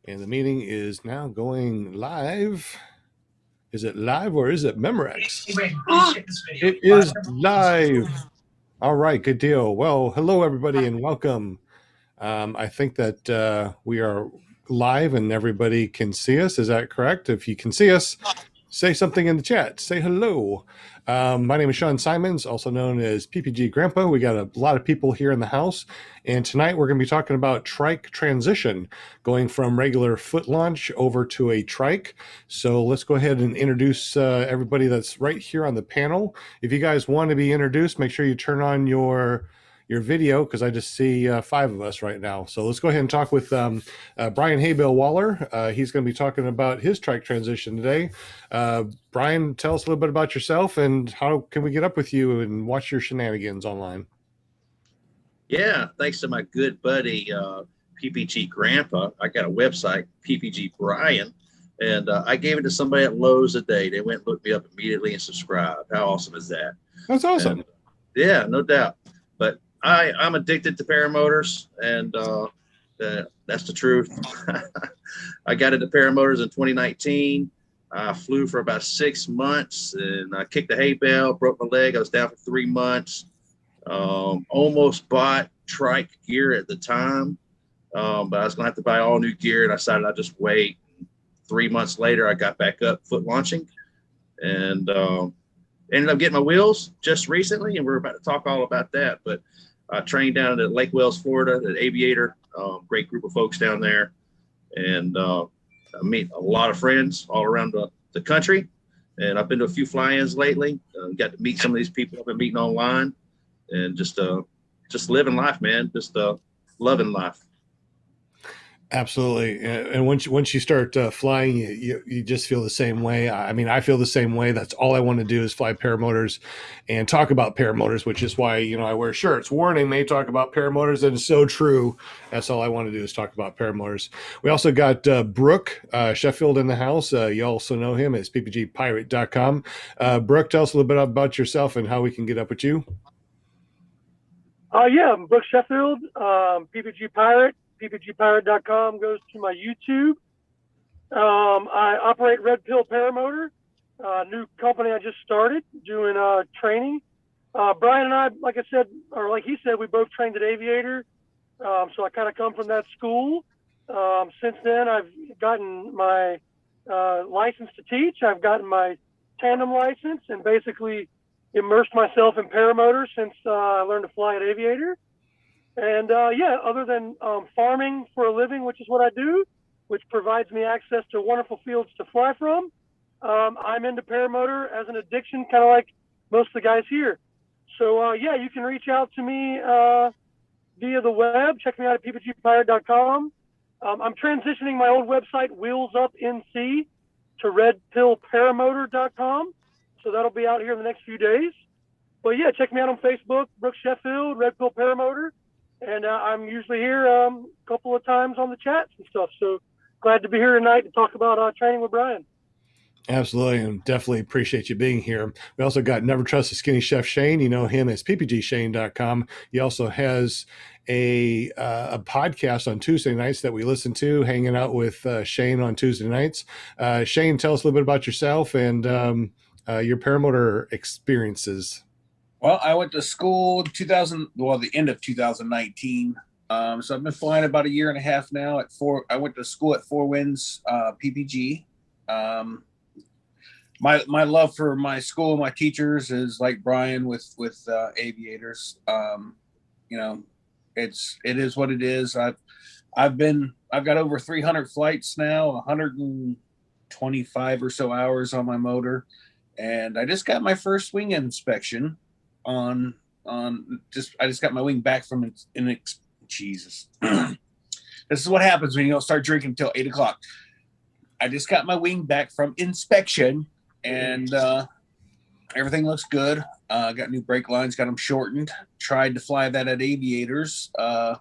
And the meeting is now going live. Is it live or is it Memorex? It is live. All right, good deal. Well, hello, everybody, and welcome. I think that we are live and everybody can see us. Is that correct? If you can see us, say something in the chat. Say hello. My name is Sean Symons, also known as PPG Grandpa. We got a lot of people here in the house. And tonight we're going to be talking about Trike Transition, going from regular foot launch over to a trike. So let's go ahead and introduce everybody that's right here on the panel. If you guys want to be introduced, make sure you turn on your video, because I just see 5 of us right now. So let's go ahead and talk with Brian Haybale Waller. He's going to be talking about his trike transition today. Brian, tell us a little bit about yourself and how can we get up with you and watch your shenanigans online? Yeah, thanks to my good buddy PPG Grandpa. I got a website, PPG Brian, and I gave it to somebody at Lowe's today. They went and looked me up immediately and subscribed. How awesome is that? That's awesome. And, yeah, no doubt. But I'm addicted to paramotors, and that's the truth. I got into paramotors in 2019. I flew for about 6 months, and I kicked the hay bale, broke my leg. I was down for 3 months. Almost bought trike gear at the time, but I was going to have to buy all new gear, and I decided I'd just wait. 3 months later, I got back up foot launching, and ended up getting my wheels just recently, and we're about to talk all about that. But I trained down at Lake Wales, Florida, at Aviator. Great group of folks down there, and I meet a lot of friends all around the country. And I've been to a few fly-ins lately. Got to meet some of these people I've been meeting online, and just living life, man. Just loving life. Absolutely. And once you start flying, you just feel the same way. I mean, I feel the same way. That's all I want to do is fly paramotors and talk about paramotors, which is why, I wear shirts. Warning, they talk about paramotors, and it's so true. That's all I want to do is talk about paramotors. We also got Brook Sheffield in the house. You also know him as ppgpirate.com. Brook, tell us a little bit about yourself and how we can get up with you. Yeah, I'm Brook Sheffield, PPG Pirate. PPGpirate.com goes to my YouTube. I operate Red Pill Paramotor, a new company I just started doing training. Brian and I, like I said, or like he said, we both trained at Aviator. So I kind of come from that school. Since then, I've gotten my license to teach. I've gotten my tandem license and basically immersed myself in paramotors since I learned to fly at Aviator. And yeah, other than farming for a living, which is what I do, which provides me access to wonderful fields to fly from, I'm into paramotor as an addiction, kind of like most of the guys here. So yeah, you can reach out to me via the web. Check me out at ppgpirate.com. I'm transitioning my old website, Wheels Up NC, to redpillparamotor.com. So that'll be out here in the next few days. But yeah, check me out on Facebook, Brook Sheffield, Red Pill Paramotor. And I'm usually here a couple of times on the chats and stuff. So glad to be here tonight to talk about training with Brian. Absolutely, and definitely appreciate you being here. We also got Never Trust a Skinny Chef Shane. You know him as ppgshane.com. He also has a podcast on Tuesday nights that we listen to, hanging out with Shane on Tuesday nights. Shane, tell us a little bit about yourself and your paramotor experiences. Well, I went to school the end of 2019. So I've been flying about a year and a half now. I went to school at Four Winds PPG. My love for my school, my teachers is like Brian with aviators. It is what it is. I've got over 300 flights now, 125 or so hours on my motor, and I just got my first wing inspection. I just got my wing back from Jesus. This is what happens when you don't start drinking until 8 o'clock. I just got my wing back from inspection, and everything looks good. Got new brake lines, got them shortened. Tried to fly that at Aviators 2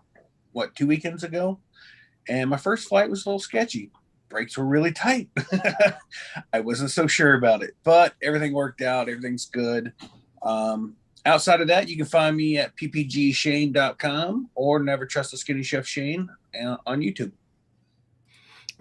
weekends ago, and my first flight was a little sketchy. Brakes were really tight. I wasn't so sure about it, but everything worked out. Everything's good. Outside of that, you can find me at ppgshane.com or Never Trust a Skinny Chef Shane on YouTube.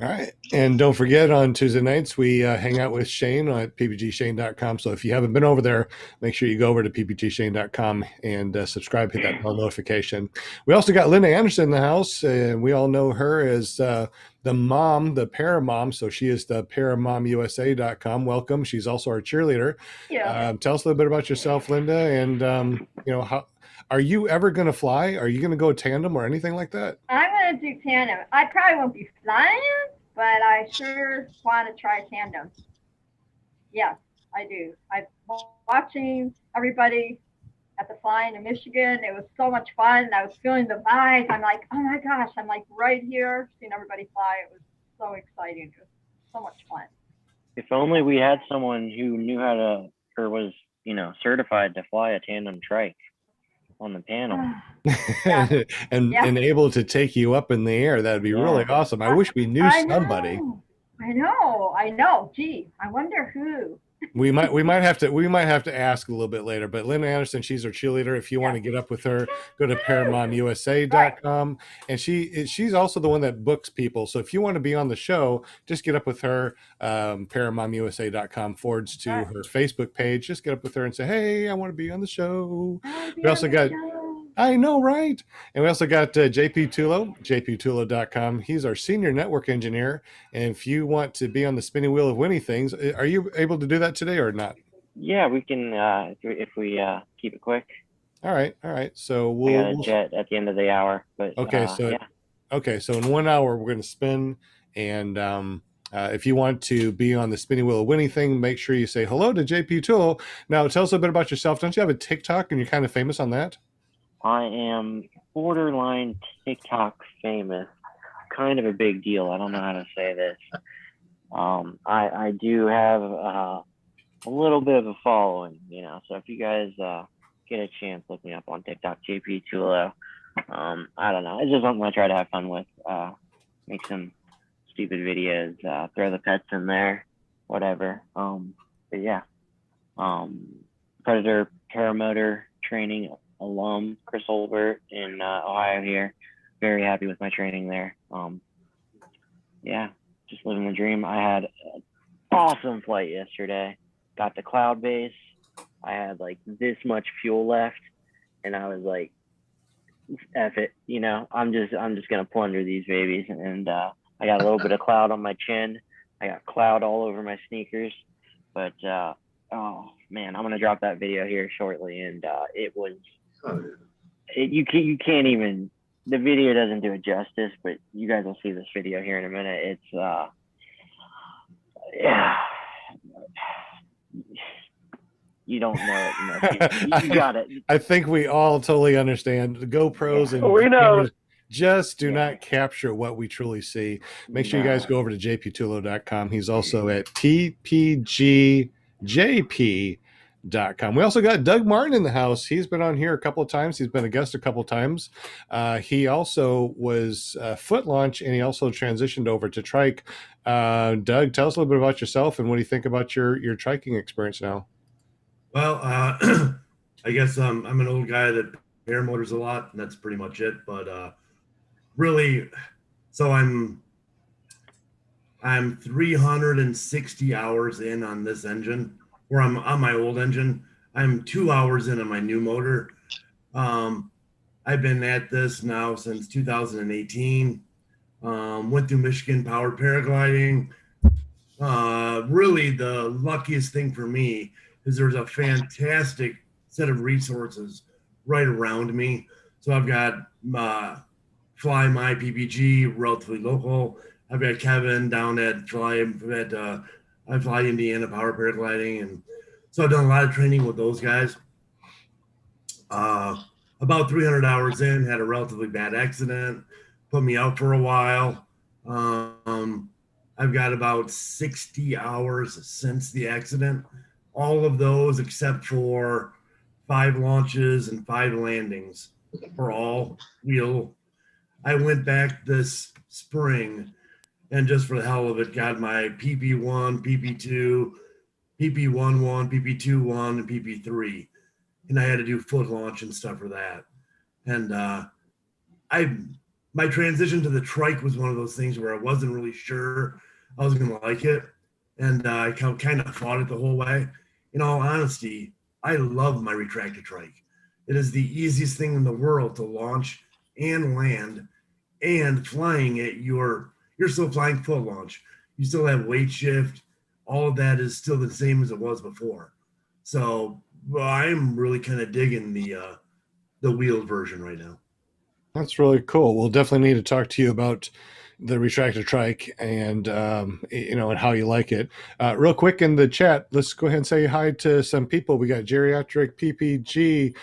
All right. And don't forget, on Tuesday nights, we hang out with Shane at ppgshane.com. So if you haven't been over there, make sure you go over to ppgshane.com and subscribe, hit that bell notification. We also got Linda Anderson in the house, and we all know her as the mom, the Paramom. So she is the paramomusa.com. Welcome. She's also our cheerleader. Yeah. Tell us a little bit about yourself, Linda, and, how are you ever going to fly? Are you going to go tandem or anything like that? I'm going to do tandem. I probably won't be flying, but I sure want to try tandem. Yes, I do. I'm watching everybody at the flying in Michigan. It was so much fun. I was feeling the vibes. I'm like, oh my gosh, I'm like right here seeing everybody fly. It was so exciting. It was so much fun. If only we had someone who knew how to, or was, certified to fly a tandem trike on the panel. and able to take you up in the air. That'd be really awesome. I wish we knew somebody. I know. Gee, I wonder who. We might have to ask a little bit later, but Linda Anderson, she's our cheerleader. If you want to get up with her, go to paramomusa.com. And she's also the one that books people. So if you want to be on the show, just get up with her, paramomusa.com forwards to her Facebook page. Just get up with her and say, hey, I want to be on the show. We also got, I know, right? And we also got JP Tulo, jptulo.com. He's our senior network engineer. And if you want to be on the spinning wheel of winning things, are you able to do that today or not? Yeah, we can, if we keep it quick. All right. So we got a jet at the end of the hour. But okay, so in 1 hour we're going to spin, and if you want to be on the spinning wheel of winning thing, make sure you say hello to JP Tulo. Now, tell us a bit about yourself. Don't you have a TikTok, and you're kind of famous on that? I am borderline TikTok famous. Kind of a big deal. I don't know how to say this. I do have a little bit of a following, so if you guys get a chance, look me up on TikTok, JP Tulo. I don't know. It's just something I try to have fun with. Make some stupid videos, throw the pets in there, whatever. But yeah. Predator Paramotor training alum, Chris Holbert in Ohio here. Very happy with my training there. Just living the dream. I had an awesome flight yesterday. Got to cloud base. I had like this much fuel left, and I was like, F it, I'm just gonna plunder these babies. And I got a little bit of cloud on my chin. I got cloud all over my sneakers. But oh man, I'm gonna drop that video here shortly, and it was you can't even, the video doesn't do it justice, but you guys will see this video here in a minute. It's you don't know it. You got it. I think we all totally understand. The GoPros and we know just do not capture what we truly see. Make sure you guys go over to jptulo.com. He's also at ppgjp.com. We also got Doug Martin in the house. He's been on here a couple of times. He's been a guest a couple of times. He also was Foot Launch, and he also transitioned over to Trike. Doug, tell us a little bit about yourself and what do you think about your triking experience now? Well, I guess I'm an old guy that paramotors a lot, and that's pretty much it. But really, so I'm 360 hours in on this engine, or I'm on my old engine. I'm 2 hours in on my new motor. I've been at this now since 2018. Went through Michigan powered paragliding. Really, the luckiest thing for me is there's a fantastic set of resources right around me. So I've got Fly My PPG, relatively local. I've got Kevin down at Fly Indiana Power Paragliding, and so I've done a lot of training with those guys. About 300 hours in, had a relatively bad accident, put me out for a while. I've got about 60 hours since the accident. All of those except for 5 launches and 5 landings for all wheel. I went back this spring and just for the hell of it, got my PP1, PP2, PP11, PP21, and PP3. And I had to do foot launch and stuff for that. And my transition to the trike was one of those things where I wasn't really sure I was going to like it. And I kind of fought it the whole way. In all honesty, I love my retractor trike. It is the easiest thing in the world to launch and land, and flying it. You're still flying full launch. You still have weight shift. All of that is still the same as it was before. So I'm really kind of digging the wheeled version right now. That's really cool. We'll definitely need to talk to you about the retractor trike and and how you like it. Real quick in the chat, let's go ahead and say hi to some people. We got Geriatric PPG,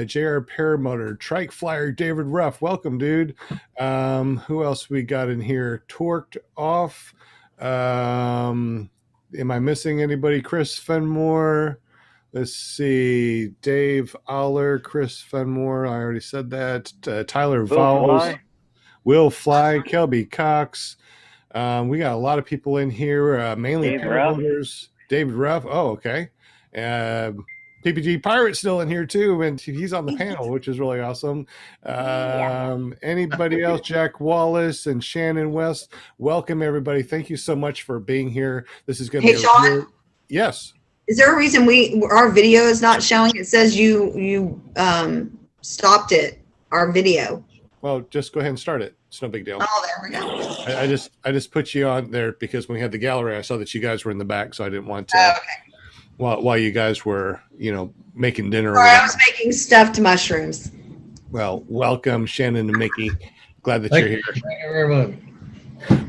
JR Paramotor, Trike Flyer, David Ruff. Welcome, dude. Who else we got in here? Torqued Off. Am I missing anybody? Chris Fenmore. Let's see. Dave Aller, Chris Fenmore. I already said that. Tyler Vowles. Will Fly, Kelby Cox. We got a lot of people in here, mainly paramotors. David Ruff. Oh, okay. PPG Pirate's still in here too, and he's on the panel, which is really awesome. Anybody else? Jack Wallace and Shannon West. Welcome, everybody. Thank you so much for being here. This is going to be Sean? Yes. Is there a reason our video is not showing? It says you stopped it, our video. Well, just go ahead and start it. It's no big deal. Oh, there we go. I just put you on there because when we had the gallery, I saw that you guys were in the back, so I didn't want to. Okay. While you guys were, making dinner. Sorry, I was making stuffed mushrooms. Well, welcome, Shannon and Mickey. Glad that you're here. Thank you very much.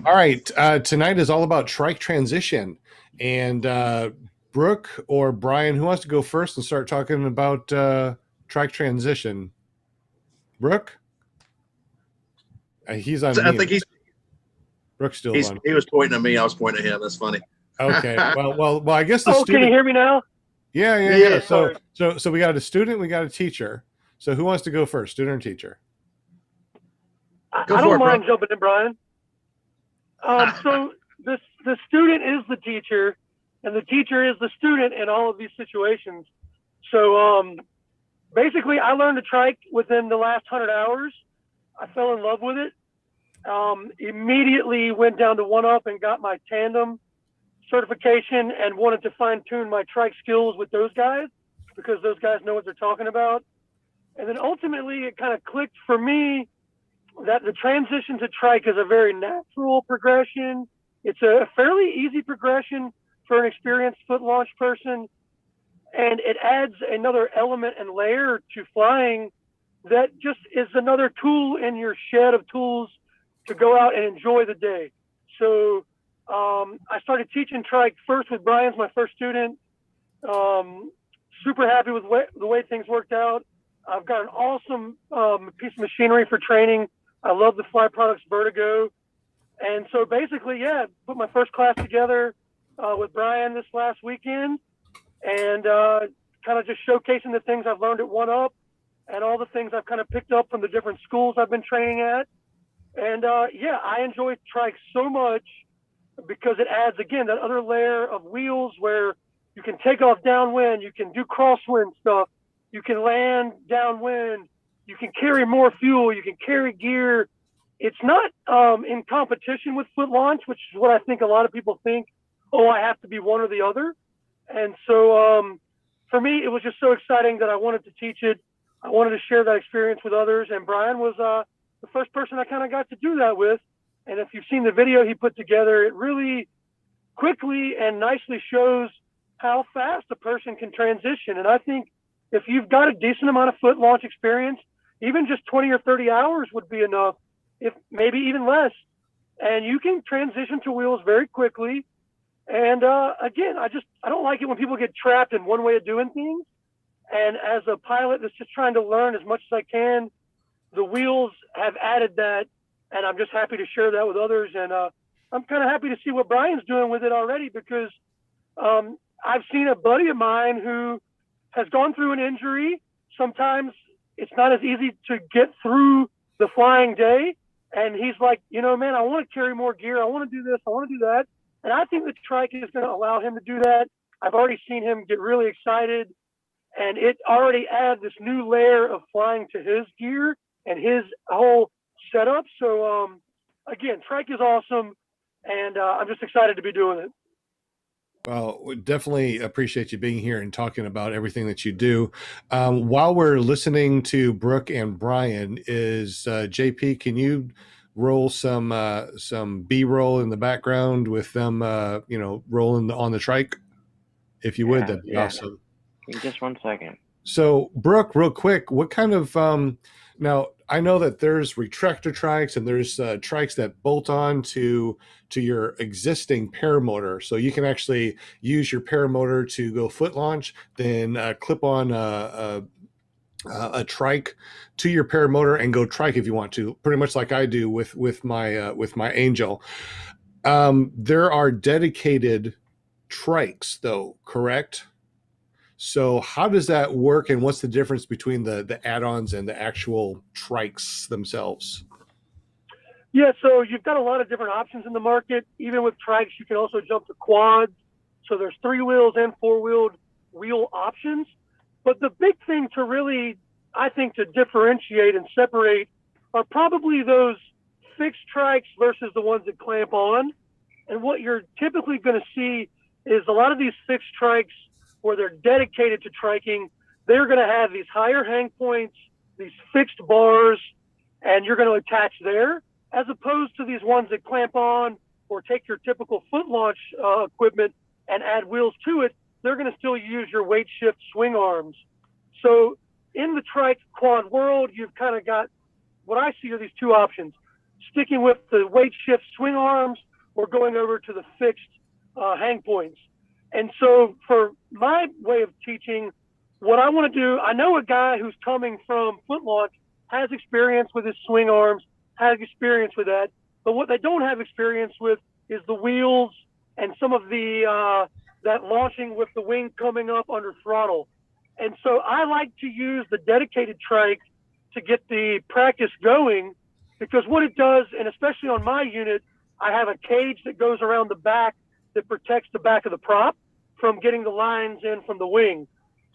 All right. Tonight is all about Trike Transition. And Brook or Brian, who wants to go first and start talking about Trike Transition? Brook? He's on. I think Brook's still on. He was pointing at me. I was pointing at him. That's funny. Okay. Well. I guess the student. Can you hear me now? Yeah. So we got a student. We got a teacher. So who wants to go first, student or teacher? I don't mind jumping in, Brian. So the student is the teacher, and the teacher is the student in all of these situations. So basically, I learned to trike within the last 100 hours. I fell in love with it. Immediately went down to One Up and got my tandem certification and wanted to fine tune my trike skills with those guys because those guys know what they're talking about. And then ultimately it kind of clicked for me that the transition to trike is a very natural progression. It's a fairly easy progression for an experienced foot launch person. And it adds another element and layer to flying that just is another tool in your shed of tools to go out and enjoy the day. So I started teaching trike first with Brian's my first student. Super happy with the way things worked out. I've got an awesome piece of machinery for training. I love the Fly Products Vertigo. And so basically, put my first class together with Brian this last weekend and kind of just showcasing the things I've learned at One Up and all the things I've kind of picked up from the different schools I've been training at. And I enjoy trike so much because it adds, again, that other layer of wheels where you can take off downwind, you can do crosswind stuff, you can land downwind, you can carry more fuel, you can carry gear. It's not in competition with foot launch, which is what I think a lot of people think, I have to be one or the other. And so for me, it was just so exciting that I wanted to teach it. I wanted to share that experience with others. And Brian was the first person I kind of got to do that with. And if you've seen the video he put together, it really quickly and nicely shows how fast a person can transition. And I think if you've got a decent amount of foot launch experience, even just 20 or 30 hours would be enough, if maybe even less. And you can transition to wheels very quickly. And again, I don't like it when people get trapped in one way of doing things. And as a pilot that's just trying to learn as much as I can, the wheels have added that. And I'm just happy to share that with others. And I'm kind of happy to see what Brian's doing with it already because I've seen a buddy of mine who has gone through an injury. Sometimes it's not as easy to get through the flying day. And he's like, man, I want to carry more gear. I want to do this. I want to do that. And I think the trike is going to allow him to do that. I've already seen him get really excited. And it already adds this new layer of flying to his gear and his whole setup. So again, Trike is awesome, and I'm just excited to be doing it. Well, we definitely appreciate you being here and talking about everything that you do. While we're listening to Brook and Brian, is JP, can you roll some B-roll in the background with them, rolling on the trike? If you would, that'd be awesome. Just 1 second. So, Brook, real quick, what kind of now I know that there's retractor trikes and there's trikes that bolt on to your existing paramotor, so you can actually use your paramotor to go foot launch, then clip on a trike to your paramotor and go trike if you want to, pretty much like I do with my Angel. There are dedicated trikes though, correct? So how does that work, and what's the difference between the add-ons and the actual trikes themselves? Yeah, so you've got a lot of different options in the market. Even with trikes, you can also jump to quads. So there's 3-wheels and 4-wheeled wheel options. But the big thing to really, I think, to differentiate and separate are probably those fixed trikes versus the ones that clamp on. And what you're typically going to see is a lot of these fixed trikes, where they're dedicated to triking, they're going to have these higher hang points, these fixed bars, and you're going to attach there, as opposed to these ones that clamp on or take your typical foot launch equipment and add wheels to it. They're going to still use your weight shift swing arms. So in the trike quad world, you've kind of got what I see are these two options: sticking with the weight shift swing arms or going over to the fixed hang points. And so for my way of teaching, what I want to do, I know a guy who's coming from foot launch has experience with his swing arms, has experience with that. But what they don't have experience with is the wheels and some of the that launching with the wing coming up under throttle. And so I like to use the dedicated trike to get the practice going, because what it does, and especially on my unit, I have a cage that goes around the back that protects the back of the prop from getting the lines in from the wing.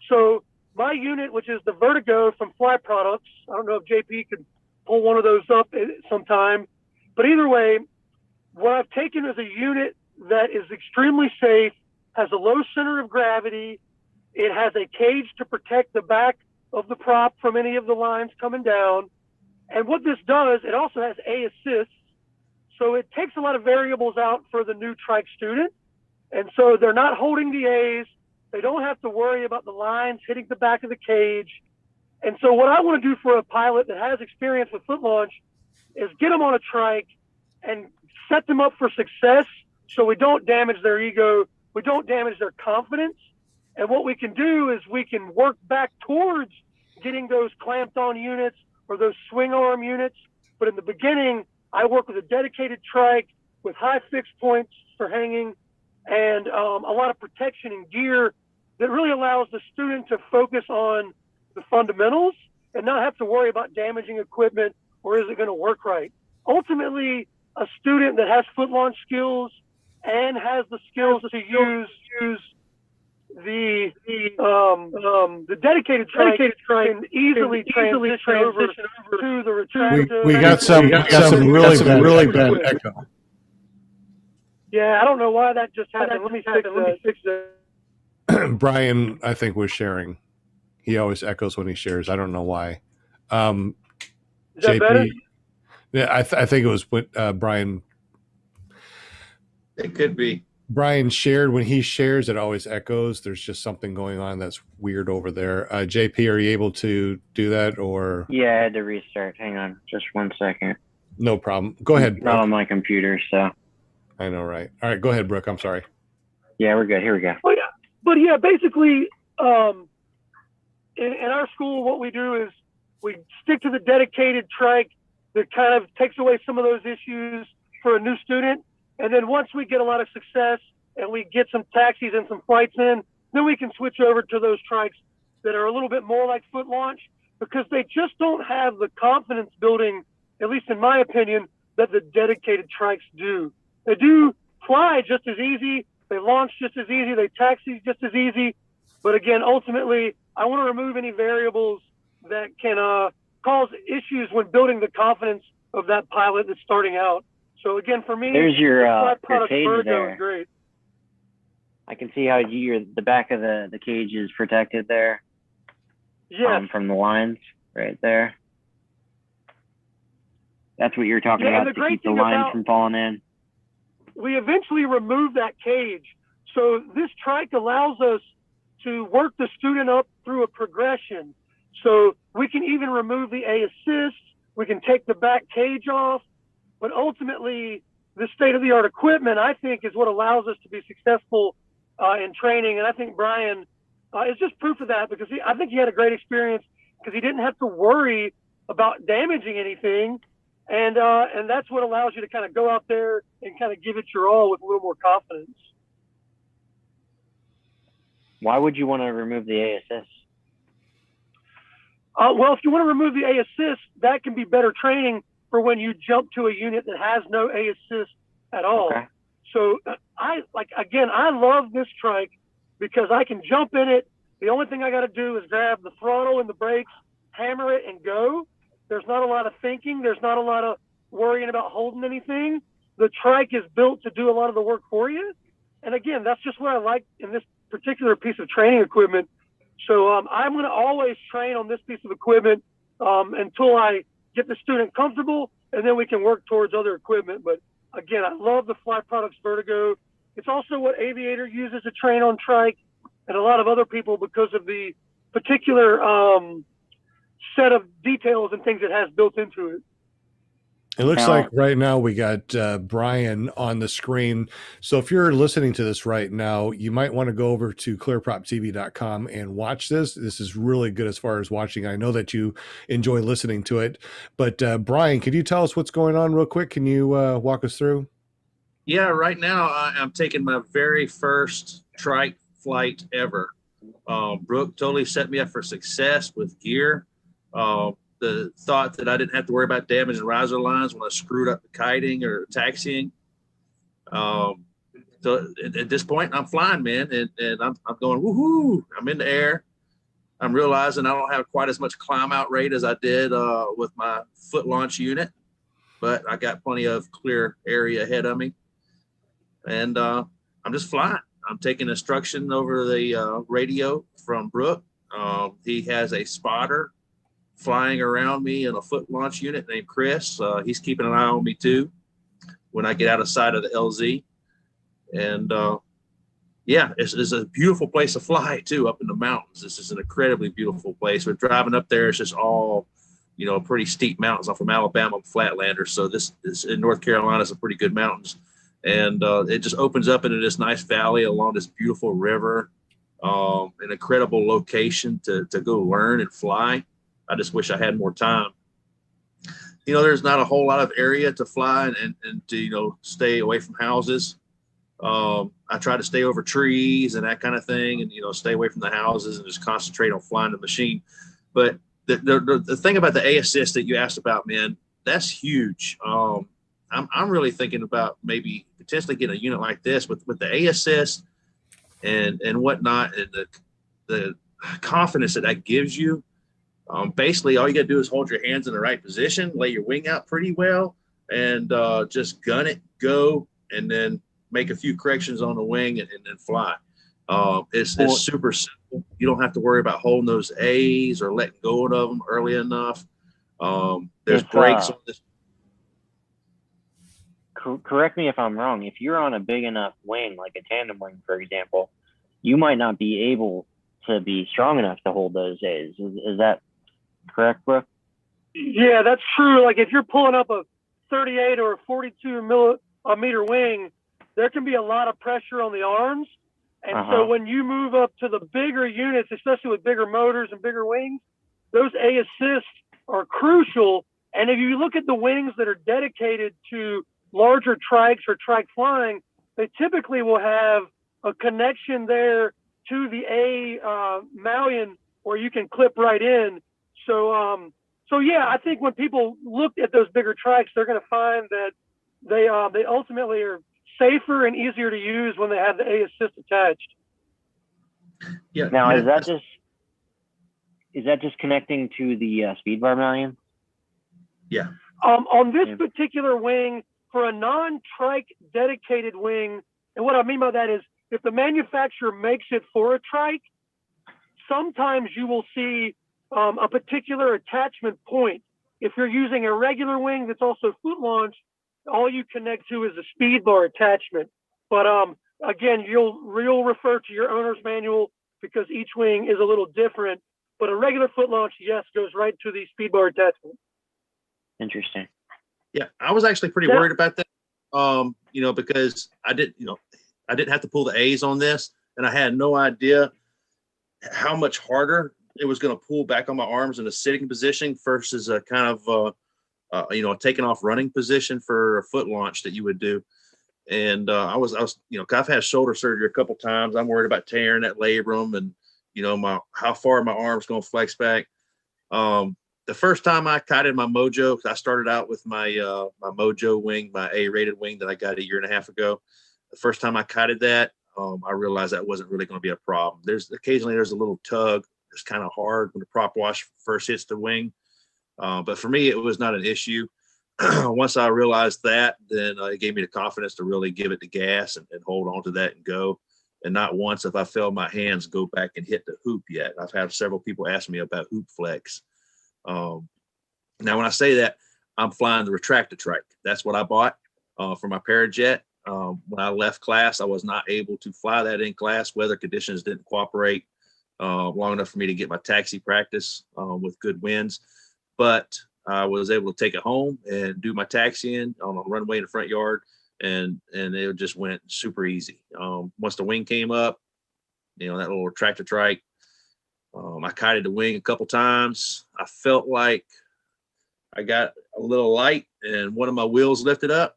So my unit, which is the Vertigo from Fly Products, I don't know if JP could pull one of those up sometime, but either way, what I've taken is a unit that is extremely safe, has a low center of gravity. It has a cage to protect the back of the prop from any of the lines coming down. And what this does, it also has A assists. So it takes a lot of variables out for the new trike student. And so they're not holding the A's. They don't have to worry about the lines hitting the back of the cage. And so what I want to do for a pilot that has experience with foot launch is get them on a trike and set them up for success, so we don't damage their ego, we don't damage their confidence. And what we can do is we can work back towards getting those clamped on units or those swing arm units. But in the beginning, I work with a dedicated trike with high fixed points for hanging and a lot of protection and gear that really allows the student to focus on the fundamentals and not have to worry about damaging equipment or is it going to work right. Ultimately, a student that has foot launch skills and has the skills to use the dedicated trike can easily transition over to the retractor. We got some really bad echo. Yeah, I don't know why that just happened. Let me fix that. Brian, I think, was sharing. He always echoes when he shares. I don't know why. Is that JP, better? Yeah, I think it was what Brian. It could be. Brian shared. When he shares, it always echoes. There's just something going on that's weird over there. JP, are you able to do that, or? Yeah, I had to restart. Hang on, just 1 second. No problem. Go ahead, Brooke. Not on my computer, so. I know, right? All right, go ahead, Brooke. I'm sorry. Yeah, we're good. Here we go. But yeah, basically, in our school, what we do is we stick to the dedicated trike that kind of takes away some of those issues for a new student. And then once we get a lot of success and we get some taxis and some flights in, then we can switch over to those trikes that are a little bit more like foot launch, because they just don't have the confidence building, at least in my opinion, that the dedicated trikes do. They do fly just as easy. They launch just as easy. They taxi just as easy. But again, ultimately, I want to remove any variables that can cause issues when building the confidence of that pilot that's starting out. So again, for me, There's your product cage Vertigo there. is great. I can see how the back of the cage is protected there. Yes. From the lines right there. That's what you're talking Yeah, and about the to great keep the thing lines about- from falling in. We eventually removed that cage. So this trike allows us to work the student up through a progression. So we can even remove the A assist. We can take the back cage off. But ultimately, the state-of-the-art equipment, I think, is what allows us to be successful in training. And I think Brian is just proof of that, because I think he had a great experience because he didn't have to worry about damaging anything. And that's what allows you to kind of go out there and kind of give it your all with a little more confidence. Why would you want to remove the A assist? Well, if you want to remove the A assist, that can be better training for when you jump to a unit that has no A assist at all. Okay. So I love this trike because I can jump in it. The only thing I got to do is grab the throttle and the brakes, hammer it, and go. There's not a lot of thinking. There's not a lot of worrying about holding anything. The trike is built to do a lot of the work for you. And again, that's just what I like in this particular piece of training equipment. So I'm going to always train on this piece of equipment until I get the student comfortable, and then we can work towards other equipment. But again, I love the Fly Products Vertigo. It's also what Aviator uses to train on trike, and a lot of other people, because of the particular set of details and things it has built into it. It looks like right now we got Brian on the screen. So if you're listening to this right now, you might want to go over to ClearPropTV.com and watch this. This is really good as far as watching. I know that you enjoy listening to it. But Brian, could you tell us what's going on real quick? Can you walk us through? Yeah, right now I'm taking my very first trike flight ever. Brook totally set me up for success with gear. The thought that I didn't have to worry about damaging riser lines when I screwed up the kiting or taxiing. So at this point, I'm flying, man, and I'm going, woohoo! I'm in the air. I'm realizing I don't have quite as much climb out rate as I did with my foot launch unit, but I got plenty of clear area ahead of me, and I'm just flying. I'm taking instruction over the radio from Brook. He has a spotter flying around me in a foot launch unit named Chris. He's keeping an eye on me too when I get out of sight of the LZ. And yeah, it's a beautiful place to fly too, up in the mountains. This is an incredibly beautiful place. We're driving up there. It's just all, pretty steep mountains. I'm from Alabama, I'm Flatlander. So this in North Carolina, some pretty good mountains. And it just opens up into this nice valley along this beautiful river, an incredible location to go learn and fly. I just wish I had more time. There's not a whole lot of area to fly and to, stay away from houses. I try to stay over trees and that kind of thing and, stay away from the houses and just concentrate on flying the machine. But the thing about the A assist that you asked about, man, that's huge. I'm really thinking about maybe potentially getting a unit like this with the A assist and whatnot, and the confidence that gives you. Basically, all you got to do is hold your hands in the right position, lay your wing out pretty well, and just gun it, go, and then make a few corrections on the wing and then fly. It's super simple. You don't have to worry about holding those A's or letting go of them early enough. There's brakes on this. Correct me if I'm wrong. If you're on a big enough wing, like a tandem wing, for example, you might not be able to be strong enough to hold those A's. Is that correct, Brook? Yeah, that's true. Like if you're pulling up a 38 or a 42 meter wing, there can be a lot of pressure on the arms. And so when you move up to the bigger units, especially with bigger motors and bigger wings, those A assists are crucial. And if you look at the wings that are dedicated to larger trikes or trike flying, they typically will have a connection there to the A malleon where you can clip right in. So yeah, I think when people look at those bigger trikes, they're going to find that they ultimately are safer and easier to use when they have the A assist attached. Yeah. Now, is that just connecting to the speed bar malleon? Yeah. On this Yeah. particular wing, for a non-trike dedicated wing, and what I mean by that is if the manufacturer makes it for a trike, sometimes you will see a particular attachment point. If you're using a regular wing that's also foot launched, all you connect to is a speed bar attachment. But again, you'll refer to your owner's manual because each wing is a little different. But a regular foot launch, yes, goes right to the speed bar attachment. Interesting. Yeah, I was actually pretty worried about that. Because I didn't have to pull the A's on this, and I had no idea how much harder it was going to pull back on my arms in a sitting position versus a kind of taking off running position for a foot launch that you would do. And I was I've had shoulder surgery a couple times. I'm worried about tearing that labrum and how far my arm's going to flex back. The first time I kited my Mojo, I started out with my Mojo wing, my A-rated wing that I got 1.5 years ago. The first time I kited that, I realized that wasn't really going to be a problem. Occasionally there's a little tug. It's kind of hard when the prop wash first hits the wing. But for me, it was not an issue. Once I realized that, then it gave me the confidence to really give it the gas and hold on to that and go. And not once if I felt my hands go back and hit the hoop yet. I've had several people ask me about hoop flex. Now, when I say that, I'm flying the retractor trike. That's what I bought for my Parajet. When I left class, I was not able to fly that in class. Weather conditions didn't cooperate long enough for me to get my taxi practice with good winds. But I was able to take it home and do my taxiing on a runway in the front yard, and it just went super easy. Once the wing came up, that little retractor trike, I kited the wing a couple times. I felt like I got a little light and one of my wheels lifted up.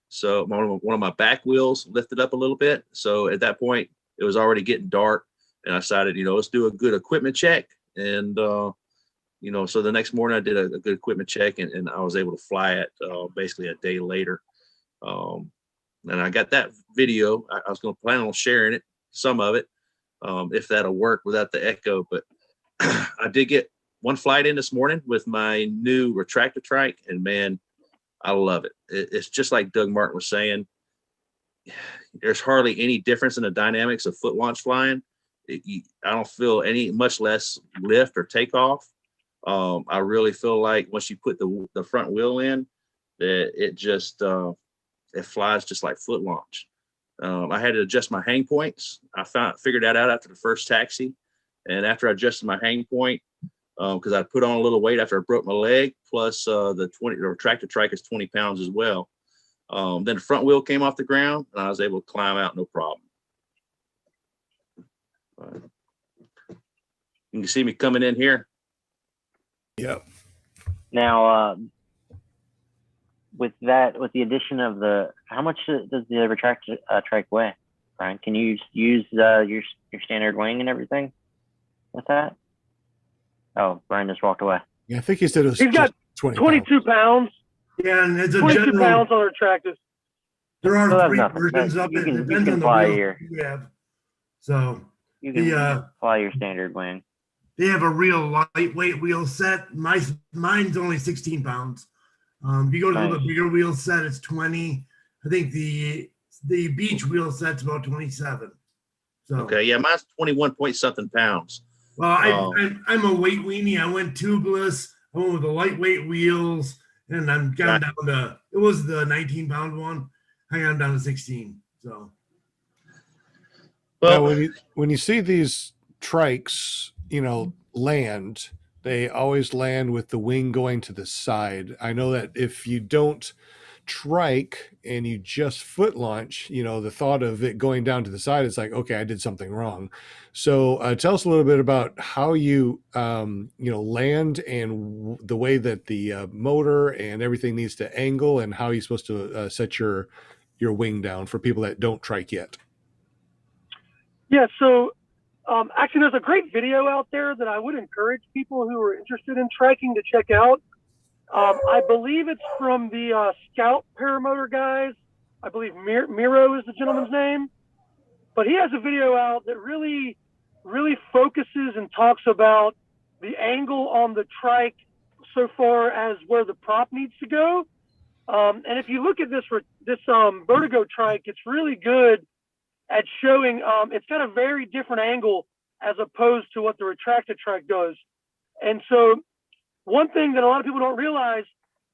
So one of my back wheels lifted up a little bit. So at that point, it was already getting dark, and I decided, let's do a good equipment check. And, so the next morning I did a good equipment check, and I was able to fly it basically a day later. And I got that video. I was going to plan on sharing it, some of it, if that'll work without the echo. But I did get one flight in this morning with my new retractor trike, and man, I love it. It's just like Doug Martin was saying. There's hardly any difference in the dynamics of foot launch flying. I don't feel much less lift or takeoff. I really feel like once you put the front wheel in, that it just it flies just like foot launch. I had to adjust my hang points. I figured that out after the first taxi, and after I adjusted my hang point, because I put on a little weight after I broke my leg, plus the retractor trike is 20 pounds as well. Then the front wheel came off the ground, and I was able to climb out no problem. You can see me coming in here. Yep. Now, with the addition of how much does the retractor trike weigh, Brian? Can you use your standard wing and everything with that? Oh, Brian just walked away. Yeah, I think he said it was. He's got 22 pounds. Yeah, and it's a 22 general. pounds on retractors. There are So that's three nothing. versions of You it. can- It you depends can on the fly wheel your- you have. So You can the fly your standard wing. they have a real lightweight wheel set. Mine's only 16 pounds. If you go to the Nice. bigger wheel set, it's 20. I think the beach wheel set's about 27. So Okay, yeah, mine's 21 point something pounds. well, I'm a weight weenie. I went tubeless. I went with the lightweight wheels, and I'm down to it was the 19-pound one. I got down to 16. So Now, Well, when you see these trikes, land, they always land with the wing going to the side. I know that if you don't trike and you just foot launch, the thought of it going down to the side is like, okay, I did something wrong. So tell us a little bit about how you, land and the way that the motor and everything needs to angle and how you're supposed to set your wing down for people that don't trike yet. Yeah, so actually there's a great video out there that I would encourage people who are interested in triking to check out. I believe it's from the Scout Paramotor guys. I believe Miro is the gentleman's name. But he has a video out that really, really focuses and talks about the angle on the trike so far as where the prop needs to go. And if you look at this Vertigo trike, it's really good at showing, it's got a very different angle as opposed to what the retracted trike does. And so one thing that a lot of people don't realize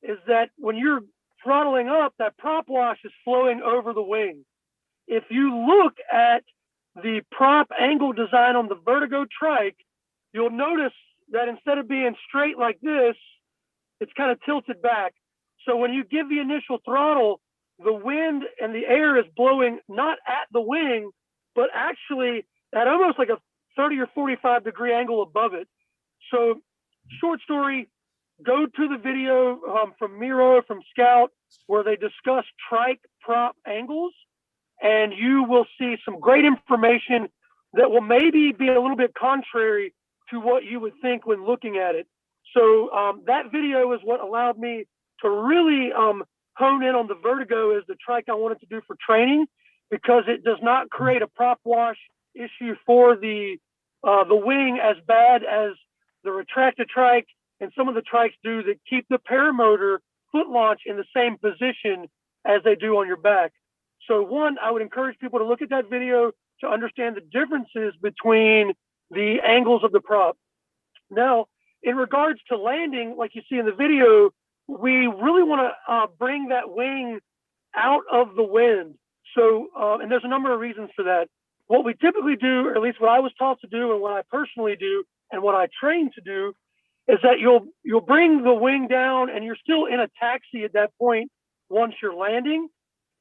is that when you're throttling up, that prop wash is flowing over the wing. If you look at the prop angle design on the Vertigo trike, you'll notice that instead of being straight like this, it's kind of tilted back. So when you give the initial throttle, the wind and the air is blowing not at the wing, but actually at almost like a 30 or 45 degree angle above it. So short story, go to the video from Miro, from Scout, where they discuss trike prop angles, and you will see some great information that will maybe be a little bit contrary to what you would think when looking at it. So that video is what allowed me to really hone in on the Vertigo as the trike I wanted to do for training, because it does not create a prop wash issue for the wing as bad as the retracted trike and some of the trikes do that keep the paramotor foot launch in the same position as they do on your back. So one, I would encourage people to look at that video to understand the differences between the angles of the prop. Now, in regards to landing, like you see in the video, we really want to bring that wing out of the wind. So, and there's a number of reasons for that. What we typically do, or at least what I was taught to do and what I personally do and what I train to do, is that you'll bring the wing down and you're still in a taxi at that point once you're landing.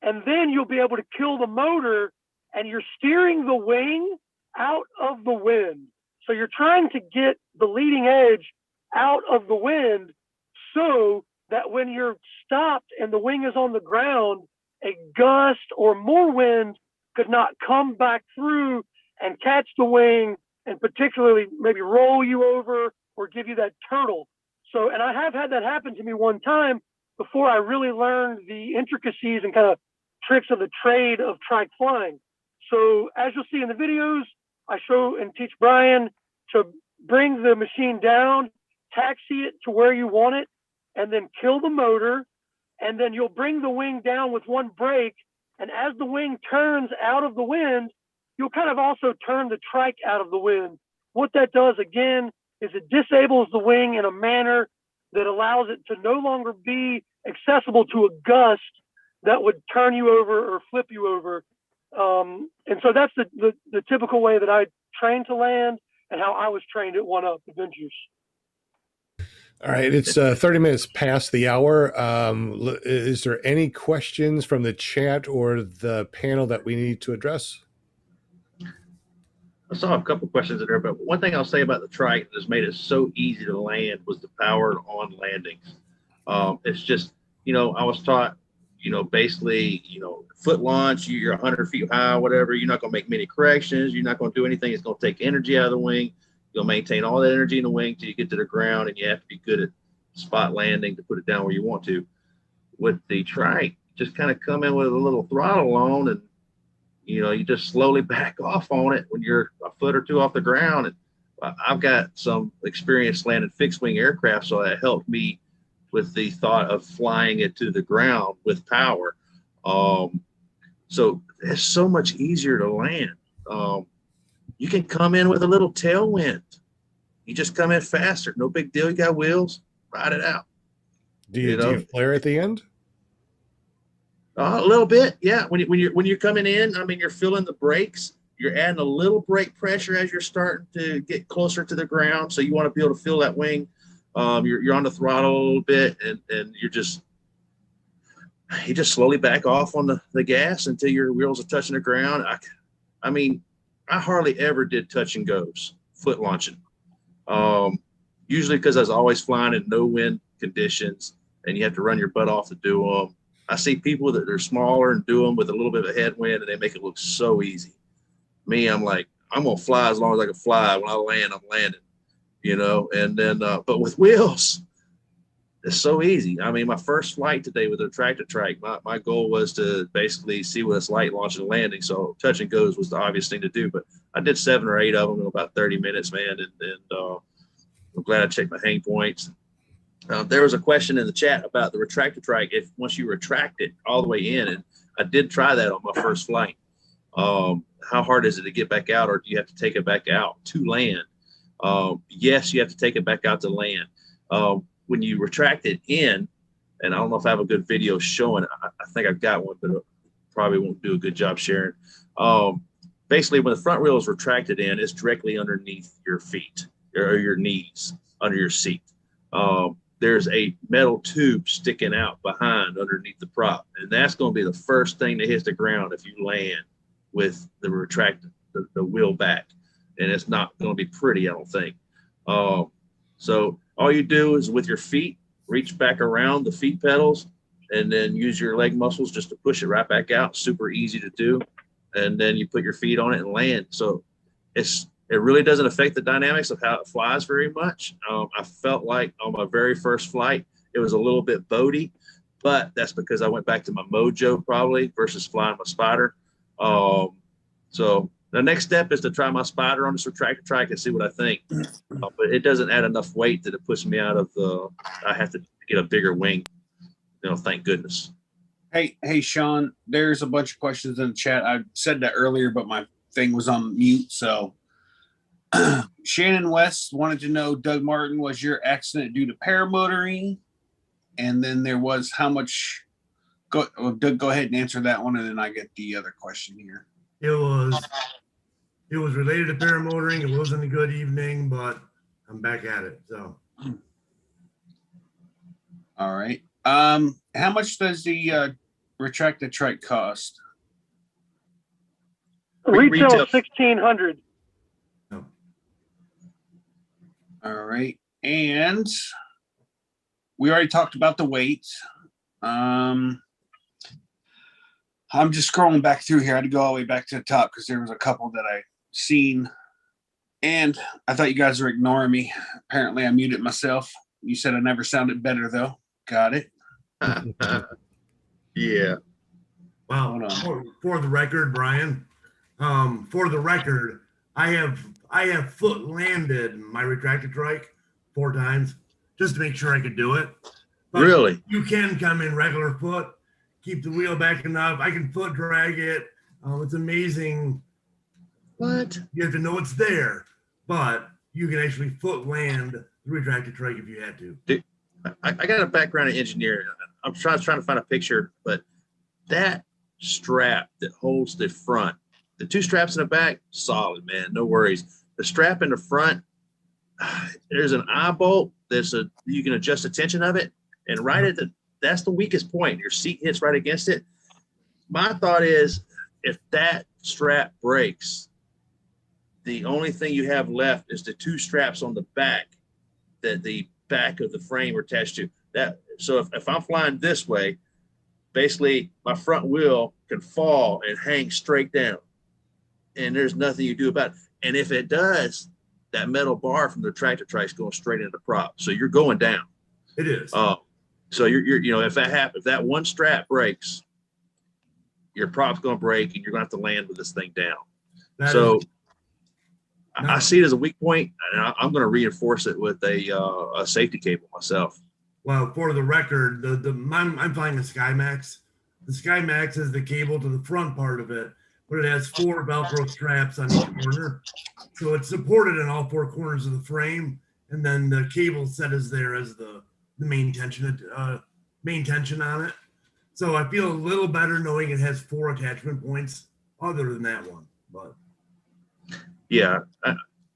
And then you'll be able to kill the motor and you're steering the wing out of the wind. So you're trying to get the leading edge out of the wind so that when you're stopped and the wing is on the ground, a gust or more wind could not come back through and catch the wing and particularly maybe roll you over or give you that turtle. So, and I have had that happen to me one time before I really learned the intricacies and kind of tricks of the trade of trike flying. So as you'll see in the videos, I show and teach Brian to bring the machine down, taxi it to where you want it, and then kill the motor. And then you'll bring the wing down with one brake. And as the wing turns out of the wind, you'll kind of also turn the trike out of the wind. What that does, again, is it disables the wing in a manner that allows it to no longer be accessible to a gust that would turn you over or flip you over. And so that's the typical way that I train to land and how I was trained at One Up Adventures. All right, it's 30 minutes past the hour. Is there any questions from the chat or the panel that we need to address? I saw a couple questions in there, but one thing I'll say about the trike that has made it so easy to land was the powered on landings. It's just, I was taught, basically, foot launch, you're 100 feet high, whatever, you're not going to make many corrections. You're not going to do anything. It's going to take energy out of the wing. You'll maintain all that energy in the wing till you get to the ground, and you have to be good at spot landing to put it down where you want to. With the trike, just kind of come in with a little throttle on, and you just slowly back off on it when you're a foot or two off the ground. And I've got some experience landing fixed wing aircraft, so that helped me with the thought of flying it to the ground with power. So it's so much easier to land. You can come in with a little tailwind. You just come in faster. No big deal. You got wheels, ride it out. Do you flare at the end? A little bit, yeah. When you're coming in, I mean, you're feeling the brakes. You're adding a little brake pressure as you're starting to get closer to the ground. So you want to be able to feel that wing. You're on the throttle a little bit, and you just slowly back off on the gas until your wheels are touching the ground. I mean, I hardly ever did touch and goes, foot launching. Usually because I was always flying in no wind conditions, and you have to run your butt off to do them. I see people that are smaller and do them with a little bit of a headwind, and they make it look so easy. Me, I'm like, I'm going to fly as long as I can fly. When I land, I'm landing, and then, but with wheels, it's so easy. I mean, my first flight today with a tractor trike, my goal was to basically see what it's like launching and landing. So touch and goes was the obvious thing to do, but I did 7 or 8 of them in about 30 minutes, man. And I'm glad I checked my hang points. There was a question in the chat about the retractor trike. If once you retract it all the way in, and I did try that on my first flight. How hard is it to get back out, or do you have to take it back out to land? Yes, you have to take it back out to land. When you retract it in, and I don't know if I have a good video showing it. I think I've got one, but probably won't do a good job sharing. Basically, when the front wheel is retracted in, it's directly underneath your feet or your knees, under your seat. There's a metal tube sticking out behind underneath the prop, and that's going to be the first thing that hits the ground if you land with the retract the wheel back, and it's not going to be pretty, I don't think. So all you do is with your feet, reach back around the feet pedals, and then use your leg muscles just to push it right back out. Super easy to do, and then you put your feet on it and land. So it really doesn't affect the dynamics of how it flies very much. I felt like on my very first flight, it was a little bit boaty, but that's because I went back to my mojo probably versus flying my Spider. So the next step is to try my Spider on this retractor trike and see what I think. But it doesn't add enough weight that it puts me out of I have to get a bigger wing, thank goodness. Hey, Sean, there's a bunch of questions in the chat. I said that earlier, but my thing was on mute, so. Shannon West wanted to know, Doug Martin, was your accident due to paramotoring? And then there was how much. Doug, go ahead and answer that one, and then I get the other question here. It was related to paramotoring. It wasn't a good evening, but I'm back at it. So. All right. How much does the retracted trike cost? Retail 1,600. All right. And we already talked about the weight. I'm just scrolling back through here. I had to go all the way back to the top because there was a couple that I seen. And I thought you guys were ignoring me. Apparently I muted myself. You said I never sounded better though. Got it. Yeah. Wow. For the record, Brian, for the record, I have foot landed my retracted trike 4 times just to make sure I could do it. But really? You can come in regular foot, keep the wheel back enough. I can foot drag it. It's amazing. What? You have to know it's there, but you can actually foot land the retracted trike if you had to. Dude, I got a background in engineering. I'm trying to find a picture, but that strap that holds the front, the 2 straps in the back, solid, man. No worries. The strap in the front, there's an eye bolt. You can adjust the tension of it, and that's the weakest point. Your seat hits right against it. My thought is, if that strap breaks, the only thing you have left is the 2 straps on the back that the back of the frame are attached to. So if I'm flying this way, basically my front wheel can fall and hang straight down, and there's nothing you do about it. And if it does, that metal bar from the tractor trike is going straight into the prop. So you're going down. It is. So you're if that happens, if that one strap breaks, your prop's going to break, and you're going to have to land with this thing down. I see it as a weak point, and I'm going to reinforce it with a safety cable myself. Well, for the record, I'm flying the SkyMax. The SkyMax has the cable to the front part of it, but it has 4 Velcro straps on each corner. So it's supported in all 4 corners of the frame, and then the cable set is there as the main tension on it. So I feel a little better knowing it has 4 attachment points other than that one. But yeah,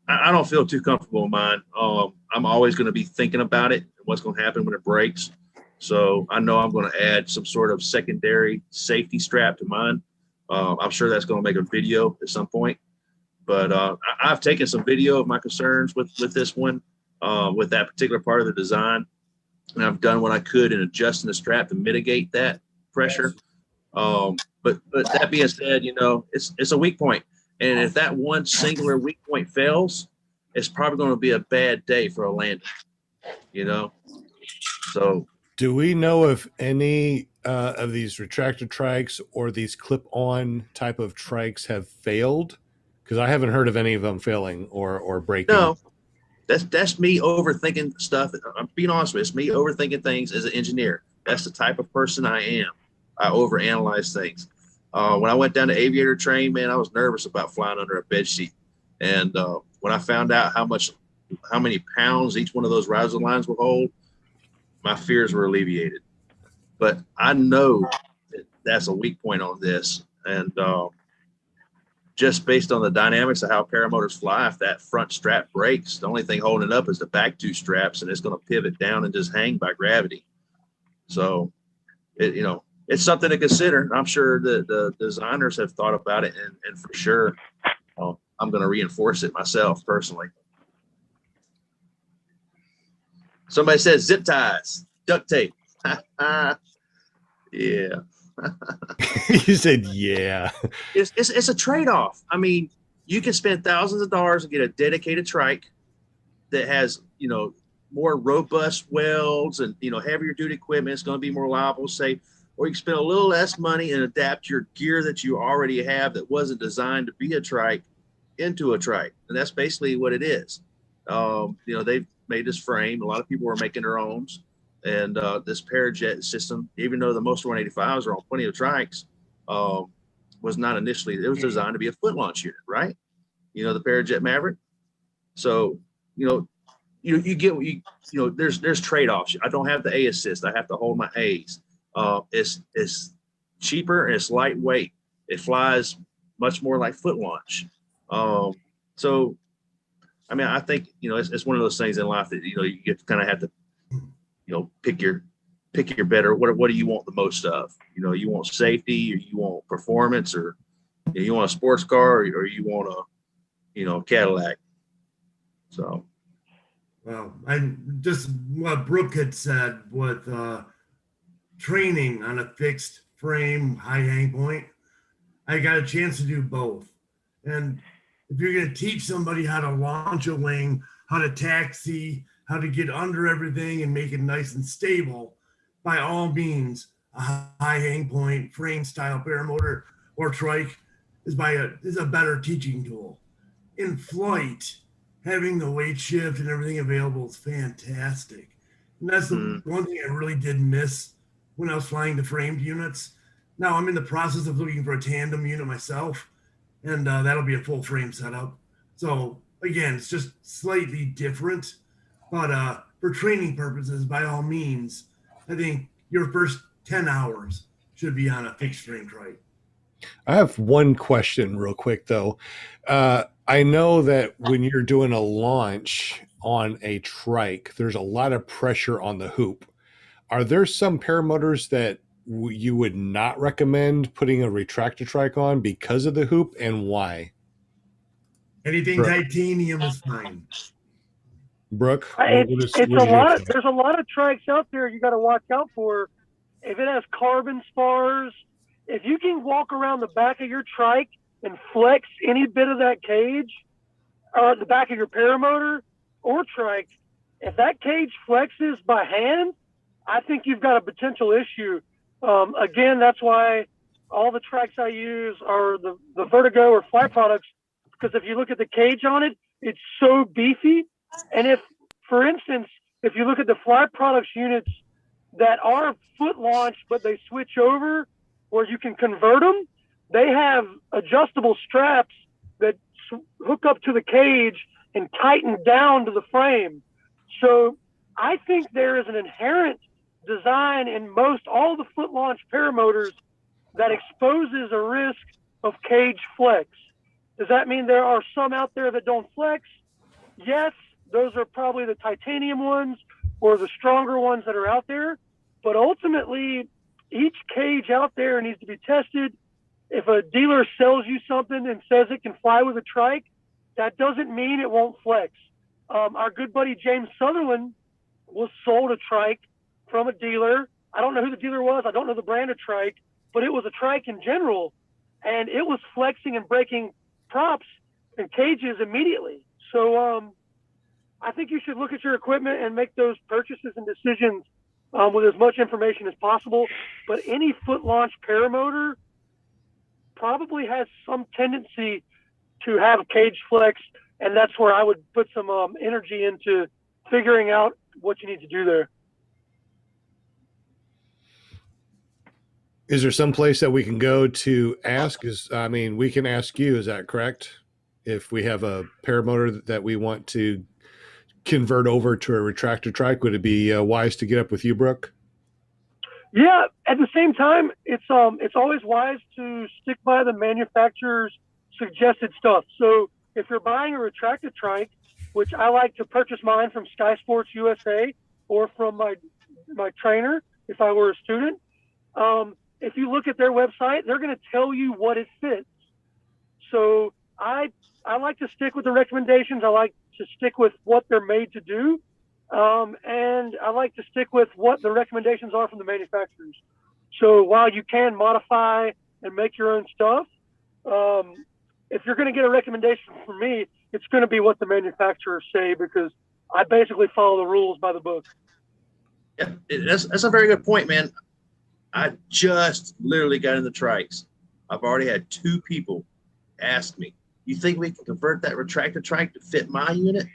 I don't feel too comfortable in mine. I'm always going to be thinking about it, what's going to happen when it breaks. So I know I'm going to add some sort of secondary safety strap to mine. I'm sure that's going to make a video at some point. But I've taken some video of my concerns with this one, with that particular part of the design. And I've done what I could in adjusting the strap to mitigate that pressure. But that being said, it's a weak point. And if that one singular weak point fails, it's probably going to be a bad day for a landing, So do we know if any of these retractor trikes or these clip-on type of trikes have failed? Because I haven't heard of any of them failing or breaking. No, That's me overthinking stuff. I'm being honest with you. It's me overthinking things as an engineer. That's the type of person I am. I overanalyze things. When I went down to Aviator train, man, I was nervous about flying under a bed sheet. And when I found out how many pounds each one of those riser lines will hold, my fears were alleviated. But I know that that's a weak point on this. And just based on the dynamics of how paramotors fly, if that front strap breaks, the only thing holding it up is the back two straps, and it's going to pivot down and just hang by gravity. So, it's something to consider. I'm sure the designers have thought about it, and for sure, I'm going to reinforce it myself personally. Somebody says zip ties, duct tape. Yeah. You said, yeah. It's a trade-off. I mean, you can spend thousands of dollars and get a dedicated trike that has, more robust welds and, heavier duty equipment. It's going to be more reliable, safe. Or you can spend a little less money and adapt your gear that you already have that wasn't designed to be a trike into a trike. And that's basically what it is. They've made this frame. A lot of people are making their own. And this Parajet system, even though the most 185s are on plenty of trikes, was not initially, it was designed to be a foot launch unit, right? The Parajet Maverick. So, you get, there's trade-offs. I don't have the A assist. I have to hold my A's. It's cheaper and it's lightweight. It flies much more like foot launch. So, I mean, I think, it's one of those things in life that, you get to kind of have to, pick your better. What do you want the most of? You want safety, or you want performance, or you want a sports car, or you want a Cadillac. So, well, I just what Brook had said with training on a fixed frame, high hang point. I got a chance to do both, and if you're going to teach somebody how to launch a wing, how to taxi, how to get under everything and make it nice and stable, by all means, a high hang point frame style paramotor or trike is a better teaching tool. In flight, having the weight shift and everything available is fantastic. And that's the one thing I really did miss when I was flying the framed units. Now I'm in the process of looking for a tandem unit myself, and that'll be a full frame setup. So again, it's just slightly different. But for training purposes, by all means, I think your first 10 hours should be on a fixed frame trike. I have one question real quick, though. I know that when you're doing a launch on a trike, there's a lot of pressure on the hoop. Are there some paramotors that you would not recommend putting a retractor trike on because of the hoop, and why? Anything titanium is fine. Brooke, there's a lot of trikes out there you got to watch out for. If it has carbon spars, if you can walk around the back of your trike and flex any bit of that cage, or the back of your paramotor or trike, if that cage flexes by hand, I think you've got a potential issue. Again, that's why all the trikes I use are the Vertigo or Fly products, because if you look at the cage on it, it's so beefy. And if, for instance, if you look at the Fly Products units that are foot launched, but they switch over where you can convert them, they have adjustable straps that hook up to the cage and tighten down to the frame. So I think there is an inherent design in all the foot launch paramotors that exposes a risk of cage flex. Does that mean there are some out there that don't flex? Yes. Those are probably the titanium ones or the stronger ones that are out there. But ultimately, each cage out there needs to be tested. If a dealer sells you something and says it can fly with a trike, that doesn't mean it won't flex. Our good buddy James Sutherland was sold a trike from a dealer. I don't know who the dealer was. I don't know the brand of trike, but it was a trike in general. And it was flexing and breaking props and cages immediately. So, I think you should look at your equipment and make those purchases and decisions with as much information as possible. But any foot launch paramotor probably has some tendency to have cage flex And that's where I would put some energy into figuring out what you need to do there. Is there some place that we can go to ask? We can ask you, is that correct? If we have a paramotor that we want to convert over to a retractor trike, would it be wise to get up with you, Brook? Yeah. At the same time, it's always wise to stick by the manufacturer's suggested stuff. So if you're buying a retractor trike, which I like to purchase mine from Sky Sports USA or from my trainer if I were a student, if you look at their website, they're going to tell you what it fits. So I like to stick with the recommendations. I like to stick with what they're made to do. And I like to stick with what the recommendations are from the manufacturers. So while you can modify and make your own stuff, if you're going to get a recommendation from me, it's going to be what the manufacturers say, because I basically follow the rules by the book. Yeah, that's a very good point, man. I just literally got in the trikes. I've already had 2 people ask me, you think we can convert that retractor trike to fit my unit?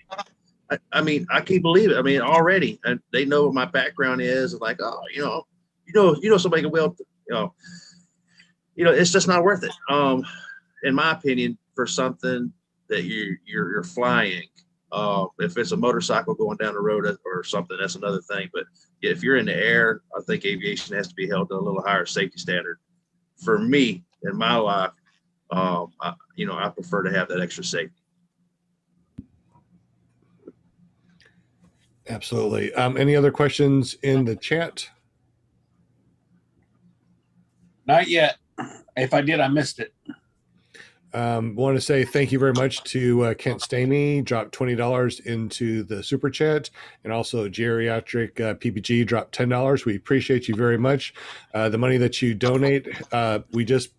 I mean, I can't believe it. I mean, already, and they know what my background is. Like, oh, you know, somebody can weld, it's just not worth it. In my opinion, for something that you're flying, if it's a motorcycle going down the road or something, that's another thing. But if you're in the air, I think aviation has to be held to a little higher safety standard. For me, in my life, I prefer to have that extra safety. Absolutely. Any other questions in the chat? Not yet. If I did, I missed it. Want to say thank you very much to Kent Stamey, dropped $20 into the super chat, and also Geriatric PPG dropped $10. We appreciate you very much. The money that you donate, we just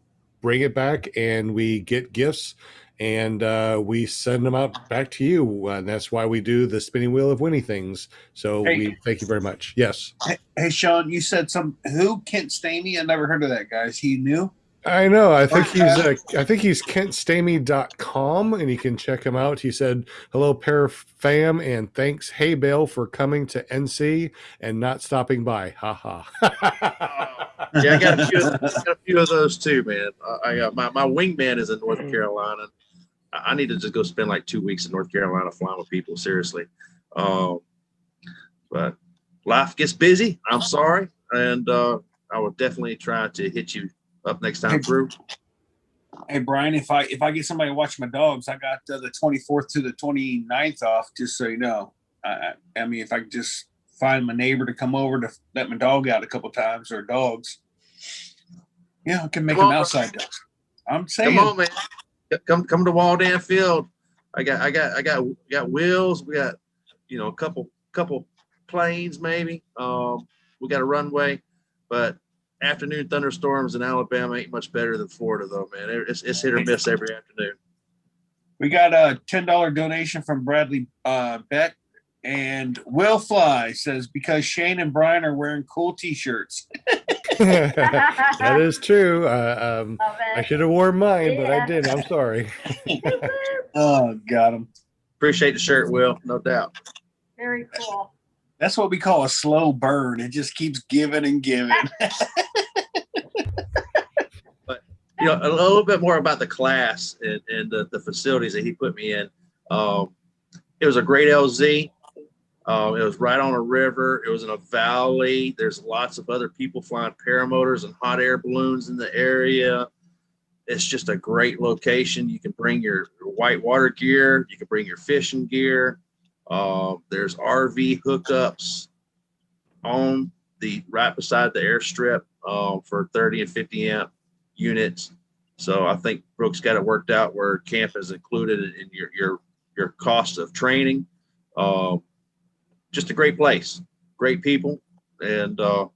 bring it back and we get gifts, and we send them out back to you. And that's why we do the spinning wheel of winning things. So we thank you very much. Yes. Hey, Sean, you said who? Kent Stamey? I never heard of that guy. Is he new? I know. I think he's kentstamey.com, and you can check him out. He said, "Hello, Pair Fam, and thanks, hey Bale, for coming to NC and not stopping by." Ha ha. Yeah, I got a few of those too, man. I got my wingman is in North Carolina. I need to just go spend like 2 weeks in North Carolina flying with people. Seriously, but life gets busy. I'm sorry, and I will definitely try to hit you up next time through. Hey Brian, if I get somebody to watch my dogs, I got the 24th to the 29th off, just so you know. I mean, if I could just find my neighbor to come over to let my dog out a couple times, or dogs, I can make them outside dogs. I'm saying, come on, man, come to Waldan Field. I got wheels. We got a couple planes maybe. We got a runway, but afternoon thunderstorms in Alabama ain't much better than Florida, though, man. It's hit or miss every afternoon. We got a $10 donation from Bradley Beck, and Will Fly says, because Shane and Brian are wearing cool T-shirts. That is true. I should have worn mine, but I didn't. I'm sorry. Oh, got him. Appreciate the shirt, Will. No doubt. Very cool. That's what we call a slow burn. It just keeps giving and giving. But a little bit more about the class and the facilities that he put me in. It was a great LZ. It was right on a river. It was in a valley. There's lots of other people flying paramotors and hot air balloons in the area. It's just a great location. You can bring your white water gear. You can bring your fishing gear. There's RV hookups on right beside the airstrip for 30 and 50 amp units. So I think Brook's got it worked out where camp is included in your cost of training. Just a great place, great people, and I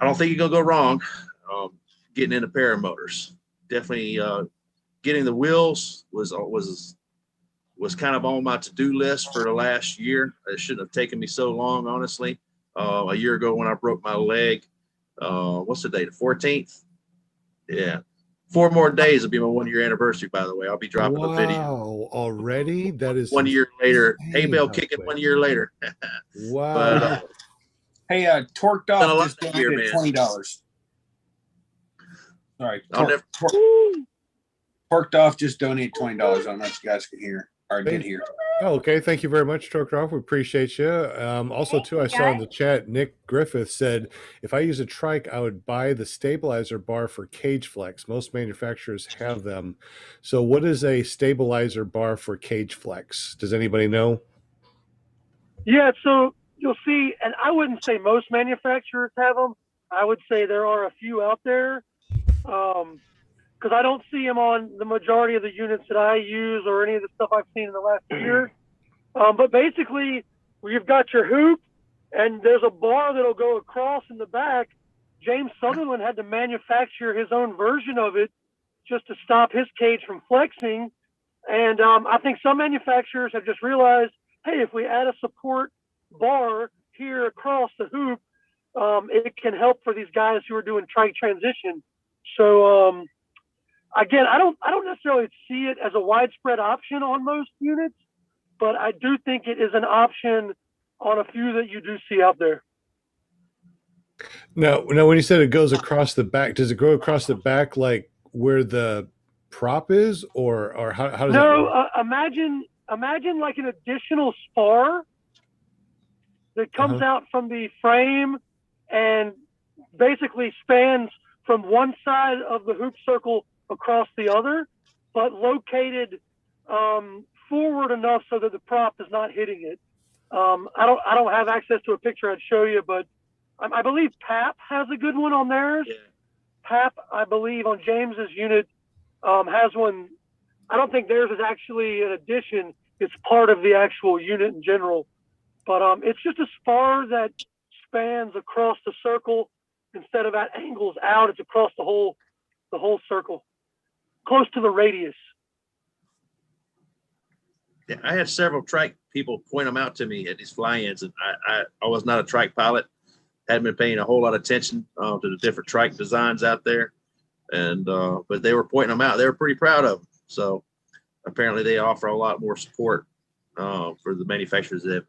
don't think you're gonna go wrong getting into paramotors. Definitely getting the wheels was kind of on my to-do list for the last year. It shouldn't have taken me so long, honestly. A year ago when I broke my leg, what's the date? The 14th? Yeah. 4 more days will be my 1-year anniversary, by the way. I'll be dropping a video. Wow, already? That is 1 year later. insane Hey, Bale, how kick it quick. 1 year later. Wow. But Hey, Torqued Done a Off lot just this year, donated man. $20. Sorry, I'll never- Torqued Off just donated $20. I don't know if you guys can hear or did hear. Oh, okay. Thank you very much, Torkroff. We appreciate you. Also, Thank too, you, I saw in guys. the chat, Nick Griffith said, if I use a trike, I would buy the stabilizer bar for cage flex. Most manufacturers have them. So what is a stabilizer bar for cage flex? Does anybody know? Yeah, so you'll see, and I wouldn't say most manufacturers have them. I would say there are a few out there, because I don't see them on the majority of the units that I use or any of the stuff I've seen in the last year. But basically, you've got your hoop, and there's a bar that'll go across in the back. James Sutherland had to manufacture his own version of it just to stop his cage from flexing. And I think some manufacturers have just realized, hey, if we add a support bar here across the hoop, it can help for these guys who are doing trike transition. So again, I don't necessarily see it as a widespread option on most units, but I do think it is an option on a few that you do see out there. No, when you said it goes across the back, does it go across the back like where the prop is, or how does that work? Imagine like an additional spar that comes out from the frame and basically spans from one side of the hoop circle across the other, but located forward enough so that the prop is not hitting it. I don't have access to a picture I'd show you, but I believe PAP has a good one on theirs. Yeah. PAP, I believe, on James's unit has one. I don't think theirs is actually an addition. It's part of the actual unit in general. But it's just a spar that spans across the circle instead of at angles out. It's across the whole circle, close to the radius. Yeah, I had several trike people point them out to me at these fly-ins, and I was not a trike pilot. Hadn't been paying a whole lot of attention to the different trike designs out there, and but they were pointing them out. They were pretty proud of them. So apparently they offer a lot more support for the manufacturers that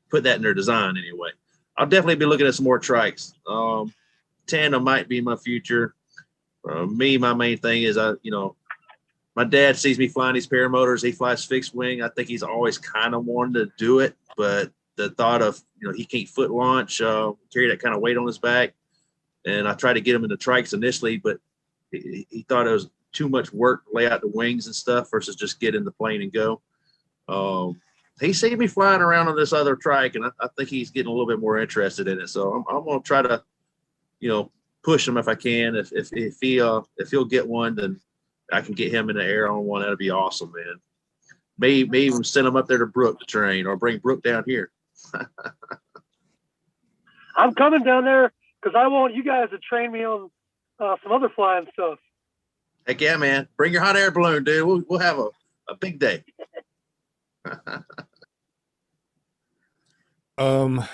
put that in their design anyway. I'll definitely be looking at some more trikes. Tandem might be my future. My main thing is my dad sees me flying these paramotors. He flies fixed wing. I think he's always kind of wanted to do it, but the thought of, he can't foot launch, carry that kind of weight on his back. And I tried to get him into trikes initially, but he thought it was too much work to lay out the wings and stuff versus just get in the plane and go. He seen me flying around on this other trike, and I think he's getting a little bit more interested in it. So I'm going to try to, push him if I can. If he'll get one, then I can get him in the air on one. That'd be awesome, man. Maybe even send him up there to Brook to train, or bring Brook down here. I'm coming down there because I want you guys to train me on some other flying stuff. Heck yeah, man. Bring your hot air balloon, dude. We'll have a big day. Torqued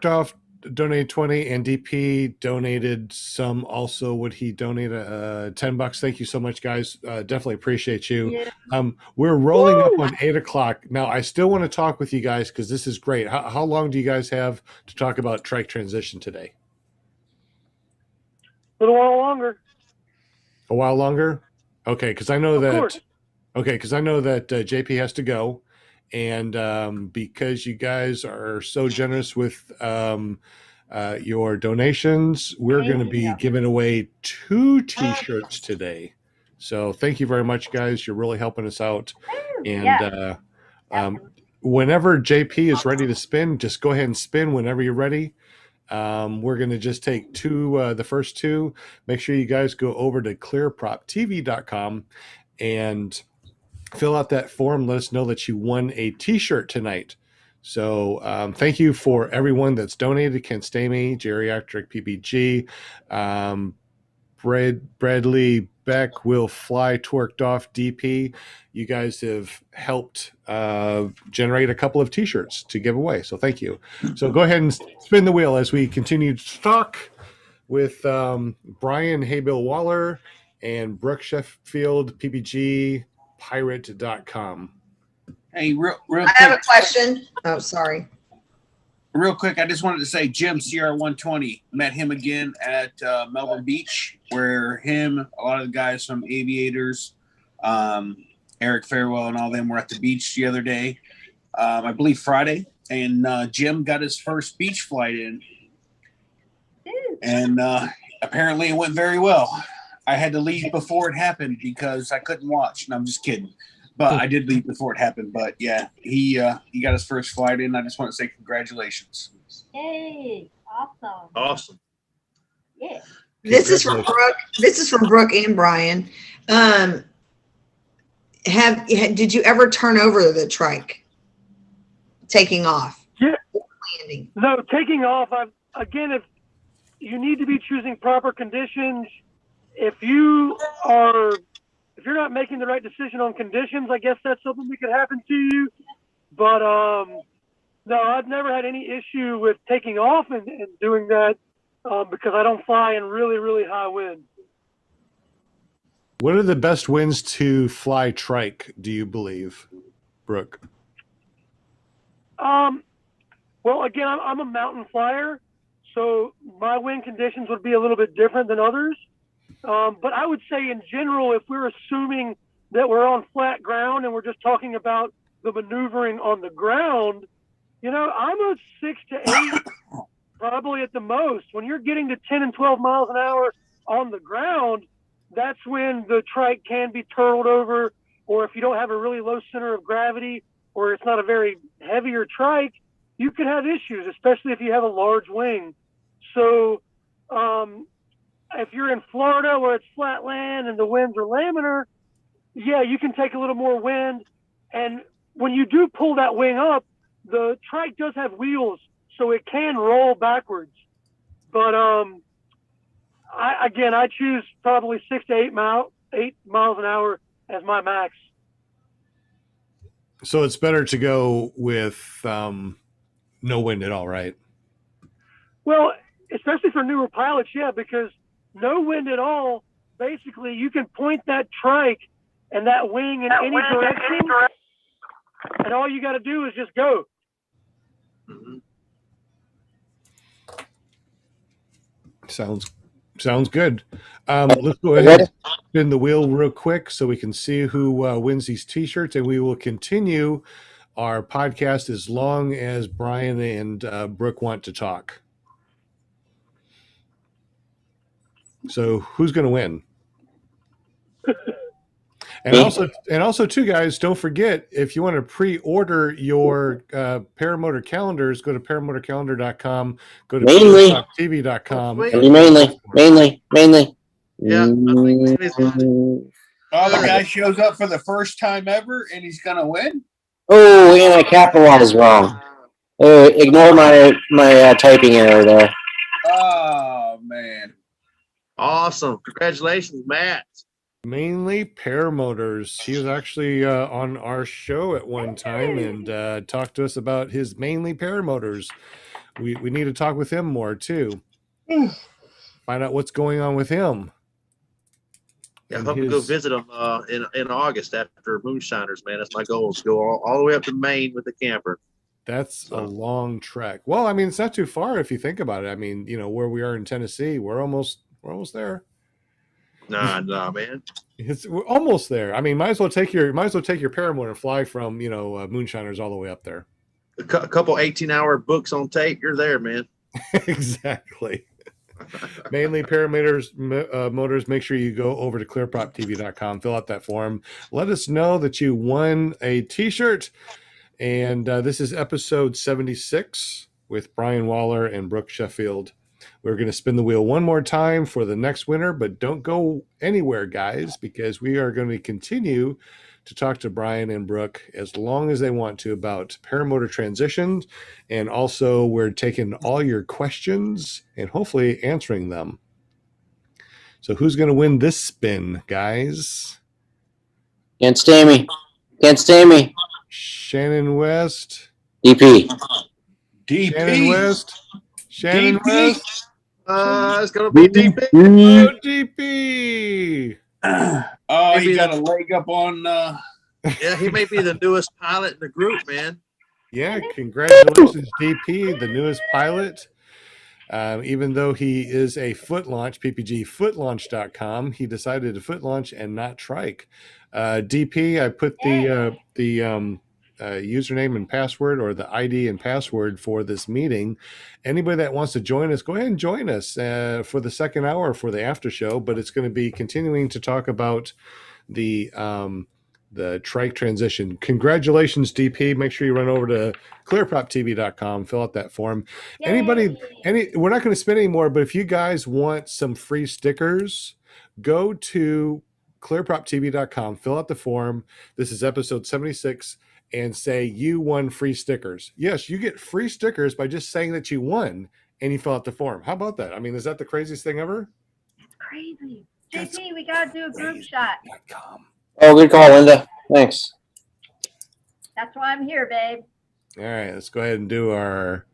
Off donated 20, and DP donated some also. Would he donate $10? Thank you so much, guys. Definitely appreciate you. Yeah. We're rolling up on 8 o'clock now. I still want to talk with you guys because this is great. How long do you guys have to talk about Trike Transition today? A little while longer. A while longer? Okay, because I know Of that. course. Okay, because I know that JP has to go, and because you guys are so generous with your donations, we're going to be giving away 2 T-shirts today. So thank you very much, guys. You're really helping us out. And whenever JP is ready to spin, just go ahead and spin whenever you're ready. We're going to just take the first 2. Make sure you guys go over to ClearPropTV.com and fill out that form. Let us know that you won a T-shirt tonight. So thank you for everyone that's donated. Ken Stamey, Geriatric PPG, Bradley Beck, Will Fly, Torqued Off, DP. You guys have helped generate a couple of T-shirts to give away. So thank you. So go ahead and spin the wheel as we continue to talk with Brian Haybill Waller and Brook Sheffield, PPG, pirate.com. Hey, real I have a question. Oh, sorry. Real quick, I just wanted to say Jim CR120 met him again at Melbourne Beach, where a lot of the guys from Aviators, Eric Farewell and all them were at the beach the other day, I believe Friday, and Jim got his first beach flight in, and apparently it went very well. I had to leave before it happened because I couldn't watch, and I'm just kidding. But I did leave before it happened. But yeah, he got his first flight in. I just want to say congratulations. Yay! Awesome. Awesome. Yeah. This is from Brooke. This is from Brooke and Brian. Did you ever turn over the trike? Taking off. Yeah. Landing. No, taking off. If you need to be choosing proper conditions, if you're not making the right decision on conditions, I guess that's something that could happen to you. But no, I've never had any issue with taking off and doing that because I don't fly in really, really high winds. What are the best winds to fly trike, do you believe, Brooke? Well, again, I'm a mountain flyer, so my wind conditions would be a little bit different than others. But I would say in general, if we're assuming that we're on flat ground and we're just talking about the maneuvering on the ground, I'm a 6 to 8, probably at the most. When you're getting to 10 and 12 miles an hour on the ground, that's when the trike can be turtled over, or if you don't have a really low center of gravity, or it's not a very heavier trike, you could have issues, especially if you have a large wing. So, if you're in Florida where it's flat land and the winds are laminar, yeah, you can take a little more wind. And when you do pull that wing up, the trike does have wheels, so it can roll backwards. But I choose probably 6 to 8 miles an hour as my max. So it's better to go with no wind at all, right? Well, especially for newer pilots, yeah, because no wind at all, basically you can point that trike and that wing in any direction, and all you got to do is just go. Mm-hmm. Sounds good. Let's go ahead and spin the wheel real quick so we can see who wins these t-shirts, and we will continue our podcast as long as Brian and Brooke want to talk. So who's going to win? And also too, guys, don't forget, if you want to pre-order your Paramotor calendars, go to paramotorcalendar.com, go to ClearPropTV.com. Mainly. Yeah, I think it's Oh, the guy shows up for the first time ever, and he's gonna win. Oh, and I capitalized wrong. Ignore my typing error there. Oh man! awesome. Congratulations, Matt. Mainly Paramotors. He was actually on our show at one time and talked to us about his Mainly Paramotors. We need to talk with him more too. Find out what's going on with him. Yeah, I hope to go visit him in August after Moonshiners, man. That's my goal, is to go all the way up to Maine with the camper. That's a long trek. Well, I mean, it's not too far if you think about it. I mean, you know, where we are in Tennessee, we're almost there. Nah, man. We're almost there. I mean, might as well take your Paramotor and fly from, you know, Moonshiners all the way up there. A couple 18-hour books on tape, you're there, man. Exactly. Mainly Paramotors motors. Make sure you go over to ClearPropTV.com, fill out that form, let us know that you won a t-shirt. And this is episode 76 with Brian Waller and Brook Sheffield. We're going to spin the wheel one more time for the next winner, but don't go anywhere, guys, because we are going to continue to talk to Brian and Brook as long as they want to about Paramotor transitions. And also we're taking all your questions and hopefully answering them. So who's going to win this spin, guys? Can't stay me. Shannon West. DP. Shannon West. Shannon DP. West. It's gonna be DP. Oh, DP. Oh, Maybe he got a leg up on. Yeah, he may be the newest pilot in the group, man. Yeah, congratulations, DP, the newest pilot. Even though he is a foot launch, ppgfootlaunch.com, he decided to foot launch and not trike. DP, I put the username and password, or the ID and password for this meeting. Anybody that wants to join us, go ahead and join us for the second hour for the after show. But it's going to be continuing to talk about the Trike Transition. Congratulations, DP. Make sure you run over to ClearPropTV.com, fill out that form. Yay. We're not going to spend any more, but if you guys want some free stickers, go to ClearPropTV.com, fill out the form. This is episode 76, and say you won free stickers. Yes, you get free stickers by just saying that you won and you fill out the form. How about that? I mean, is that the craziest thing ever? Crazy. JP, we gotta do a group shot. Oh, good call, Linda. Thanks. That's why I'm here, babe. All right, let's go ahead and do our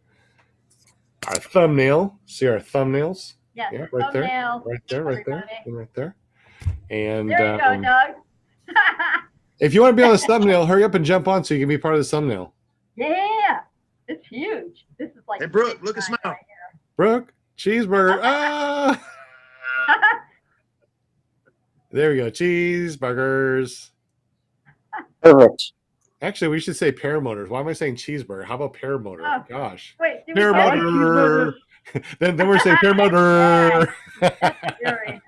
thumbnail. See our thumbnails? Yes, Yeah, right there. thumbnail. Right there, right there, Everybody. and right there. And There you go, Doug. if you want to be on this thumbnail, hurry up and jump on so you can be part of this thumbnail. Yeah, it's huge. This is like. Hey, Brook, look at smile. right Brooke, cheeseburger. Ah! There we go. Cheeseburgers. Perfect. Actually, we should say paramotors. Why am I saying cheeseburger? How about paramotor? Oh. Gosh. Wait, did we Paramotor. then we're saying paramotor. That's scary.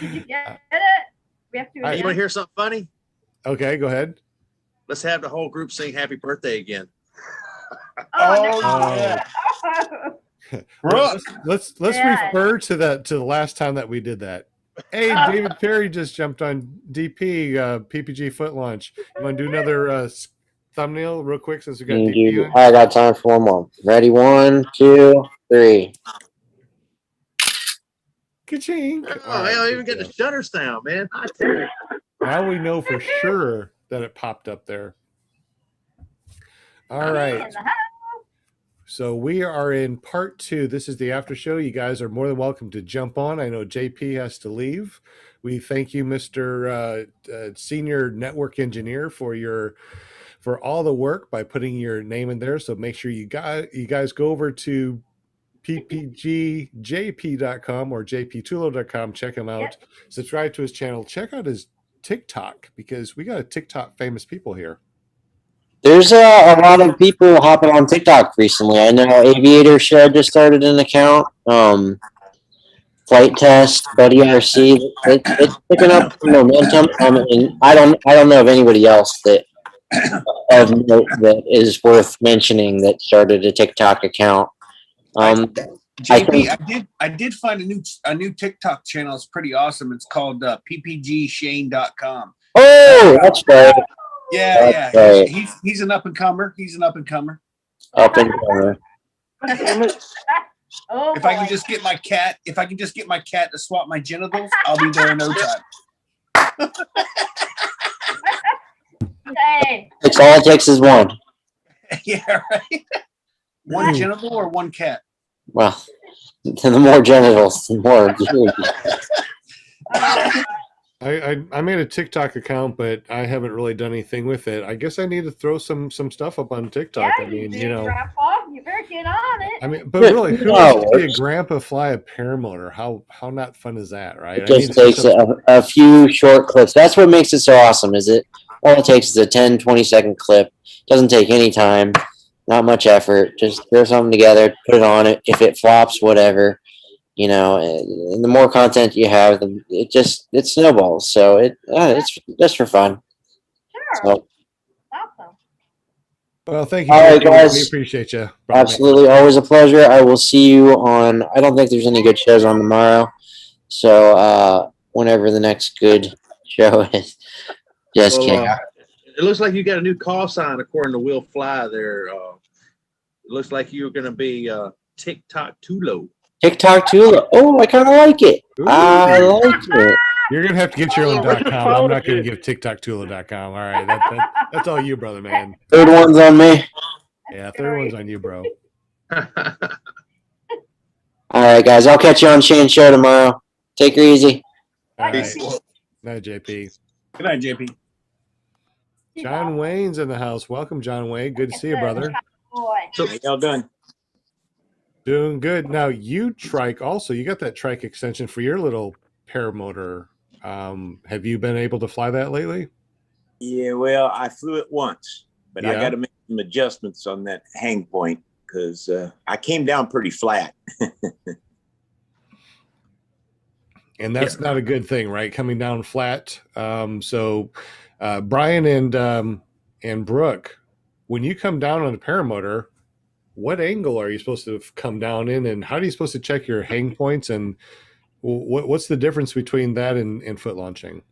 Did you get it? We have to. You want to hear something funny? Okay, go ahead. Let's have the whole group sing "Happy Birthday" again. Oh, no. Brooke. Let's Yeah. refer to the last time that we did that. Hey, David Perry just jumped on DP PPG foot launch. You want to do another thumbnail real quick since we got DP on? I got time for one more. Ready? 1, 2, 3. Ka-ching. Oh, I don't even get the shutter sound, man. I tell you. Now we know for sure that it popped up there. All right. So we are in part 2. This is the after show. You guys are more than welcome to jump on. I know JP has to leave. We thank you, Mr. Senior Network Engineer, for all the work by putting your name in there. So make sure you guys go over to ppgjp.com or jptulo.com. Check him out. Yep. Subscribe to his channel. Check out his TikTok, because we got a TikTok famous people here. There's a lot of people hopping on TikTok recently. I know Aviator Shed just started an account. Flight Test, Buddy RC, it's picking up momentum. And I don't know of anybody else that of note that is worth mentioning that started a TikTok account. JP, I did find a new TikTok channel. It's pretty awesome. It's called ppgshane.com. Oh, that's right. Yeah. Right. He's an up and comer. Up and comer. Oh, if I can just get my cat to swap my genitals, I'll be there in no time. Hey. It's all it takes is one. Yeah, right. One genital or one cat? Well, the more genitals, the more. I made a TikTok account, but I haven't really done anything with it. I guess I need to throw some stuff up on TikTok. Yeah, I mean, Grandpa, you better get on it. I mean, but really, who wants to be a grandpa fly a paramotor? How not fun is that, right? It just takes a few short clips. That's what makes it so awesome. All it takes is a 10, 20-second clip. Doesn't take any time, not much effort. Just throw something together, put it on it. If it flops, whatever. And the more content you have, it snowballs. So it's just for fun. Sure. So, awesome. Well, thank you. All right, guys. We appreciate you. Absolutely. Always a pleasure. I will see you on, I don't think there's any good shows on tomorrow. So whenever the next good show is. Just kidding. It looks like you got a new call sign according to Will Fly there. It looks like you're going to be TikTok Tulo. TikTok Tulo. Oh, I kind of like it. Ooh. I like it. You're going to have to get your own .com. I'm not going to give TikToktulo.com. All right. That's all you, brother, man. Third one's on me. Yeah, third one's on you, bro. All right, guys. I'll catch you on Shane's show tomorrow. Take her easy. All right. Night, JP. Good night, JP. John Wayne's in the house. Welcome, John Wayne. Good to see you, brother. Boy. So How y'all doing? Doing good. Now, you trike also. You got that trike extension for your little paramotor. Have you been able to fly that lately? Yeah, well, I flew it once, but I Yeah. got to make some adjustments on that hang point because I came down pretty flat. And that's not a good thing, right? Coming down flat. So Brian and Brook, when you come down on a paramotor, what angle are you supposed to come down in, and how are you supposed to check your hang points, and what's the difference between that and foot launching?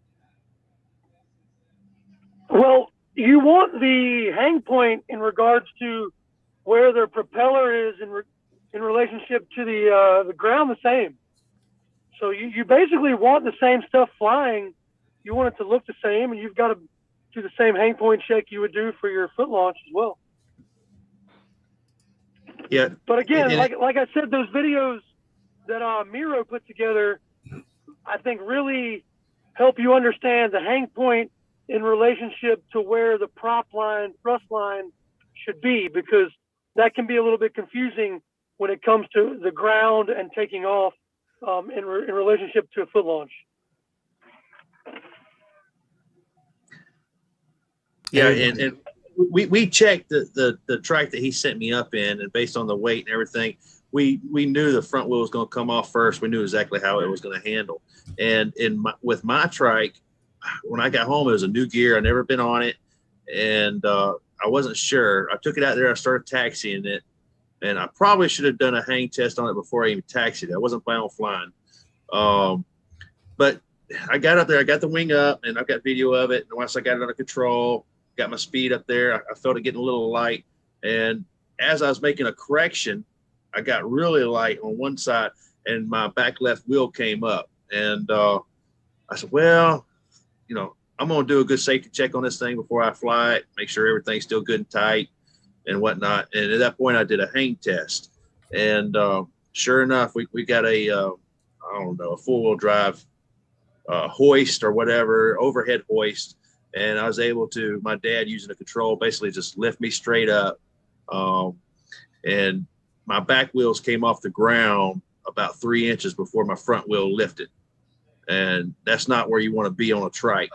Well, you want the hang point in regards to where the propeller is in relationship to the ground the same. So you basically want the same stuff flying. You want it to look the same, and you've got to do the same hang point check you would do for your foot launch as well. yeah, But again, And- like I said, those videos that Miro put together, I think really help you understand the hang point in relationship to where the prop line, thrust line should be, because that can be a little bit confusing when it comes to the ground and taking off in relationship to a foot launch. yeah, and we checked the trike that he set me up in, and based on the weight and everything, we knew the front wheel was going to come off first. We knew exactly how it was going to handle. And with my trike, when I got home, it was a new gear. I'd never been on it, and I wasn't sure. I took it out there. I started taxiing it, and I probably should have done a hang test on it before I even taxied it. I wasn't planning on flying. But I got up there. I got the wing up, and I've got video of it. And once I got it under control, got my speed up there, I felt it getting a little light. And as I was making a correction, I got really light on one side, and my back left wheel came up. And I said, well, you know, I'm going to do a good safety check on this thing before I fly it, make sure everything's still good and tight and whatnot. And at that point, I did a hang test. And sure enough, we got a, I don't know, a four-wheel drive hoist or whatever, overhead hoist. And I was able to, my dad using the control, basically just lift me straight up. And my back wheels came off the ground about 3 inches before my front wheel lifted. And that's not where you want to be on a trike.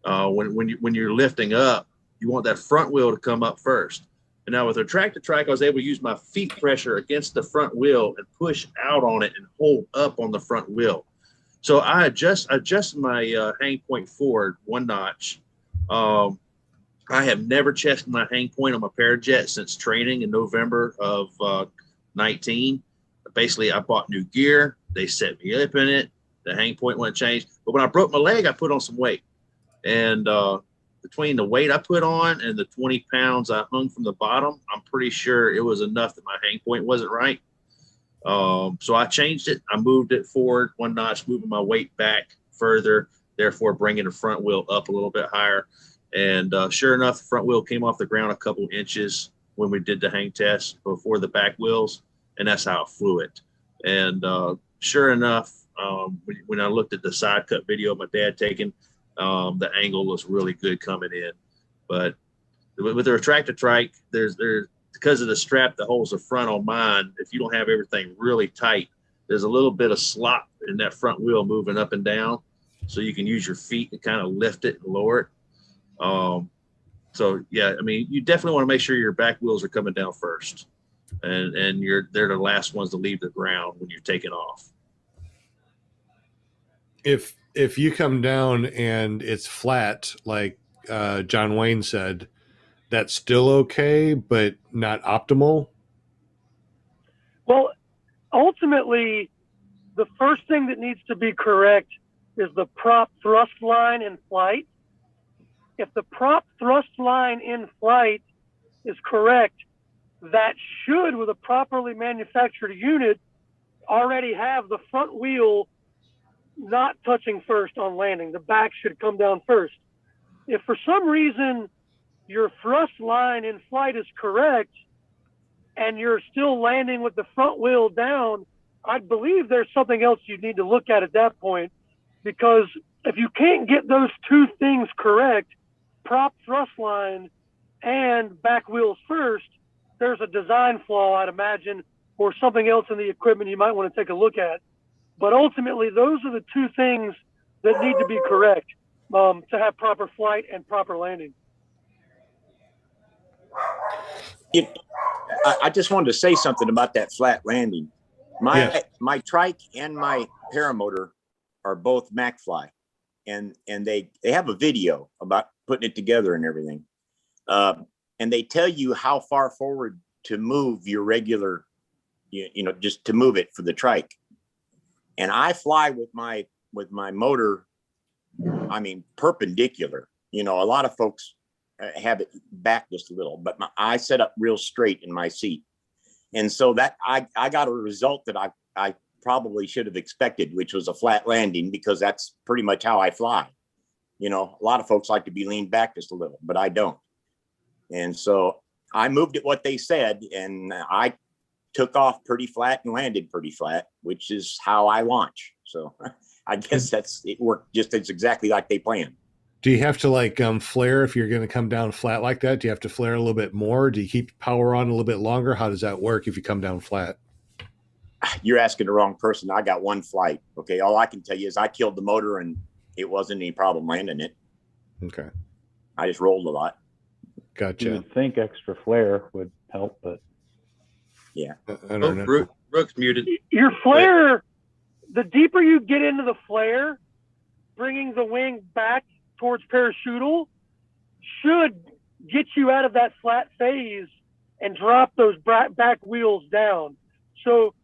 When you're lifting up, you want that front wheel to come up first. And now with a tractor trike, I was able to use my feet pressure against the front wheel and push out on it and hold up on the front wheel. So I adjusted my hang point forward one notch. I have never checked my hang point on my Parajet since training in November of 19. Basically, I bought new gear. They set me up in it. The hang point wouldn't change. But when I broke my leg, I put on some weight. And between the weight I put on and the 20 pounds I hung from the bottom, I'm pretty sure it was enough that my hang point wasn't right. So I changed it. I moved it forward one notch, moving my weight back further, therefore bringing the front wheel up a little bit higher. And sure enough, the front wheel came off the ground a couple inches when we did the hang test before the back wheels. And that's how I flew it. And sure enough, when I looked at the side cut video of my dad taking, the angle was really good coming in. But with the retractor trike, there's because of the strap that holds the front on mine, if you don't have everything really tight, there's a little bit of slop in that front wheel moving up and down. So you can use your feet to kind of lift it and lower it. So yeah, I mean, you definitely want to make sure your back wheels are coming down first, and they're the last ones to leave the ground when you're taking off. If you come down and it's flat, like John Wayne said, that's still okay, but not optimal. Well, ultimately, the first thing that needs to be correct is the prop thrust line in flight. If the prop thrust line in flight is correct, that should, with a properly manufactured unit, already have the front wheel not touching first on landing. The back should come down first. If for some reason your thrust line in flight is correct and you're still landing with the front wheel down, I believe there's something else you need to look at that point, because if you can't get those two things correct, prop thrust line and back wheels first, there's a design flaw, I'd imagine, or something else in the equipment you might want to take a look at. But ultimately, those are the two things that need to be correct to have proper flight and proper landing. I just wanted to say something about that flat landing. Yes. My Trike and my Paramotor are both MacFly, and they have a video about putting it together and everything. And they tell you how far forward to move your regular, just to move it for the Trike. And I fly with my motor, I mean, perpendicular. A lot of folks have it back just a little, but I set up real straight in my seat. And so that I got a result that I probably should have expected, which was a flat landing, because that's pretty much how I fly. A lot of folks like to be leaned back just a little, but I don't. And so I moved it what they said, and I took off pretty flat and landed pretty flat, which is how I launch. So I guess it worked just as exactly like they planned. Do you have to flare if you're going to come down flat like that? Do you have to flare a little bit more? Do you keep power on a little bit longer? How does that work if you come down flat? You're asking the wrong person. I got one flight. Okay. All I can tell you is I killed the motor and it wasn't any problem landing it. Okay. I just rolled a lot. Gotcha. You would think extra flare would help, but yeah. I don't know. Brook's muted. Your flare, the deeper you get into the flare, bringing the wing back towards parachutal should get you out of that flat phase and drop those back wheels down. So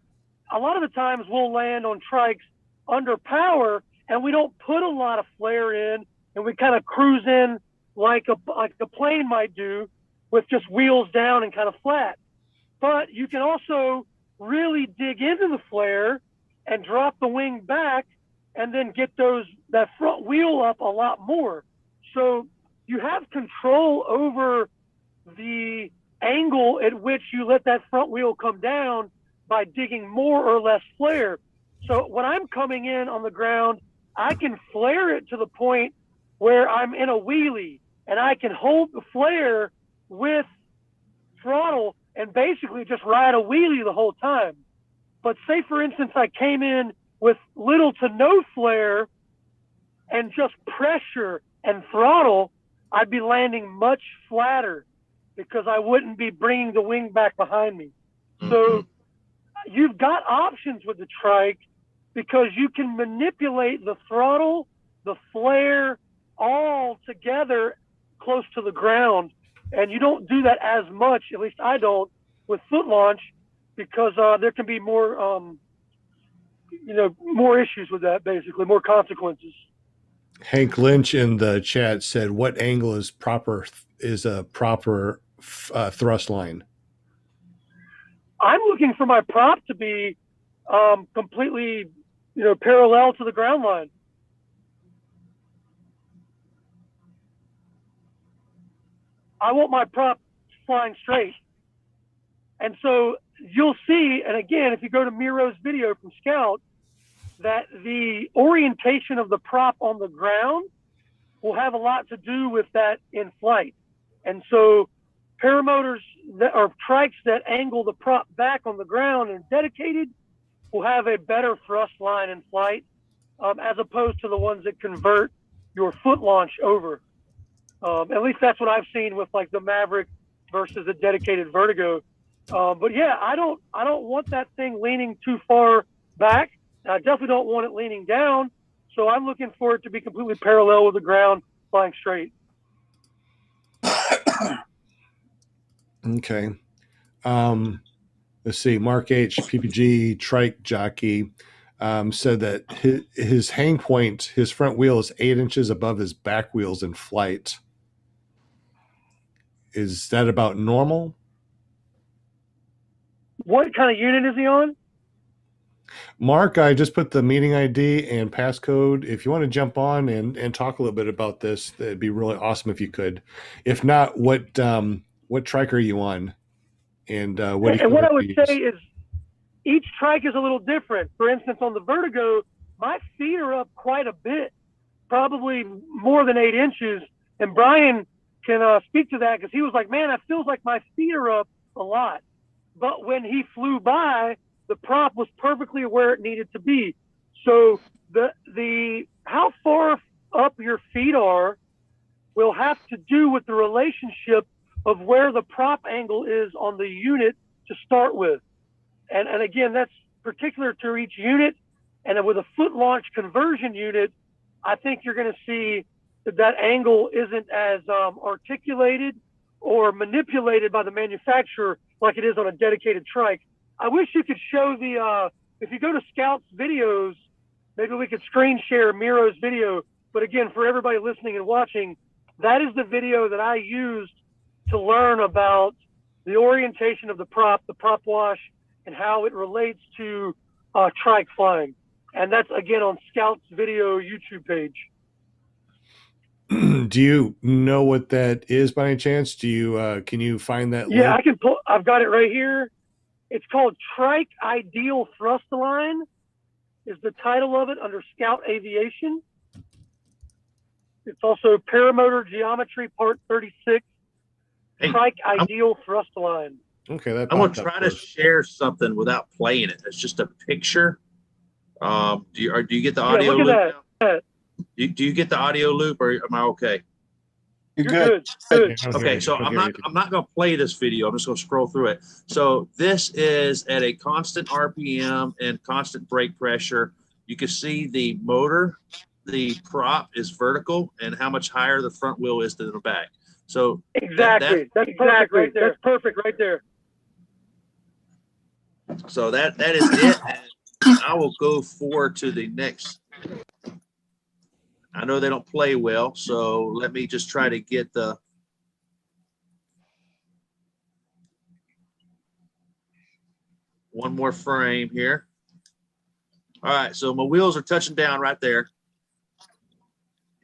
a lot of the times we'll land on trikes under power and we don't put a lot of flare in, and we kind of cruise in like a plane might do with just wheels down and kind of flat. But you can also really dig into the flare and drop the wing back and then get that front wheel up a lot more. So you have control over the angle at which you let that front wheel come down by digging more or less flare. So when I'm coming in on the ground, I can flare it to the point where I'm in a wheelie, and I can hold the flare with throttle and basically just ride a wheelie the whole time. But say, for instance, I came in with little to no flare and just pressure and throttle, I'd be landing much flatter because I wouldn't be bringing the wing back behind me. So you've got options with the Trike because you can manipulate the throttle, the flare, all together close to the ground. And you don't do that as much, at least I don't, with foot launch, because there can be more, more issues with that, basically, more consequences. Hank Lynch in the chat said, "What angle is a proper thrust line?" I'm looking for my prop to be completely, parallel to the ground line. I want my prop flying straight. And so you'll see, and again, if you go to Miro's video from Scout, that the orientation of the prop on the ground will have a lot to do with that in flight. And so paramotors or trikes that angle the prop back on the ground and dedicated will have a better thrust line in flight, as opposed to the ones that convert your foot launch over. At least that's what I've seen with like the Maverick versus a dedicated Vertigo. But yeah, I don't want that thing leaning too far back. I definitely don't want it leaning down. So I'm looking for it to be completely parallel with the ground, flying straight. Okay. Let's see. Mark H, PPG Trike jockey, said that his hang point, his front wheel is 8 inches above his back wheels in flight. Is that about normal? What kind of unit is he on? Mark, I just put the meeting ID and passcode. If you want to jump on and talk a little bit about this, that'd be really awesome if you could. If not, what trike are you on? And what I would say is each trike is a little different. For instance, on the Vertigo, my feet are up quite a bit, probably more than 8 inches. And Brian can speak to that, because he was like, man, it feels like my feet are up a lot. But when he flew by, the prop was perfectly where it needed to be. So the how far up your feet are will have to do with the relationship of where the prop angle is on the unit to start with. And again, that's particular to each unit. And with a foot launch conversion unit, I think you're going to see that angle isn't as articulated or manipulated by the manufacturer like it is on a dedicated trike. I wish you could show if you go to Scout's videos, maybe we could screen share Miro's video. But again, for everybody listening and watching, that is the video that I used to learn about the orientation of the prop wash, and how it relates to trike flying. And that's, again, on Scout's video YouTube page. Do you know what that is by any chance? Do you can you find that? Yeah, link? I can pull. I've got it right here. It's called Trike Ideal Thrust Line, is the title of it under Scout Aviation. It's also Paramotor Geometry Part 36, Trike Ideal Thrust Line. Okay, that I'm gonna try to share something without playing it. It's just a picture. Do you get the audio look at loop? that. Do you get the audio loop, or am I okay? You're good. Okay, so I'm not gonna play this video. I'm just gonna scroll through it. So this is at a constant RPM and constant brake pressure. You can see the motor, the prop is vertical, and how much higher the front wheel is than the back. So exactly, that's perfect right there. That's perfect right there. So that is it. And I will go forward to the next. I know they don't play well, so let me just try to get the one more frame here. All right, so my wheels are touching down right there.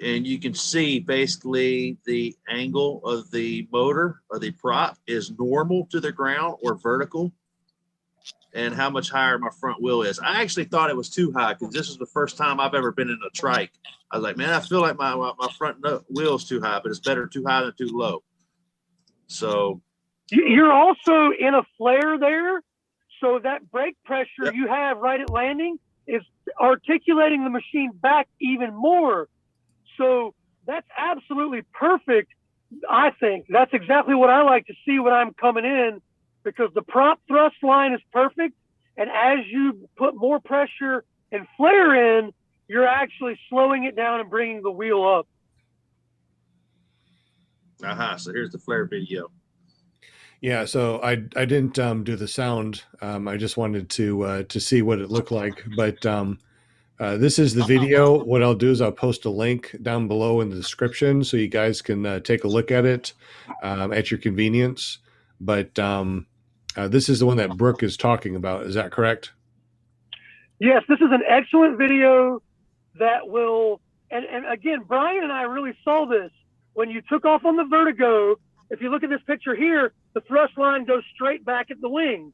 And you can see basically the angle of the motor or the prop is normal to the ground or vertical, and how much higher my front wheel is. I actually thought it was too high, because this is the first time I've ever been in a trike. I was like, man, I feel like my front wheel is too high, but it's better too high than too low. So you're also in a flare there, so that brake pressure you have right at landing is articulating the machine back even more. So that's absolutely perfect. I think that's exactly what I like to see when I'm coming in, because the prop thrust line is perfect. And as you put more pressure and flare in, you're actually slowing it down and bringing the wheel up. So here's the flare video. Yeah, so I didn't do the sound. I just wanted to see what it looked like. But this is the video. What I'll do is I'll post a link down below in the description, so you guys can take a look at it at your convenience. But this is the one that Brook is talking about. Is that correct? Yes, this is an excellent video that will, and again, Brian and I really saw this when you took off on the Vertigo. If you look at this picture here, the thrust line goes straight back at the wing.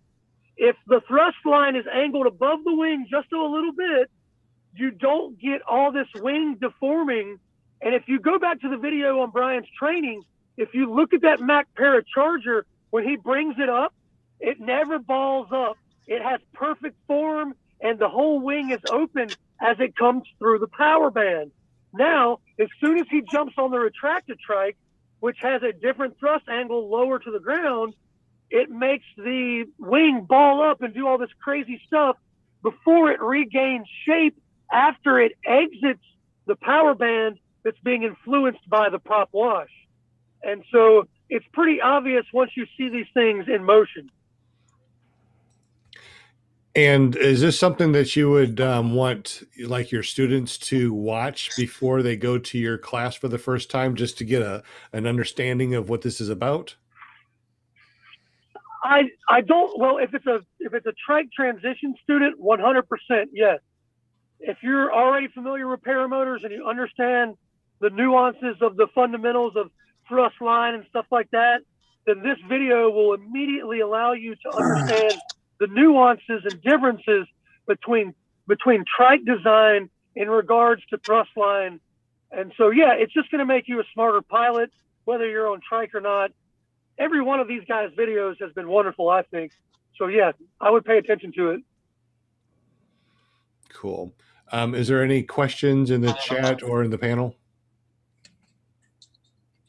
If the thrust line is angled above the wing just a little bit, you don't get all this wing deforming. And if you go back to the video on Brian's training, if you look at that Mac Paracharger, when he brings it up, it never balls up. It has perfect form, and the whole wing is open as it comes through the power band. Now, as soon as he jumps on the retracted trike, which has a different thrust angle lower to the ground, it makes the wing ball up and do all this crazy stuff before it regains shape after it exits the power band that's being influenced by the prop wash. And so it's pretty obvious once you see these things in motion. And is this something that you would want like your students to watch before they go to your class for the first time, just to get an understanding of what this is about? I don't. Well, if it's a Trike Transition student, 100% yes. If you're already familiar with paramotors and you understand the nuances of the fundamentals of thrust line and stuff like that, then this video will immediately allow you to understand the nuances and differences between trike design in regards to thrust line. And so, yeah, it's just going to make you a smarter pilot, whether you're on trike or not. Every one of these guys' videos has been wonderful, I think. So, yeah, I would pay attention to it. Cool. Is there any questions in the chat or in the panel?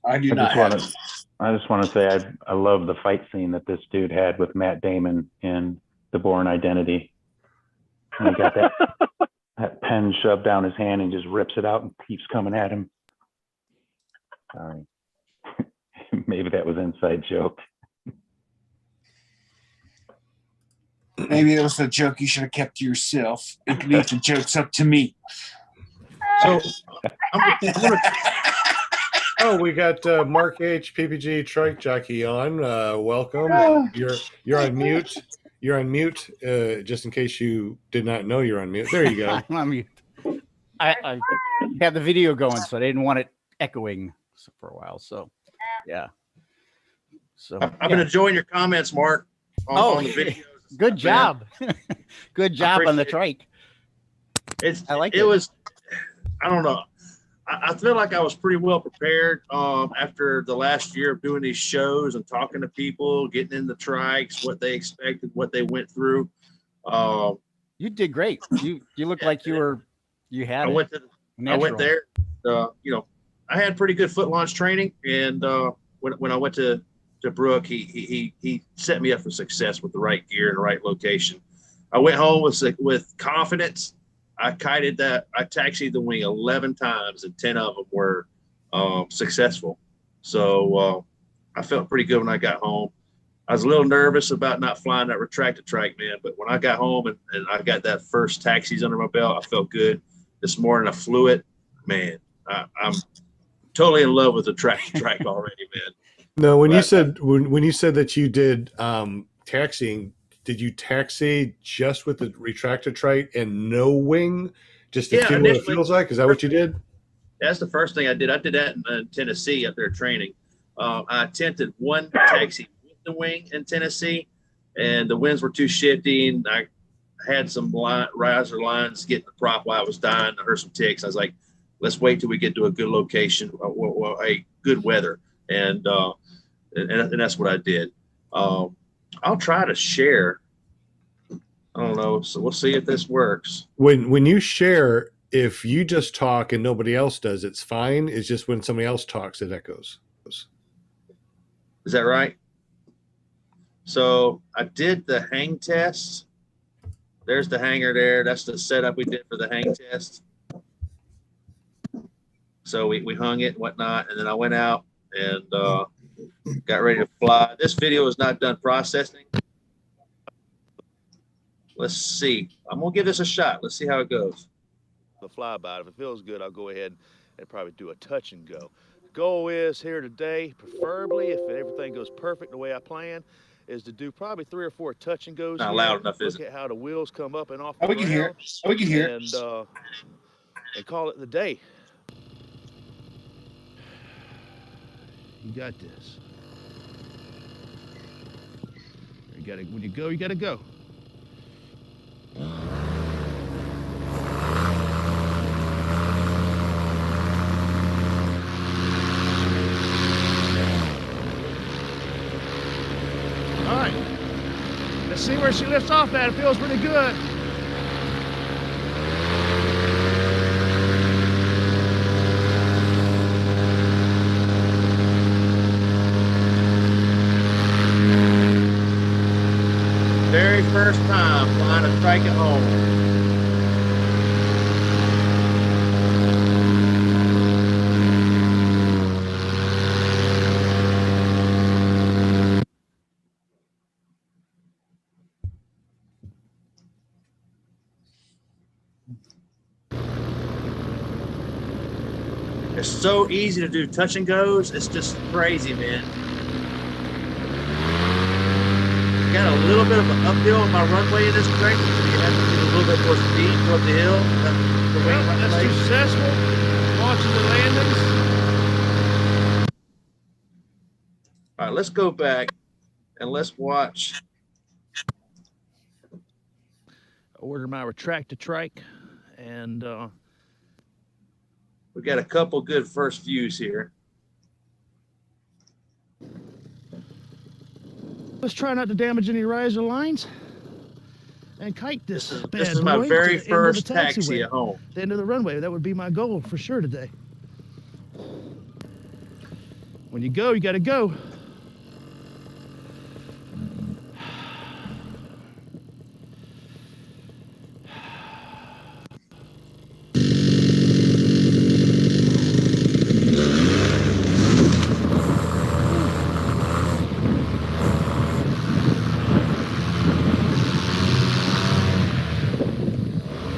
I do not have. I just want to say I love the fight scene that this dude had with Matt Damon in The Bourne Identity. And he got that pen shoved down his hand and just rips it out and keeps coming at him. Sorry. Maybe that was inside joke. Maybe it was a joke you should have kept to yourself and leave the jokes up to me. So, Oh, we got Mark H. PPG Trike Jockey on. Welcome. You're on mute. You're on mute. Just in case you did not know you're on mute. There you go. I'm on mute. I had the video going, so I didn't want it echoing for a while. So, yeah. So I've been enjoying your comments, Mark, on the videos. Good job. Good job on the trike. I don't know. I feel like I was pretty well prepared after the last year of doing these shows and talking to people, getting in the trikes, what they expected, what they went through. You did great. You looked like you had. I went there. I had pretty good foot launch training, and when I went to Brook, he set me up for success with the right gear and the right location. I went home with confidence. I taxied the wing 11 times, and 10 of them were successful. So I felt pretty good when I got home. I was a little nervous about not flying that retracted trike, man, but when I got home and I got that first taxis under my belt, I felt good. This morning I flew it, man. I'm totally in love with the trike already, man. No, when you said that you did taxiing, did you taxi just with the retracted trike and no wing, just to feel what it feels like? Is that what you did? That's the first thing I did. I did that in Tennessee up there training. I attempted one taxi with the wing in Tennessee, and the winds were too shifty, and I had some riser lines getting the prop while I was dying. I heard some ticks. I was like, let's wait till we get to a good location, a good weather. And that's what I did. I'll try to share. I don't know. So we'll see if this works. When you share, if you just talk and nobody else does, it's fine. It's just when somebody else talks, it echoes. Is that right? So I did the hang test. There's the hanger there. That's the setup we did for the hang test. So we hung it and whatnot, and then I went out and got ready to fly. This video is not done processing. Let's see. I'm going to give this a shot. Let's see how it goes. The flyby. If it feels good, I'll go ahead and probably do a touch and go. Goal is here today, preferably if everything goes perfect the way I plan, is to do probably 3 or 4 touch and goes. Not loud enough, is it? Look at how the wheels come up and off. We can hear. We can hear. And call it the day. You got this. When you go, you gotta go. All right. Let's see where she lifts off at. It feels pretty good. Very first time flying a trike at home. It's so easy to do touch and goes. It's just crazy, man. Got a little bit of an uphill on my runway in this trike, so you have to get a little bit more speed to go up the hill. That's successful. Launching the landings. All right, let's go back and let's watch order my retractor trike, and We got a couple good first views here. let's try not to damage any riser lines and kite this bad This is my boy very to the end of the first taxi taxiway, at home. the end of the runway. That would be my goal for sure today. When you go, you got to go.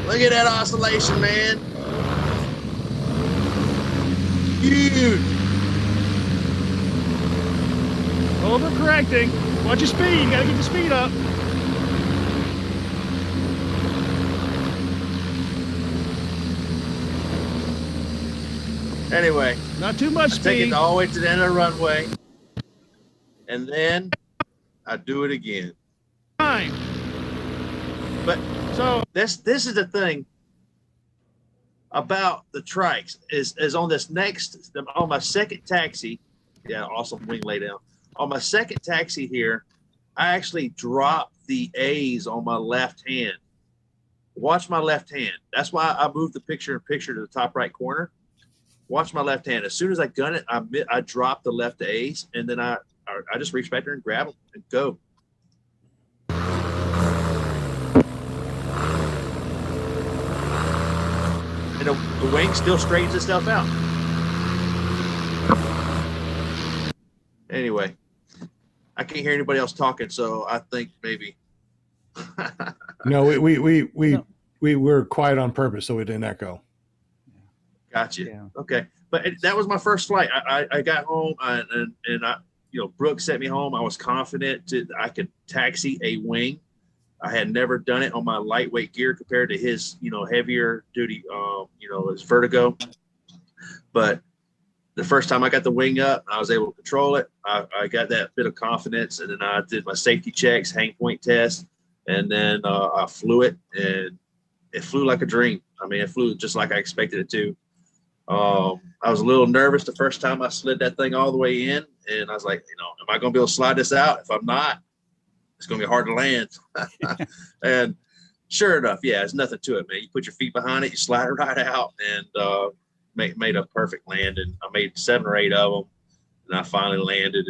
Look at that oscillation, man. Huge. Overcorrecting. Watch your speed. You got to get your speed up. Anyway, not too much I take speed. it all the way to the end of the runway, and then I do it again. Time. But so this is the thing about the trikes is on this next on my second taxi. Yeah, awesome wing lay down. On my second taxi here, I actually dropped the A's on my left hand. Watch my left hand. That's why I moved the picture to the top right corner. Watch my left hand. As soon as I gun it, I dropped the left A's, and then I just reach back there and grab them and go. And the wing still straightens itself out. Anyway, I can't hear anybody else talking, so I think maybe. No, we were quiet on purpose so it didn't echo. Gotcha. Yeah. Okay, but that was my first flight. I got home and I, Brook sent me home. I was confident I could taxi a wing. I had never done it on my lightweight gear compared to his, heavier duty, his Vertigo. But the first time I got the wing up, I was able to control it. I got that bit of confidence, and then I did my safety checks, hang point test, and then I flew it, and it flew like a dream. I mean, it flew just like I expected it to. I was a little nervous the first time I slid that thing all the way in, and I was like, am I going to be able to slide this out? If I'm not, it's going to be hard to land. And sure enough, yeah, there's nothing to it, man. You put your feet behind it, you slide it right out, and made a perfect land. And I made 7 or 8 of them, and I finally landed.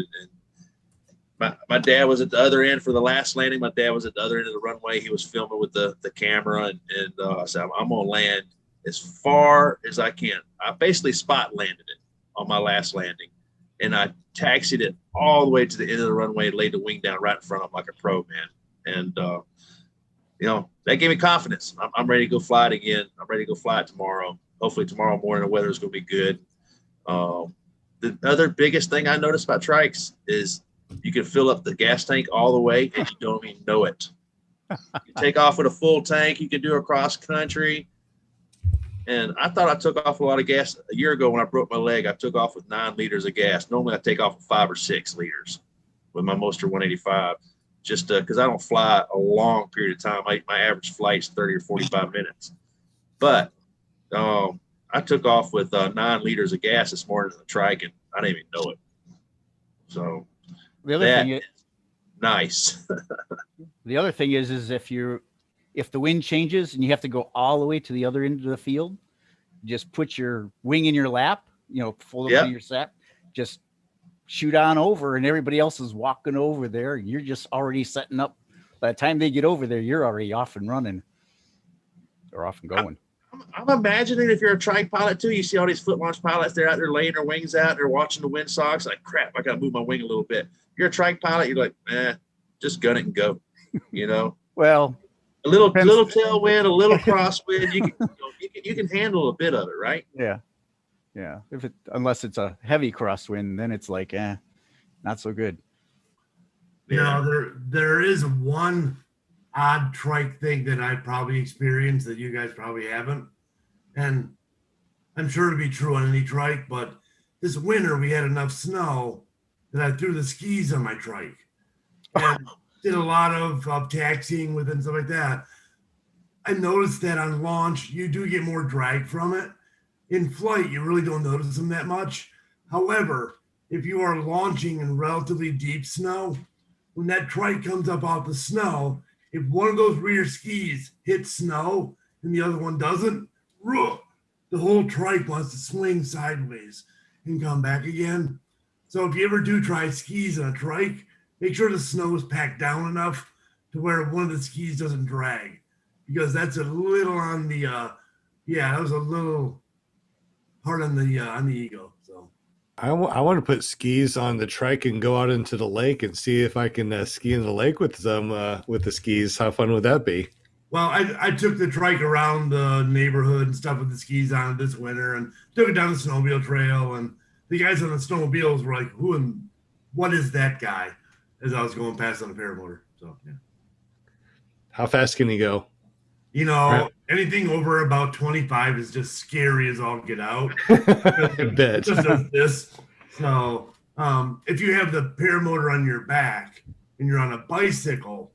And my dad was at the other end for the last landing. My dad was at the other end of the runway. He was filming with the camera, and I said, I'm going to land as far as I can. I basically spot landed it on my last landing, and I taxied it all the way to the end of the runway and laid the wing down right in front of him like a pro, man. And that gave me confidence. I'm ready to go fly it again. I'm ready to go fly it tomorrow. Hopefully tomorrow morning the weather is going to be good. The other biggest thing I noticed about trikes is you can fill up the gas tank all the way and you don't even know it. You take off with a full tank. You can do a cross country. And I thought I took off a lot of gas a year ago when I broke my leg. I took off with 9 liters of gas. Normally I take off with 5 or 6 liters with my Moster 185, just because I don't fly a long period of time. My average flight is 30 or 45 minutes. But I took off with 9 liters of gas this morning in the trike, and I didn't even know it. So the other thing is nice. The other thing is if the wind changes and you have to go all the way to the other end of the field, just put your wing in your lap, fold it to your sack, just shoot on over, and everybody else is walking over there. And you're just already setting up. By the time they get over there, you're already off and running or off and going. I'm imagining if you're a trike pilot too, you see all these foot launch pilots, they're out there laying their wings out, they're watching the wind socks, like, crap, I got to move my wing a little bit. You're a trike pilot, you're like, just gun it and go, Well, a little tailwind, a little crosswind, you can handle a bit of it, right? Yeah. Unless it's a heavy crosswind, then it's like, not so good. Yeah, there is one odd trike thing that I probably experienced that you guys probably haven't, and I'm sure to be true on any trike, but this winter we had enough snow that I threw the skis on my trike and did a lot of taxiing with it and stuff like that. I noticed that on launch, you do get more drag from it. In flight, you really don't notice them that much. However, if you are launching in relatively deep snow, when that trike comes up off the snow, if one of those rear skis hits snow and the other one doesn't, the whole trike wants to swing sideways and come back again. So if you ever do try skis on a trike, make sure the snow is packed down enough to where one of the skis doesn't drag, because that's a little on the that was a little hard on the ego. So I want to put skis on the trike and go out into the lake and see if I can ski in the lake with the skis. How fun would that be? well, I took the trike around the neighborhood and stuff with the skis on it this winter, and took it down the snowmobile trail, and the guys on the snowmobiles were like, "Who and what is that guy?" As I was going past on the paramotor. So yeah. How fast can you go? You know, Right. anything over about 25 is just scary as all get out. I bet. Just does this. So if you have the paramotor on your back and you're on a bicycle,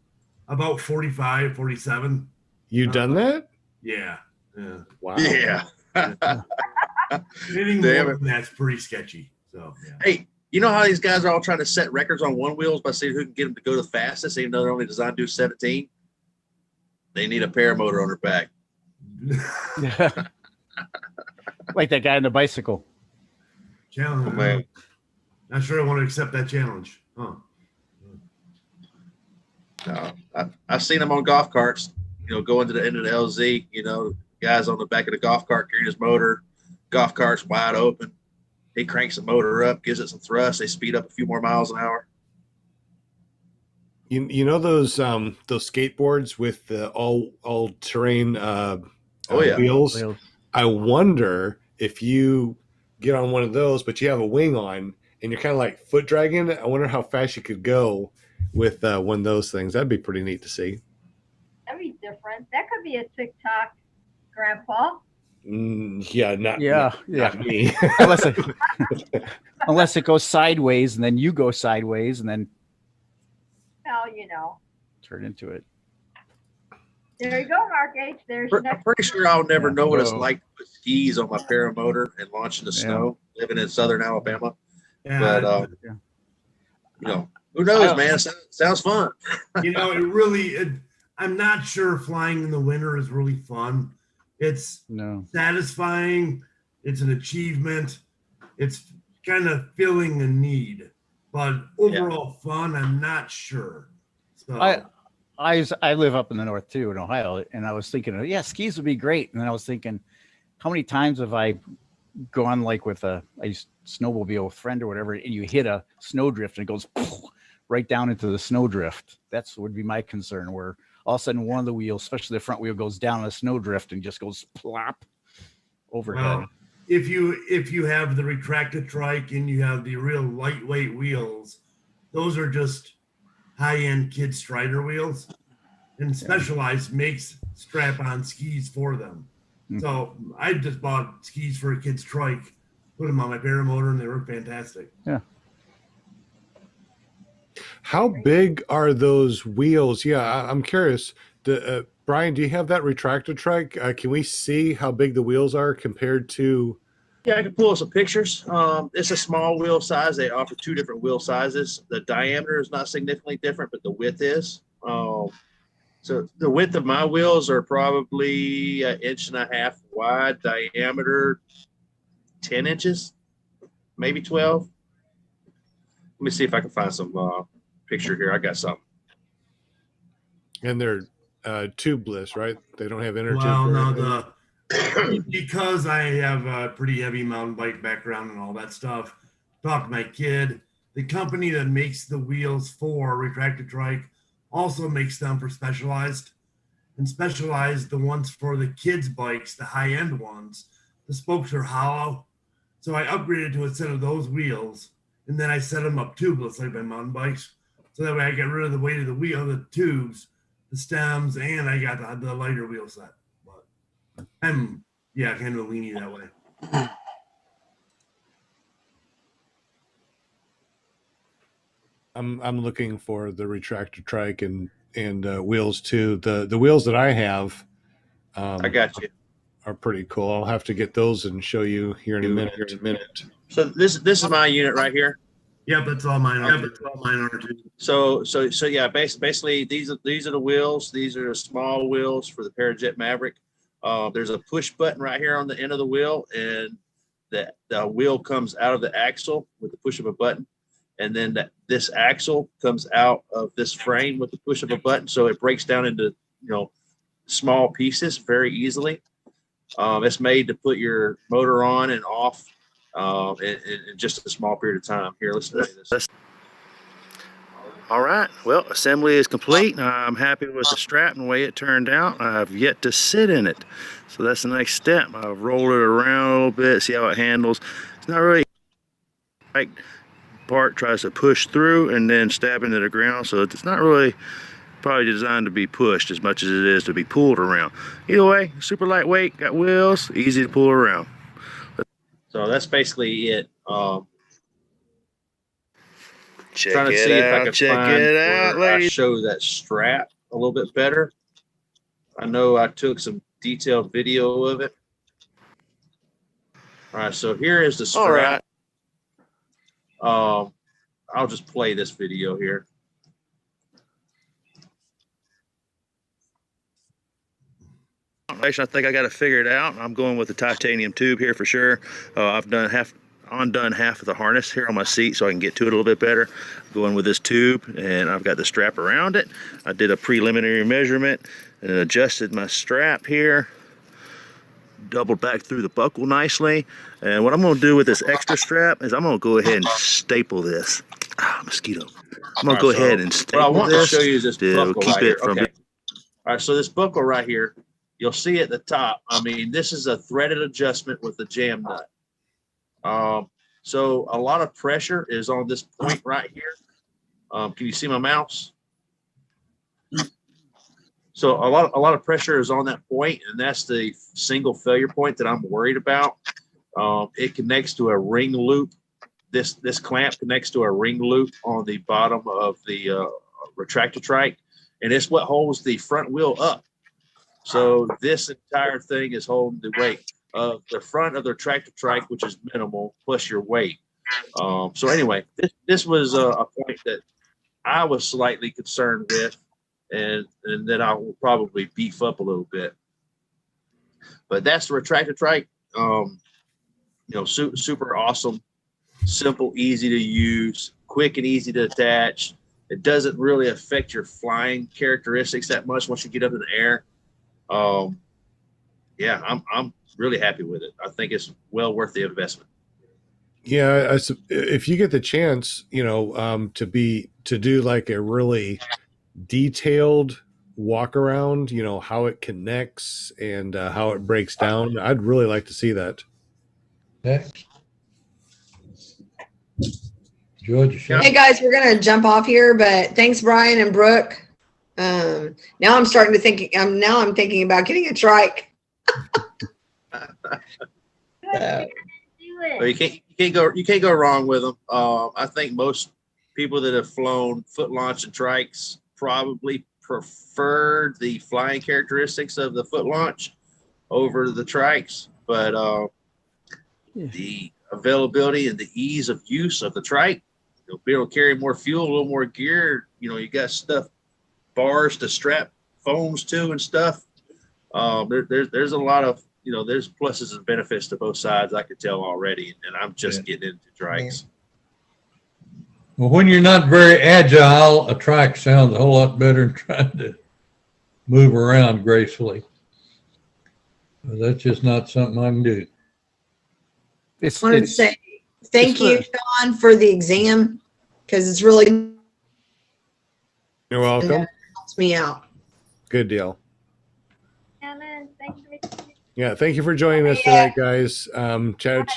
about 45, 47. You done that? Yeah. Yeah. Wow. Yeah. Anything Damn more it. than that's pretty sketchy. So yeah. Hey, you know how these guys are all trying to set records on OneWheels by seeing who can get them to go the fastest, even though they're only designed to do 17? They need a paramotor on their back. Like that guy on the bicycle. Challenge. Oh, man. Not sure I want to accept that challenge. Huh. No, I've seen them on golf carts, going to the end of the LZ, guys on the back of the golf cart carrying his motor, golf cart's wide open. He cranks the motor up, gives it some thrust. They speed up a few more miles an hour. You know those skateboards with the all terrain wheels? I wonder if you get on one of those, but you have a wing on and you're kind of like foot dragging it. I wonder how fast you could go with one of those things. That'd be pretty neat to see. That'd be different. That could be a TikTok, Grandpa. Not me. unless it goes sideways and then you go sideways and then Well, turn into it. There you go, Mark H. There's your I'm next. pretty sure I'll never know what it's Whoa. like to put skis on my paramotor and launch in the snow, living in southern Alabama. Yeah. But, who knows, man? It sounds fun. I'm not sure flying in the winter is really fun. It's satisfying. It's an achievement. It's kind of filling a need, but overall fun, I'm not sure. So I live up in the north too, in Ohio, and I was thinking, skis would be great. And then I was thinking, how many times have I gone like with I used to snowmobile with a friend or whatever, and you hit a snowdrift and it goes right down into the snowdrift. That's would be my concern, where all of a sudden one of the wheels, especially the front wheel, goes down a snowdrift and just goes plop overhead. Well, if you have the retracted trike and you have the real lightweight wheels, those are just high-end kid Strider wheels, and Specialized makes strap-on skis for them. So I just bought skis for a kid's trike, put them on my paramotor, and they work fantastic. Yeah. How big are those wheels? Yeah, I'm curious. Brian, do you have that retractor trike? Can we see how big the wheels are compared to? Yeah, I can pull up some pictures. It's a small wheel size. They offer two different wheel sizes. The diameter is not significantly different, but the width is. So the width of my wheels are probably 1.5 inches wide, diameter 10 inches, maybe 12. Let me see if I can find some picture here. I got some. And they're tubeless, right? They don't have inner Well, tube. no, because I have a pretty heavy mountain bike background and all that stuff. Talked to my kid. The company that makes the wheels for retracted trike also makes them for Specialized. And Specialized, the ones for the kids' bikes, the high-end ones, the spokes are hollow. So I upgraded to a set of those wheels, and then I set them up tubeless like my mountain bikes. So that way I get rid of the weight of the wheel, the tubes, the stems, and I got the lighter wheel set. But I'm kind of a weenie that way. I'm looking for the retractor trike and wheels too. The wheels that I have I got you. Are pretty cool. I'll have to get those and show you here in a minute. So this is my unit right here. Yep, that's all mine are. Too. So yeah, basically these are the wheels. These are the small wheels for the Parajet Maverick. There's a push button right here on the end of the wheel, and the wheel comes out of the axle with the push of a button, and then this axle comes out of this frame with the push of a button, so it breaks down into small pieces very easily. It's made to put your motor on and off in just a small period of time. Here, let's do this. All right, well, assembly is complete. I'm happy with the strap and the way it turned out. I've yet to sit in it, so that's the next step. I've rolled it around a little bit, see how it handles. It's not really right part tries to push through and then stab into the ground, so it's not really probably designed to be pushed as much as it is to be pulled around. Either way, super lightweight, got wheels, easy to pull around. So that's basically it. Check trying to see it if I out, can check find it out, where I ladies. show that strap a little bit better. I know I took some detailed video of it. All right, so here is the strap. All right. I'll just play this video here. I think I got it figured out. I'm going with the titanium tube here for sure. I've done half of the harness here on my seat so I can get to it a little bit better. Going with this tube, and I've got the strap around it. I did a preliminary measurement and adjusted my strap here. Doubled back through the buckle nicely. And what I'm going to do with this extra strap is I'm going to go ahead and staple this. Mosquito. I'm going to go ahead and staple this. What I want to show you is this buckle keep right it here. from Okay. All right, so this buckle right here, you'll see at the top. I mean, this is a threaded adjustment with the jam nut. So a lot of pressure is on this point right here. Can you see my mouse? So a lot of pressure is on that point, and that's the single failure point that I'm worried about. It connects to a ring loop. This clamp connects to a ring loop on the bottom of the retractor trike, and it's what holds the front wheel up. So this entire thing is holding the weight of the front of the tractor trike, which is minimal, plus your weight. So anyway, this was a point that I was slightly concerned with, and then I will probably beef up a little bit. But that's the retractor trike. Super awesome, simple, easy to use, quick and easy to attach. It doesn't really affect your flying characteristics that much once you get up in the air. Yeah, I'm really happy with it. I think it's well worth the investment. Yeah, if you get the chance, to do like a really detailed walk around, how it connects and how it breaks down, I'd really like to see that. Next. George. Hey guys, we're gonna jump off here, but thanks, Brian and Brooke. Now I'm starting to think. I'm thinking about getting a trike. So you can't go wrong with them. I think most people that have flown foot launch and trikes probably prefer the flying characteristics of the foot launch over the trikes, but the availability and the ease of use of the trike, you'll be able to carry more fuel, a little more gear. You got stuff, bars to strap phones to and stuff. There's a lot of, there's pluses and benefits to both sides. I could tell already, and I'm just getting into trikes. Well, when you're not very agile, a trike sounds a whole lot better than trying to move around gracefully. That's just not something I can do. I wanted to say thank you, Sean, for the exam, because it's really. You're welcome. Helps me out. Good deal. Thanks for Yeah, thank you for joining us tonight, guys. Chat at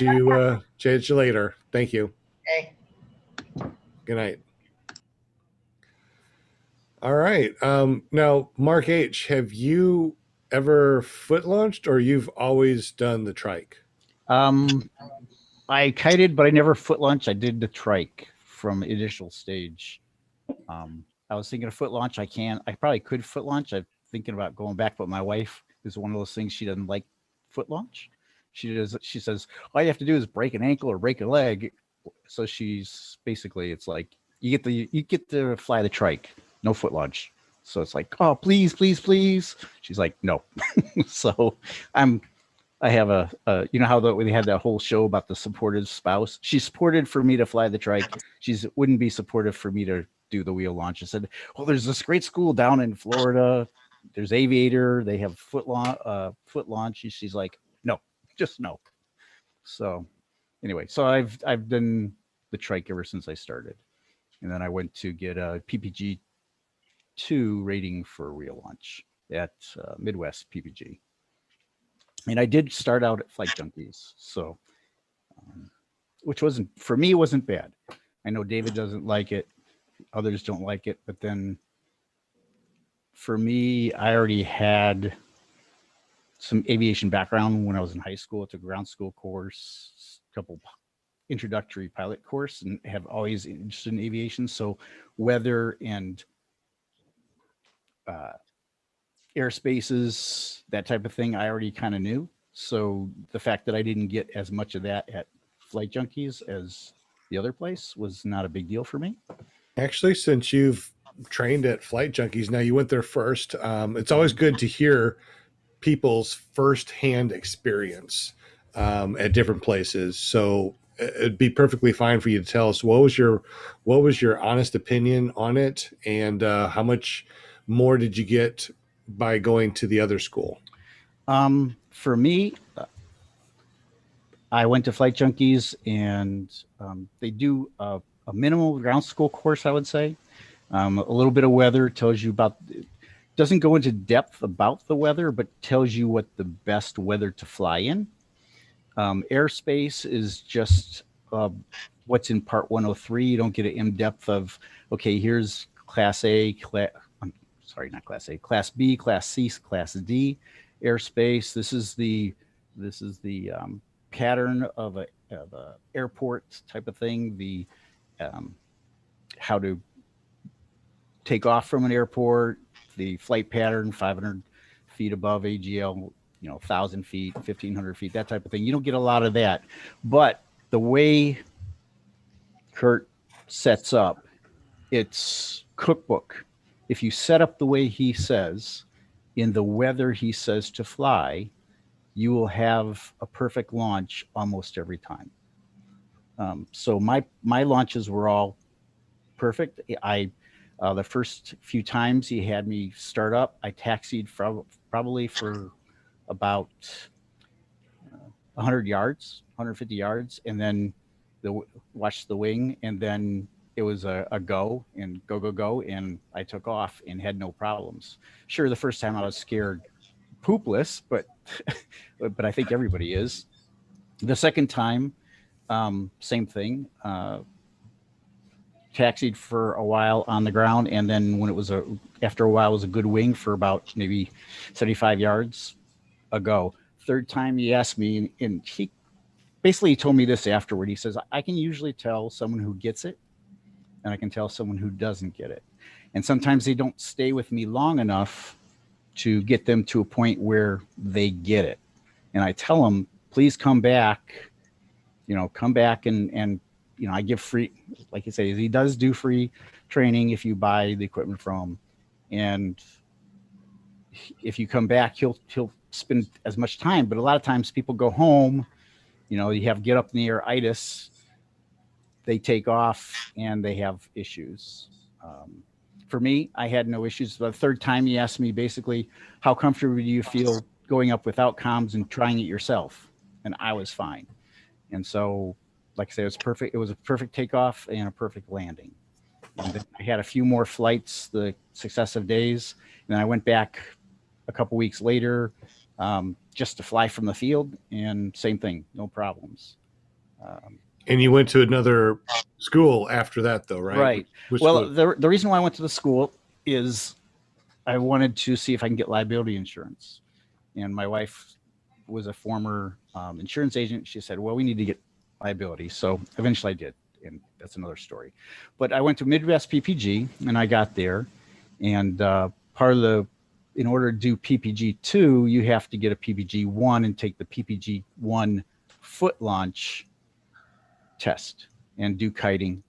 you later. Thank you. Okay. Good night. All right. Now, Mark H., have you ever foot launched, or you've always done the trike? I kited, but I never foot launched. I did the trike from initial stage. I was thinking of foot launch. I probably could foot launch. I'm thinking about going back with my wife. is one of those things she doesn't like foot launch. She says all you have to do is break an ankle or break a leg. So she's basically, it's like you get to fly the trike, no foot launch. So it's like, oh, please, please, please. She's like, no. So I have a you know how we had that whole show about the supportive spouse. She's supported for me to fly the trike. She's wouldn't be supportive for me to do the wheel launch. I said, well, there's this great school down in Florida. There's Aviator. They have foot launch. She's like, no, just no. So anyway, so I've done the trike ever since I started. And then I went to get a PPG 2 rating for wheel launch at Midwest PPG. And I did start out at Flight Junkies, so which wasn't, for me, wasn't bad. I know David doesn't like it, others don't like it, but then for me, I already had some aviation background when I was in high school. I took a ground school course, a couple introductory pilot course, and have always interested in aviation. So weather and airspaces, that type of thing, I already kind of knew. So the fact that I didn't get as much of that at Flight Junkies as the other place was not a big deal for me. Actually, since you've trained at Flight Junkies, now you went there first. It's always good to hear people's firsthand experience at different places. So it'd be perfectly fine for you to tell us what was your honest opinion on it, and how much more did you get by going to the other school? For me, I went to Flight Junkies, and they do a minimal ground school course, I would say. A little bit of weather, tells you about, doesn't go into depth about the weather, but tells you what the best weather to fly in. Airspace is just what's in part 103. You don't get an in-depth of, okay, here's class A, not class A, class B, class C, class D airspace. This is the pattern of a airport type of thing. The how to take off from an airport, the flight pattern, 500 feet above AGL, 1,000 feet, 1,500 feet, that type of thing. You don't get a lot of that, but the way Kurt sets up, it's cookbook. If you set up the way he says, in the weather he says to fly, you will have a perfect launch almost every time. So my launches were all perfect. The first few times he had me start up, I taxied probably for about 100 yards, 150 yards, and then watched the wing, and then it was a go, and go, and I took off and had no problems. Sure, the first time I was scared poopless, but I think everybody is. The second time, same thing. Taxied for a while on the ground, and then when it was after a while, it was a good wing for about maybe 75 yards a go. Third time he asked me, and he basically told me this afterward. He says, I can usually tell someone who gets it, and I can tell someone who doesn't get it. And sometimes they don't stay with me long enough to get them to a point where they get it. And I tell them, please come back, come back and I give free, like you say, he does do free training if you buy the equipment from him. And if you come back, he'll spend as much time, but a lot of times people go home, you have get up in the air itis, they take off and they have issues. For me, I had no issues. The third time he asked me basically, how comfortable do you feel going up without comms and trying it yourself? And I was fine. And so, like I said, it was perfect. It was a perfect takeoff and a perfect landing. And then I had a few more flights the successive days. And then I went back a couple weeks later just to fly from the field, and same thing, no problems. And you went to another school after that, though, right? Right. Which well, the reason why I went to the school is I wanted to see if I can get liability insurance. And my wife was a former insurance agent. She said, well, we need to get liability. So eventually I did. And that's another story. But I went to Midwest PPG, and I got there. And part of the in order to do PPG2, you have to get a PPG1 and take the PPG1 foot launch test and do kiting.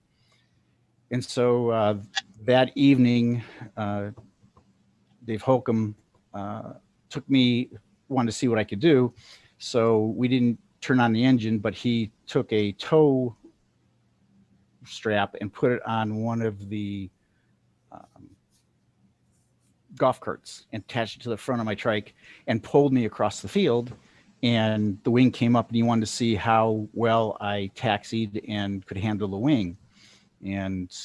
And so that evening, Dave Holcomb wanted to see what I could do. So we didn't turn on the engine, but he took a tow strap and put it on one of the golf carts and attached it to the front of my trike and pulled me across the field. And the wing came up and he wanted to see how well I taxied and could handle the wing, and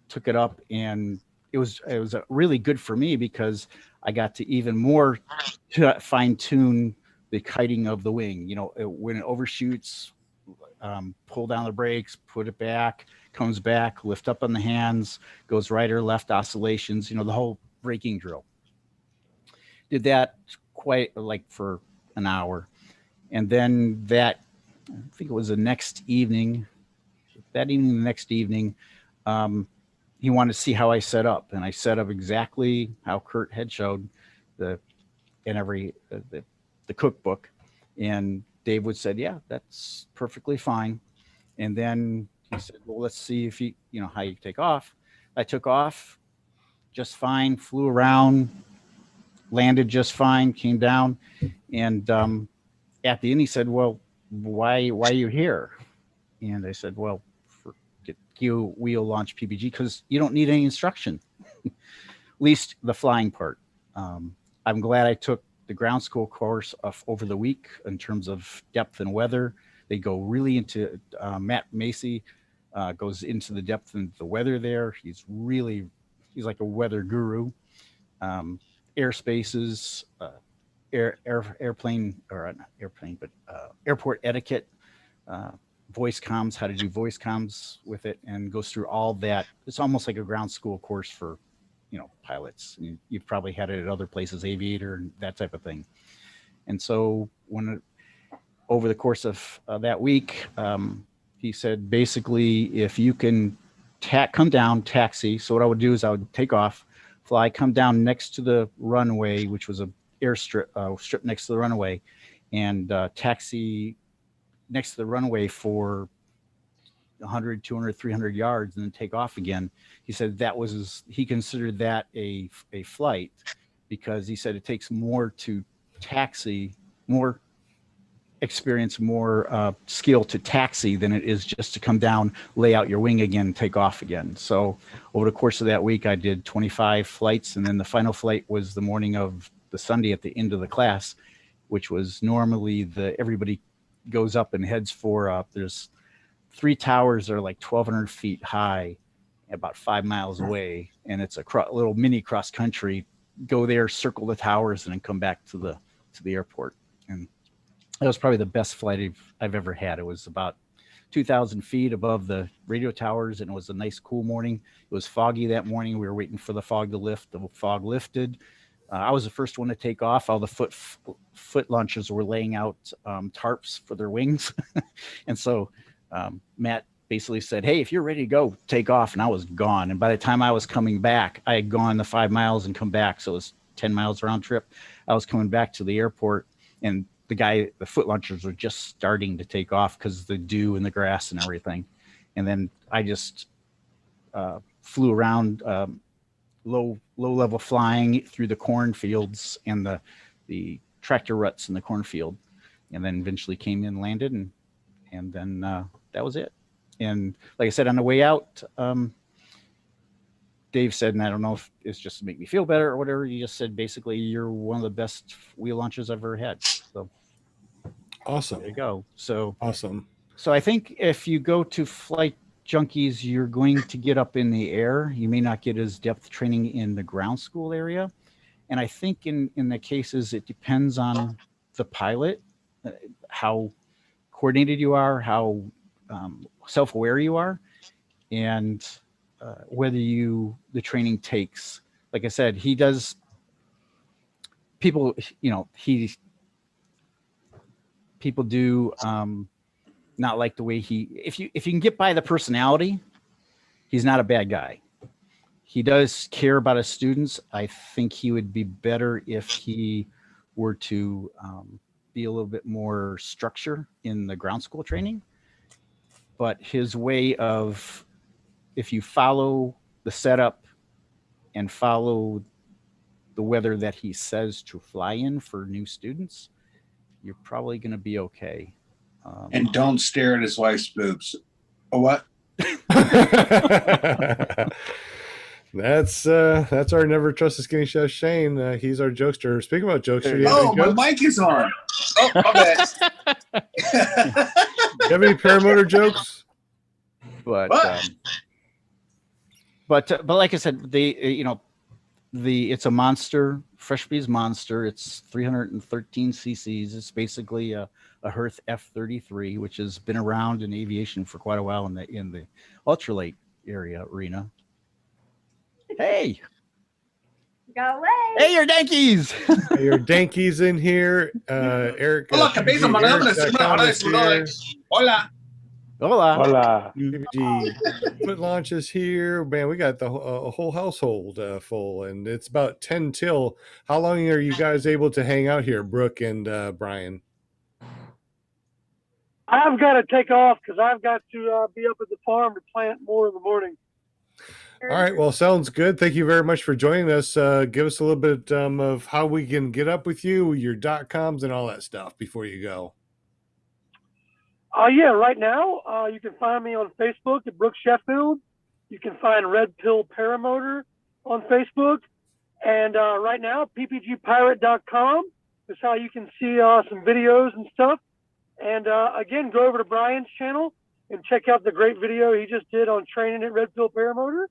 took it up. And it was really good for me because I got to even more fine tune the kiting of the wing. You know, when it overshoots, pull down the brakes, put it back, comes back, lift up on the hands, goes right or left oscillations, you know, the whole braking drill. Did that quite like for an hour. And then I think it was the next evening, he wanted to see how I set up, and I set up exactly how Kurt had showed the cookbook. And Dave would said, yeah, that's perfectly fine. And then he said, well, let's see if how you take off. I took off just fine, flew around, landed just fine, came down. And at the end, he said, well, why are you here? And I said, well, for get wheel launch PPG, because you don't need any instruction, at least the flying part. I'm glad I took the ground school course over the week in terms of depth and weather. They go really into Matt Macy goes into the depth and the weather there. He's like a weather guru. Airspaces, airport etiquette, voice comms, how to do voice comms with it, and goes through all that. It's almost like a ground school course for, pilots. You've probably had it at other places, Aviator and that type of thing. And so over the course of that week, he said, basically, if you can come down, taxi. So what I would do is I would take off, fly, come down next to the runway, which was a airstrip strip next to the runway, and taxi next to the runway for 100, 200, 300 yards, and then take off again. He said he considered that a flight, because he said it takes more to taxi, more experience, more skill to taxi than it is just to come down, lay out your wing again, and take off again. So over the course of that week, I did 25 flights, and then the final flight was the morning of the Sunday at the end of the class, which was normally everybody goes up and heads for there's 3 towers that are like 1,200 feet high, about 5 miles away, and it's a little mini cross country. Go there, circle the towers, and then come back to the airport. And that was probably the best flight I've ever had. It was about 2,000 feet above the radio towers, and it was a nice, cool morning. It was foggy that morning. We were waiting for the fog to lift. The fog lifted. I was the first one to take off. All the foot launchers were laying out tarps for their wings. And so Matt basically said, hey, if you're ready to go, take off. And I was gone. And by the time I was coming back, I had gone the 5 miles and come back. So it was 10 miles round trip. I was coming back to the airport, and the foot launchers were just starting to take off because of the dew and the grass and everything. And then I just flew around low level flying through the cornfields and the tractor ruts in the cornfield, and then eventually came in, landed, and then that was it. And like I said, on the way out, Dave said, and I don't know if it's just to make me feel better or whatever, he just said, basically, you're one of the best wheel launchers I've ever had. So awesome. There you go. So awesome. So I think if you go to Flight Junkies, you're going to get up in the air. You may not get as depth training in the ground school area. And I think in the cases, it depends on the pilot, how coordinated you are, how self-aware you are, and whether the training takes. Like I said, he does. People do not like the way if you can get by the personality, he's not a bad guy. he does care about his students. I think he would be better if he were to be a little bit more structure in the ground school training. But his way of, if you follow the setup and follow the weather that he says to fly in for new students, you're probably going to be okay. And don't stare at his wife's boobs. Oh, what? That's our never trust a skinny chef Shane. He's our jokester. Speaking about jokester, do you have Oh, any my jokes? mic is on. Oh, my bad. Do you have any paramotor jokes? But like I said, it's a monster, Fresh Breeze monster. It's 313 cc's. It's basically a Hearth F-33, which has been around in aviation for quite a while in the ultralight arena. Hey, Go away. hey, your Dankies! Hey, your Dankies in here. Eric. Hola, cabeza, PPG.com is here. Hola. Hola. Hola. PPG foot launches here. Man, we got the a whole household full, and it's about 10 till. How long are you guys able to hang out here, Brooke and Brian? I've got to take off because I've got to be up at the farm to plant more in the morning. All right. Well, sounds good. Thank you very much for joining us. Give us a little bit of how we can get up with you, your .coms, and all that stuff before you go. Yeah, right now you can find me on Facebook at Brook Sheffield. You can find Red Pill Paramotor on Facebook. And right now, ppgpirate.com is how you can see some videos and stuff. And again, go over to Brian's channel and check out the great video he just did on training at Red Pill Paramotor.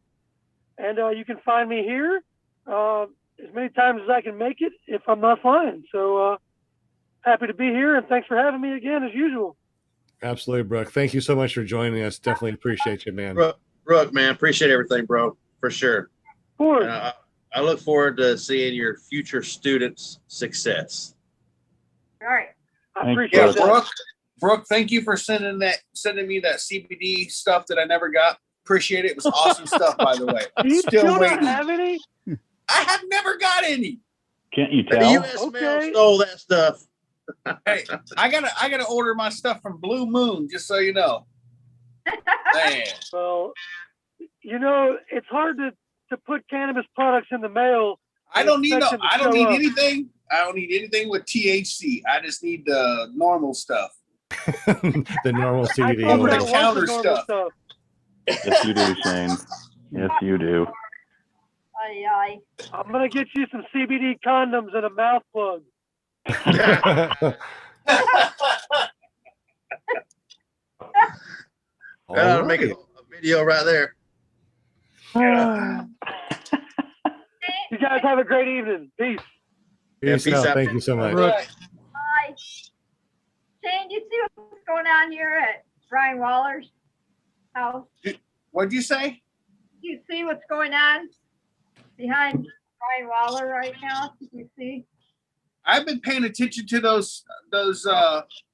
And you can find me here as many times as I can make it if I'm not flying. So happy to be here, and thanks for having me again as usual. Absolutely, Brooke. Thank you so much for joining us. Definitely appreciate you, man. Brook, man, appreciate everything, bro, for sure. Of course. I look forward to seeing your future students' success. All right. I appreciate that. Brooke, thank you for sending me that CBD stuff that I never got. Appreciate it. It was awesome stuff, by the way. Do you Still not waiting. have any? I have never got any. Can't you The tell? U.S. mail stole that stuff. Hey, I gotta order my stuff from Blue Moon, just so you know. Man. Well, it's hard to put cannabis products in the mail. I don't need anything. I don't need anything with THC. I just need the normal stuff. The normal CBD. Over the oil. counter stuff. Yes, you do, Shane. Yes, you do. I'm gonna get you some CBD condoms and a mouth plug. I'll make a video right there. You guys have a great evening. Peace. Peace peace out. out. Thank you so much. Bye. Shane, you see what's going on here at Brian Waller's house? What'd you say? You see what's going on behind Brian Waller right now? You see? I've been paying attention to those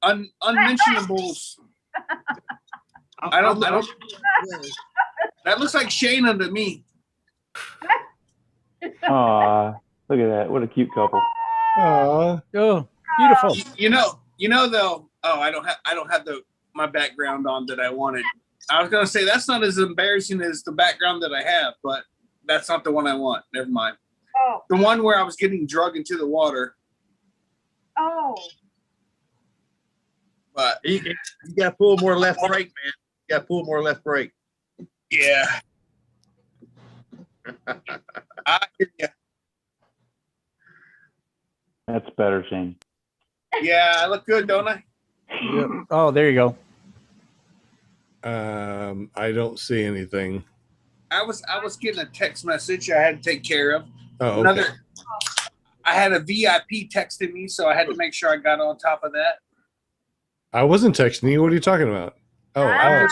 unmentionables. I don't. That looks like Shayna to me. Aw, look at that. What a cute couple. Aw. Oh, beautiful. You know though. Oh, I don't have my background on that I wanted. I was gonna say that's not as embarrassing as the background that I have, but that's not the one I want. Never mind. Oh. The one where I was getting drugged into the water. Oh. But you got to pull more left brake, man. You got to pull more left brake. Yeah. I hear ya. That's better, Shane. Yeah, I look good, don't I? Yep. Oh, there you go. I don't see anything. I was getting a text message I had to take care of. Oh, okay. I had a VIP texting me, so I had to make sure I got on top of that. I wasn't texting you. What are you talking about? I'm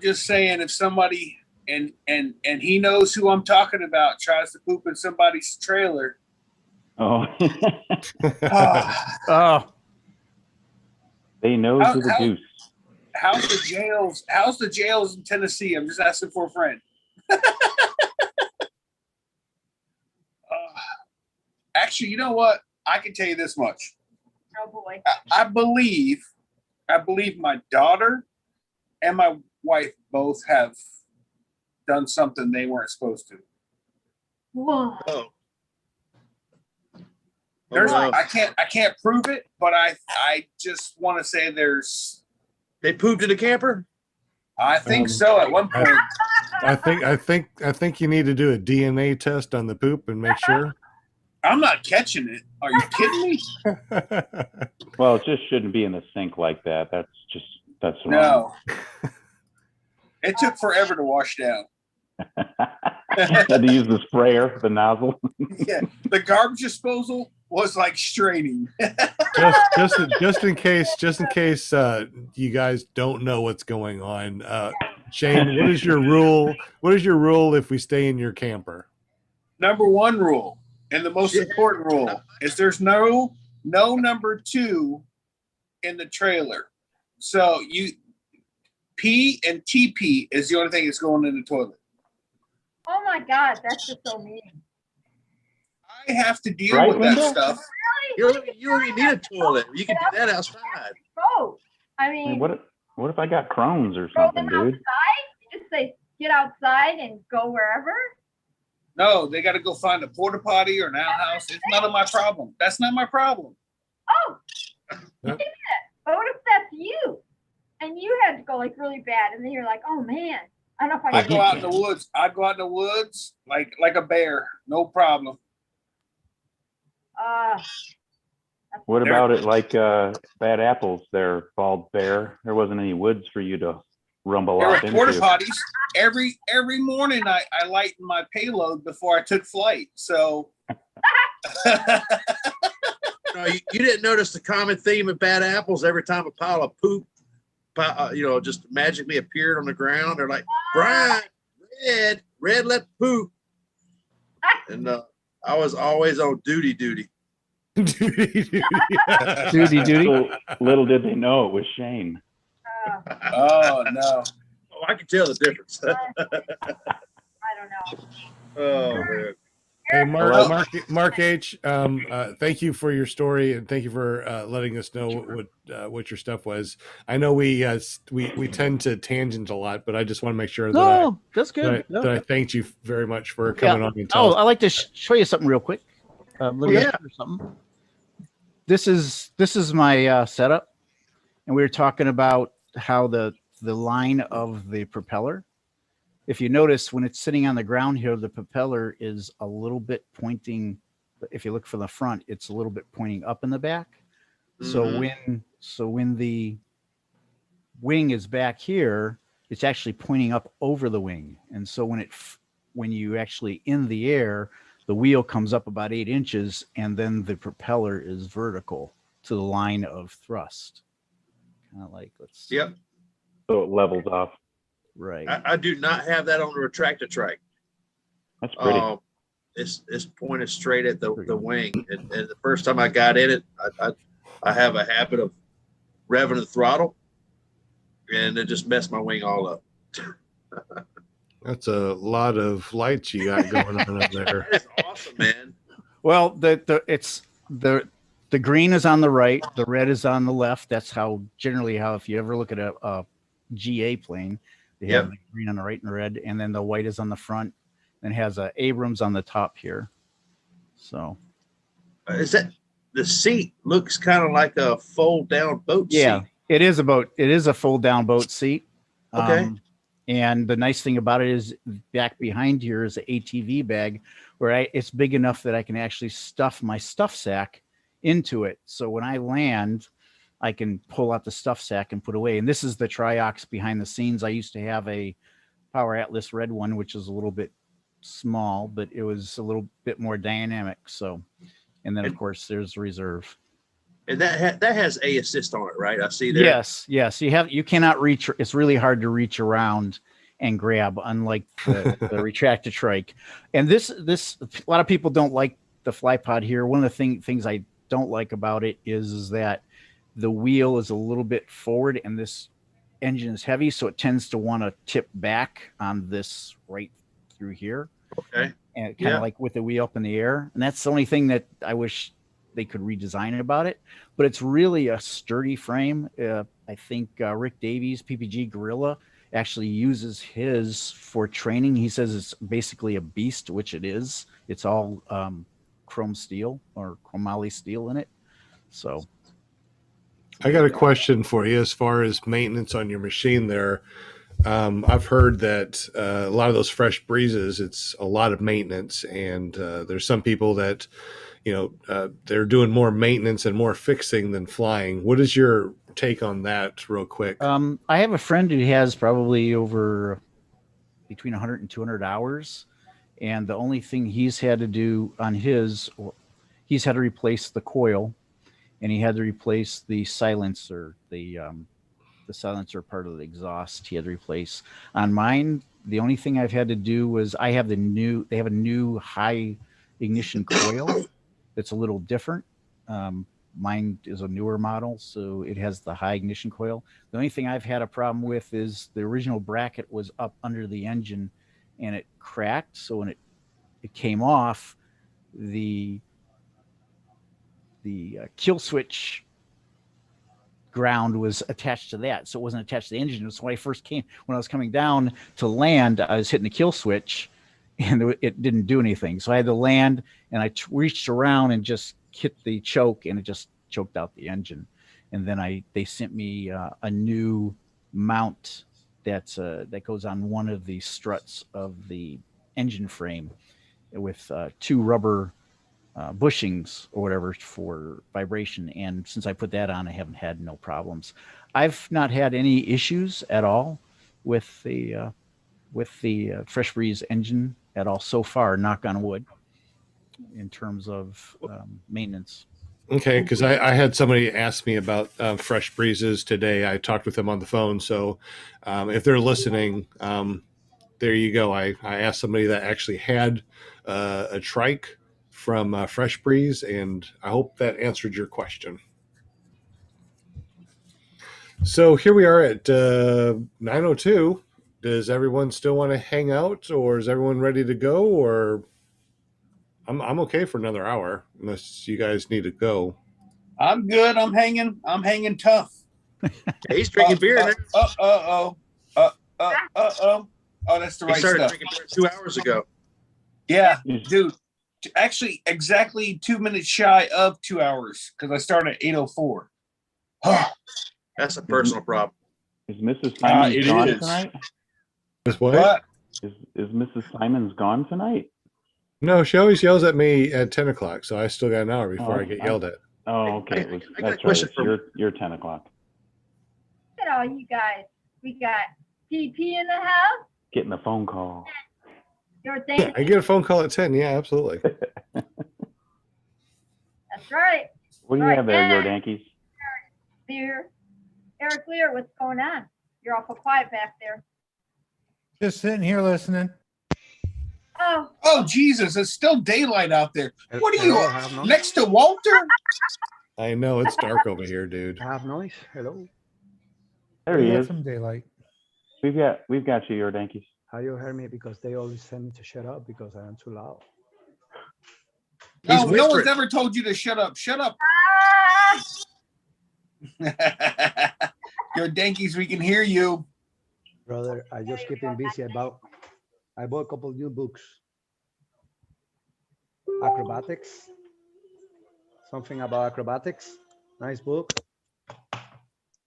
just saying if somebody and he knows who I'm talking about tries to poop in somebody's trailer. Oh. Oh. They know to the goose. How's the jails in Tennessee? I'm just asking for a friend. Actually, you know what? I can tell you this much. Oh boy. I believe my daughter and my wife both have done something they weren't supposed to. Whoa. Oh. There's, no. I can't prove it, but I just want to say they pooped in a camper. I think so. At one point, I think you need to do a DNA test on the poop and make sure. I'm not catching it. Are you kidding me? Well, it just shouldn't be in the sink like that. That's wrong. No. It took forever to wash down. Had to use the sprayer, the Yeah, the garbage disposal was like straining. just in case you guys don't know what's going on. Shane, what is your rule? What is your rule if we stay in your camper? Number one rule, and the most important rule, is there's no number two in the trailer. So you pee and TP is the only thing that's going in the toilet. Oh my God, that's just so mean. I have to deal with that stuff. You don't even need a toilet. You can do that outside. Oh, I mean, what if I got Crohn's or throw something, them dude? outside? You just say, get outside and go wherever? No, they got to go find a porta potty or an outhouse. It's none of my problem. That's not my problem. Oh, wait a minute. But what if that's you? And you had to go like really bad, and then you're like, oh man, I don't know if I I go out in the woods. I go out in the woods like a bear, no problem. What about it like bad apples there, bald bear? There wasn't any woods for you to rumble There were off into. porta potties. Every morning I lightened my payload before I took flight. So No, you didn't notice the common theme of bad apples. Every time a pile of poop, just magically appeared on the ground, they're like, Brian, red, let poop. And I was always on duty. Duty. Little did they know it was Shane. Oh no. Oh, I can tell the difference. I don't know. Oh man. Hey, Mark H. Thank you for your story and thank you for letting us know what your stuff was. I know we tend to tangent a lot, but I just want to make sure that that's good. that I thanked you very much for coming on and tell us. I'd like to show you something real quick. Let me show you something. This is my setup, and we were talking about how the line of the propeller. If you notice, when it's sitting on the ground here, the propeller is a little bit pointing. If you look from the front, it's a little bit pointing up in the back. Mm-hmm. So when the wing is back here, it's actually pointing up over the wing. And so when you actually in the air, the wheel comes up about 8 inches, and then the propeller is vertical to the line of thrust. Kind of like Yep. So it levels off. Right. I do not have that on the retractor trike. That's pretty. It's pointed straight at the wing. And the first time I got in it, I have a habit of revving the throttle, and it just messed my wing all up. That's a lot of lights you got going on up there. That is awesome, man. Well, the green is on the right, the red is on the left. That's generally how if you ever look at a GA plane, they have the green on the right and the red, and then the white is on the front, and has a Abrams on the top here. So, is that the seat looks kind of like a fold down boat seat? Yeah, it is a fold down boat seat. Okay. And the nice thing about it is back behind here is an ATV bag where it's big enough that I can actually stuff my stuff sack into it. So when I land, I can pull out the stuff sack and put away. And this is the Triox behind the scenes. I used to have a Power Atlas red one, which is a little bit small, but it was a little bit more dynamic. So, and then of course there's reserve. And that has a assist on it, right? I see there. Yes. You cannot reach. It's really hard to reach around and grab, unlike the retractor trike. And this a lot of people don't like the fly pod here. One of the things I don't like about it is that the wheel is a little bit forward and this engine is heavy, so it tends to want to tip back on this right through here. Okay. And kind of like with the wheel up in the air. And that's the only thing that I wish they could redesign it about it. But it's really a sturdy frame. I think Rick Davies, PPG Gorilla, actually uses his for training. He says it's basically a beast, which it is. It's all chrome steel or chromoly steel in it. So I got a question for you as far as maintenance on your machine there. I've heard that a lot of those fresh breezes, it's a lot of maintenance, and there's some people that, they're doing more maintenance and more fixing than flying. What is your take on that real quick? I have a friend who has probably over between 100 and 200 hours. And the only thing he's had to do on he's had to replace the coil, and he had to replace the silencer, the silencer part of the exhaust he had to replace. On mine, the only thing I've had to do was they have a new high ignition coil that's a little different. Mine is a newer model, so it has the high ignition coil. The only thing I've had a problem with is the original bracket was up under the engine and it cracked. So when it came off, the kill switch ground was attached to that, so it wasn't attached to the engine. So when I was coming down to land, I was hitting the kill switch and it didn't do anything. So I had to land, and I reached around and just hit the choke, and it just choked out the engine. And then they sent me a new mount that goes on one of the struts of the engine frame with two rubber bushings or whatever for vibration. And since I put that on, I haven't had no problems. I've not had any issues at all with the Fresh Breeze engine at all so far, knock on wood, in terms of maintenance. Okay, because I had somebody ask me about Fresh Breezes today. I talked with them on the phone. So if they're listening, there you go. I asked somebody that actually had a trike from Fresh Breeze, and I hope that answered your question. So here we are at 9:02. Does everyone still want to hang out, or is everyone ready to go? Or I'm okay for another hour, unless you guys need to go. I'm good. I'm hanging tough. He's drinking beer now. Oh, that's the right He started stuff. drinking beer 2 hours ago. Yeah, dude. Actually, exactly 2 minutes shy of 2 hours, because I started at 8:04. That's a personal problem. Is Mrs. Simons gone is. tonight? Is what? Is Mrs. Simons gone tonight? No, she always yells at me at 10 o'clock, so I still got an hour before I get yelled at. Oh, okay. I got a That's question right. You're 10 o'clock. Look at all you guys. We got PP in the house. Getting a phone call. Your thing. I get a phone call at 10. Yeah, absolutely. That's right. What do you have there, your Yankees? Beer. Eric Lear, what's going on? You're awful quiet back there. Just sitting here listening. Oh, Jesus, it's still daylight out there. What are you, next to Walter? I know it's dark over here, dude. Have noise. Hello. There he We got is. some daylight. We've got you, your Yankees. How you hear me? Because they always tell me to shut up because I am too loud. No one's ever told you to shut up. Shut up. Your Yankees, we can hear you. Brother, I just keep busy. I bought a couple new books. Acrobatics. Something about acrobatics. Nice book.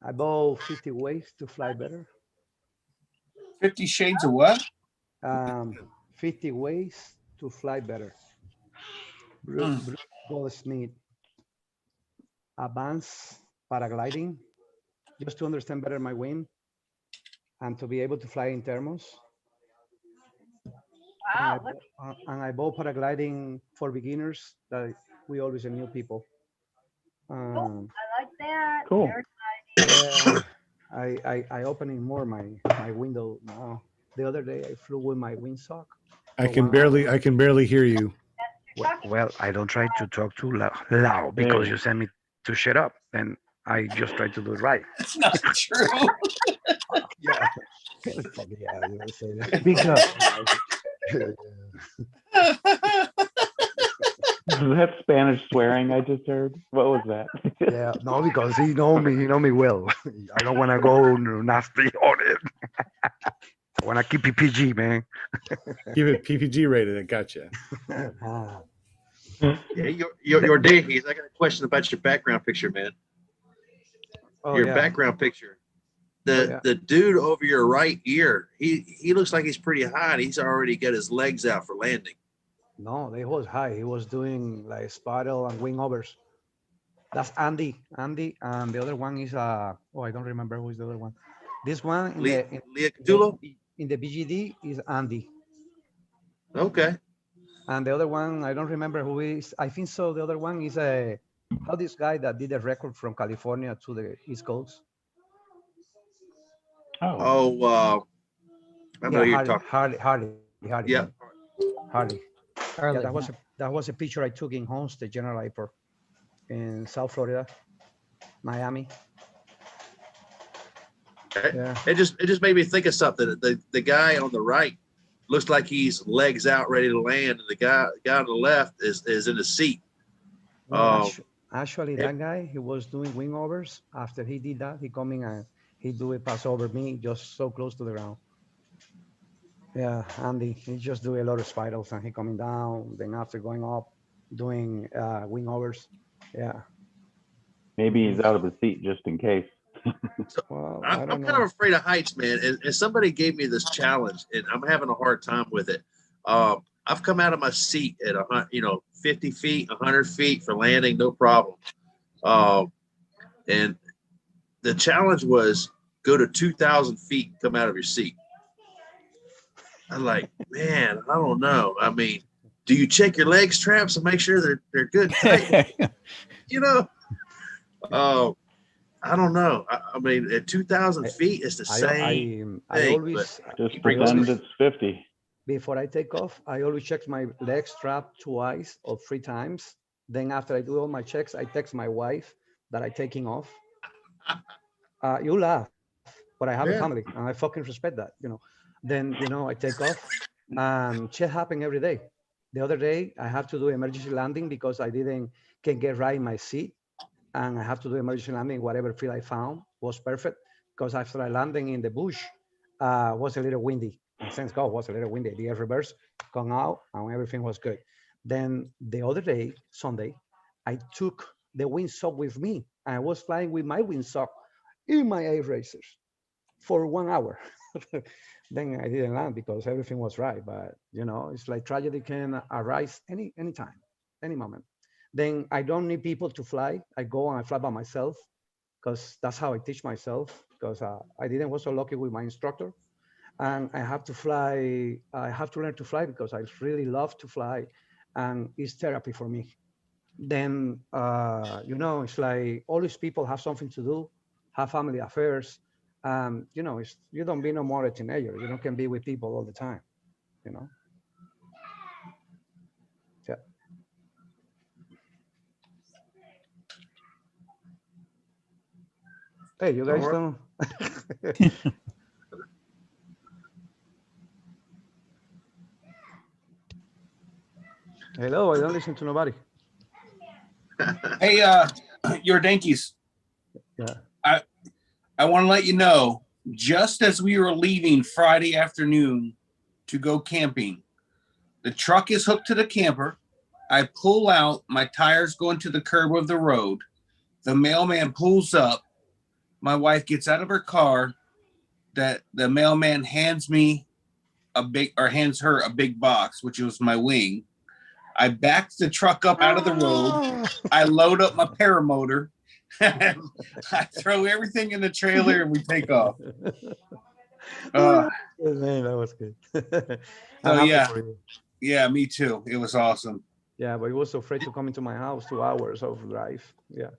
I bought 50 Ways to Fly Better. 50 Shades of what? 50 Ways to Fly Better. Brook Goldsmith. Advanced paragliding, just to understand better my wing and to be able to fly in thermals. wow. And I bought paragliding for beginners that we always are new people. I like that. Cool. Very nice. I opening more my window now. The other day I flew with my windsock. I can barely hear you. Well, I don't try to talk too loud because you send me to shut up, and I just try to do it right. That's not true. Yeah. Yeah, you say that. Speak up. Was that Spanish swearing I just heard? What was that? Yeah, no, because he know me well. I don't want to go nasty on it. I want to keep it PG, man. Keep it PPG rated. I gotcha. Yeah, your dinkies. I got a question about your background picture, man. Oh, Your yeah. background picture. Oh, yeah. The dude over your right ear, he looks like he's pretty high. And he's already got his legs out for landing. No, they was high. He was doing like spiral and wing overs. That's Andy. Andy, and the other one is I don't remember who is the other one. This one in the BGD is Andy. Okay. And the other one, I don't remember who is. I think so. The other one is how this guy that did a record from California to the East Coast. I know you're talking. Harley. Yeah. Harley. Harley, Yeah, that was a picture I took in Homestead General Airport in South Florida, Miami. Yeah. It just made me think of something. The guy on the right looks like he's legs out, ready to land, and the guy on the left is in the seat. Actually, that guy, he was doing wing overs. After he did that, he come in and he do a pass over me, just so close to the ground. Yeah, Andy, he just do a lot of spirals and he coming down. Then after going up, doing wing overs. Yeah. Maybe he's out of the seat just in case. Well, I'm kind of afraid of heights, man. And somebody gave me this challenge, and I'm having a hard time with it. I've come out of my seat at 50 feet, 100 feet for landing, no problem. And the challenge was go to 2,000 feet, come out of your seat. I'm like, man, I don't know. I mean, do you check your leg straps and make sure they're good tight? I don't know. I mean, at 2,000 feet, it's the same I thing. always Just pretend it's 50. Before I take off, I always check my leg strap twice or 3 times. Then after I do all my checks, I text my wife that I'm taking off. You laugh, but I have a family and I fucking respect that, Then, I take off and shit happen every day. The other day, I have to do emergency landing because I can't get right in my seat. And I have to do emergency landing. Whatever field I found was perfect because after I landing in the bush, was a little windy. And thanks God, was a little windy. The air reverse, come out, and everything was good. Then the other day, Sunday, I took the windsock with me. I was flying with my windsock in my air racers for 1 hour. Then I didn't land because everything was right. But it's like tragedy can arise anytime, any moment. Then I don't need people to fly. I go and I fly by myself because that's how I teach myself. Because I didn't was so lucky with my instructor, and I have to fly. I have to learn to fly because I really love to fly, and it's therapy for me. Then it's like all these people have something to do, have family affairs. You don't be no more a teenager. You don't can be with people all the time. Yeah. Hey, you guys don't. Hello, I don't listen to nobody. Hey, your Dankies. Yeah. I want to let you know, just as we were leaving Friday afternoon to go camping, the truck is hooked to the camper. I pull out, my tires go into the curb of the road. The mailman pulls up. My wife gets out of her car. That the mailman hands her a big box, which was my wing. I backed the truck up out of the road. I load up my paramotor. I throw everything in the trailer and we take off. Man, that was good. So yeah, me too. It was awesome. Yeah, but he was afraid to come into my house. 2 hours of drive. Yeah.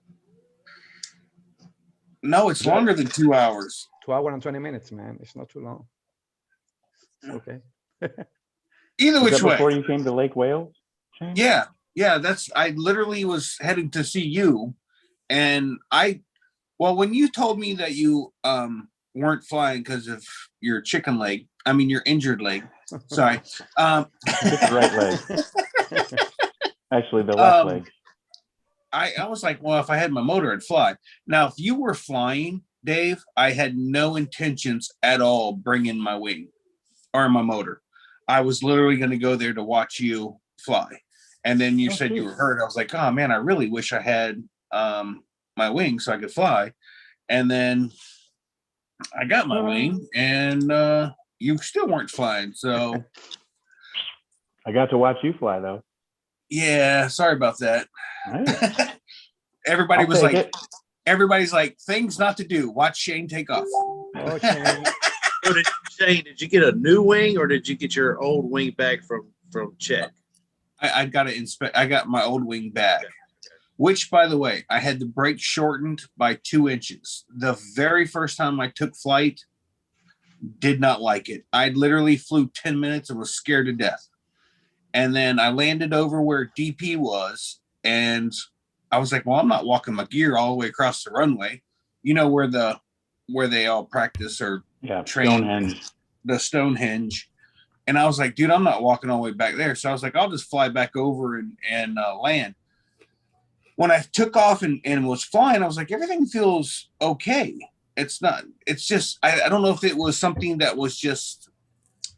No, it's longer than 2 hours. 2 hours and 20 minutes, man. It's not too long. It's okay. Either which way. Before you came to Lake Wales? Shane? Yeah. I literally was heading to see you. And when you told me that you weren't flying because of your your injured leg, Sorry. It's the right leg. Actually, the left leg. I was like, well, if I had my motor, I'd fly. Now, if you were flying, Dave, I had no intentions at all bringing my wing or my motor. I was literally going to go there to watch you fly. And then you said you were hurt. I was like, oh, man, I really wish I had my wing so I could fly. And then I got my wing, and you still weren't flying. So I got to watch you fly, though. Yeah, sorry about that. Right. Everybody I'll was take like, it. everybody's like, things not to do. Watch Shane take off. So Shane, did you get a new wing or did you get your old wing back from Czech? I got to inspect. I got my old wing back, which, by the way, I had the brake shortened by 2 inches. The very first time I took flight, did not like it. I literally flew 10 minutes and was scared to death. And then I landed over where DP was, and I was like, well, I'm not walking my gear all the way across the runway. You know where they all practice or train, Stonehenge. the Stonehenge. And I was like, dude, I'm not walking all the way back there. So I was like, I'll just fly back over and land. When I took off and was flying, I was like, everything feels okay. It's just, I don't know if it was something that was just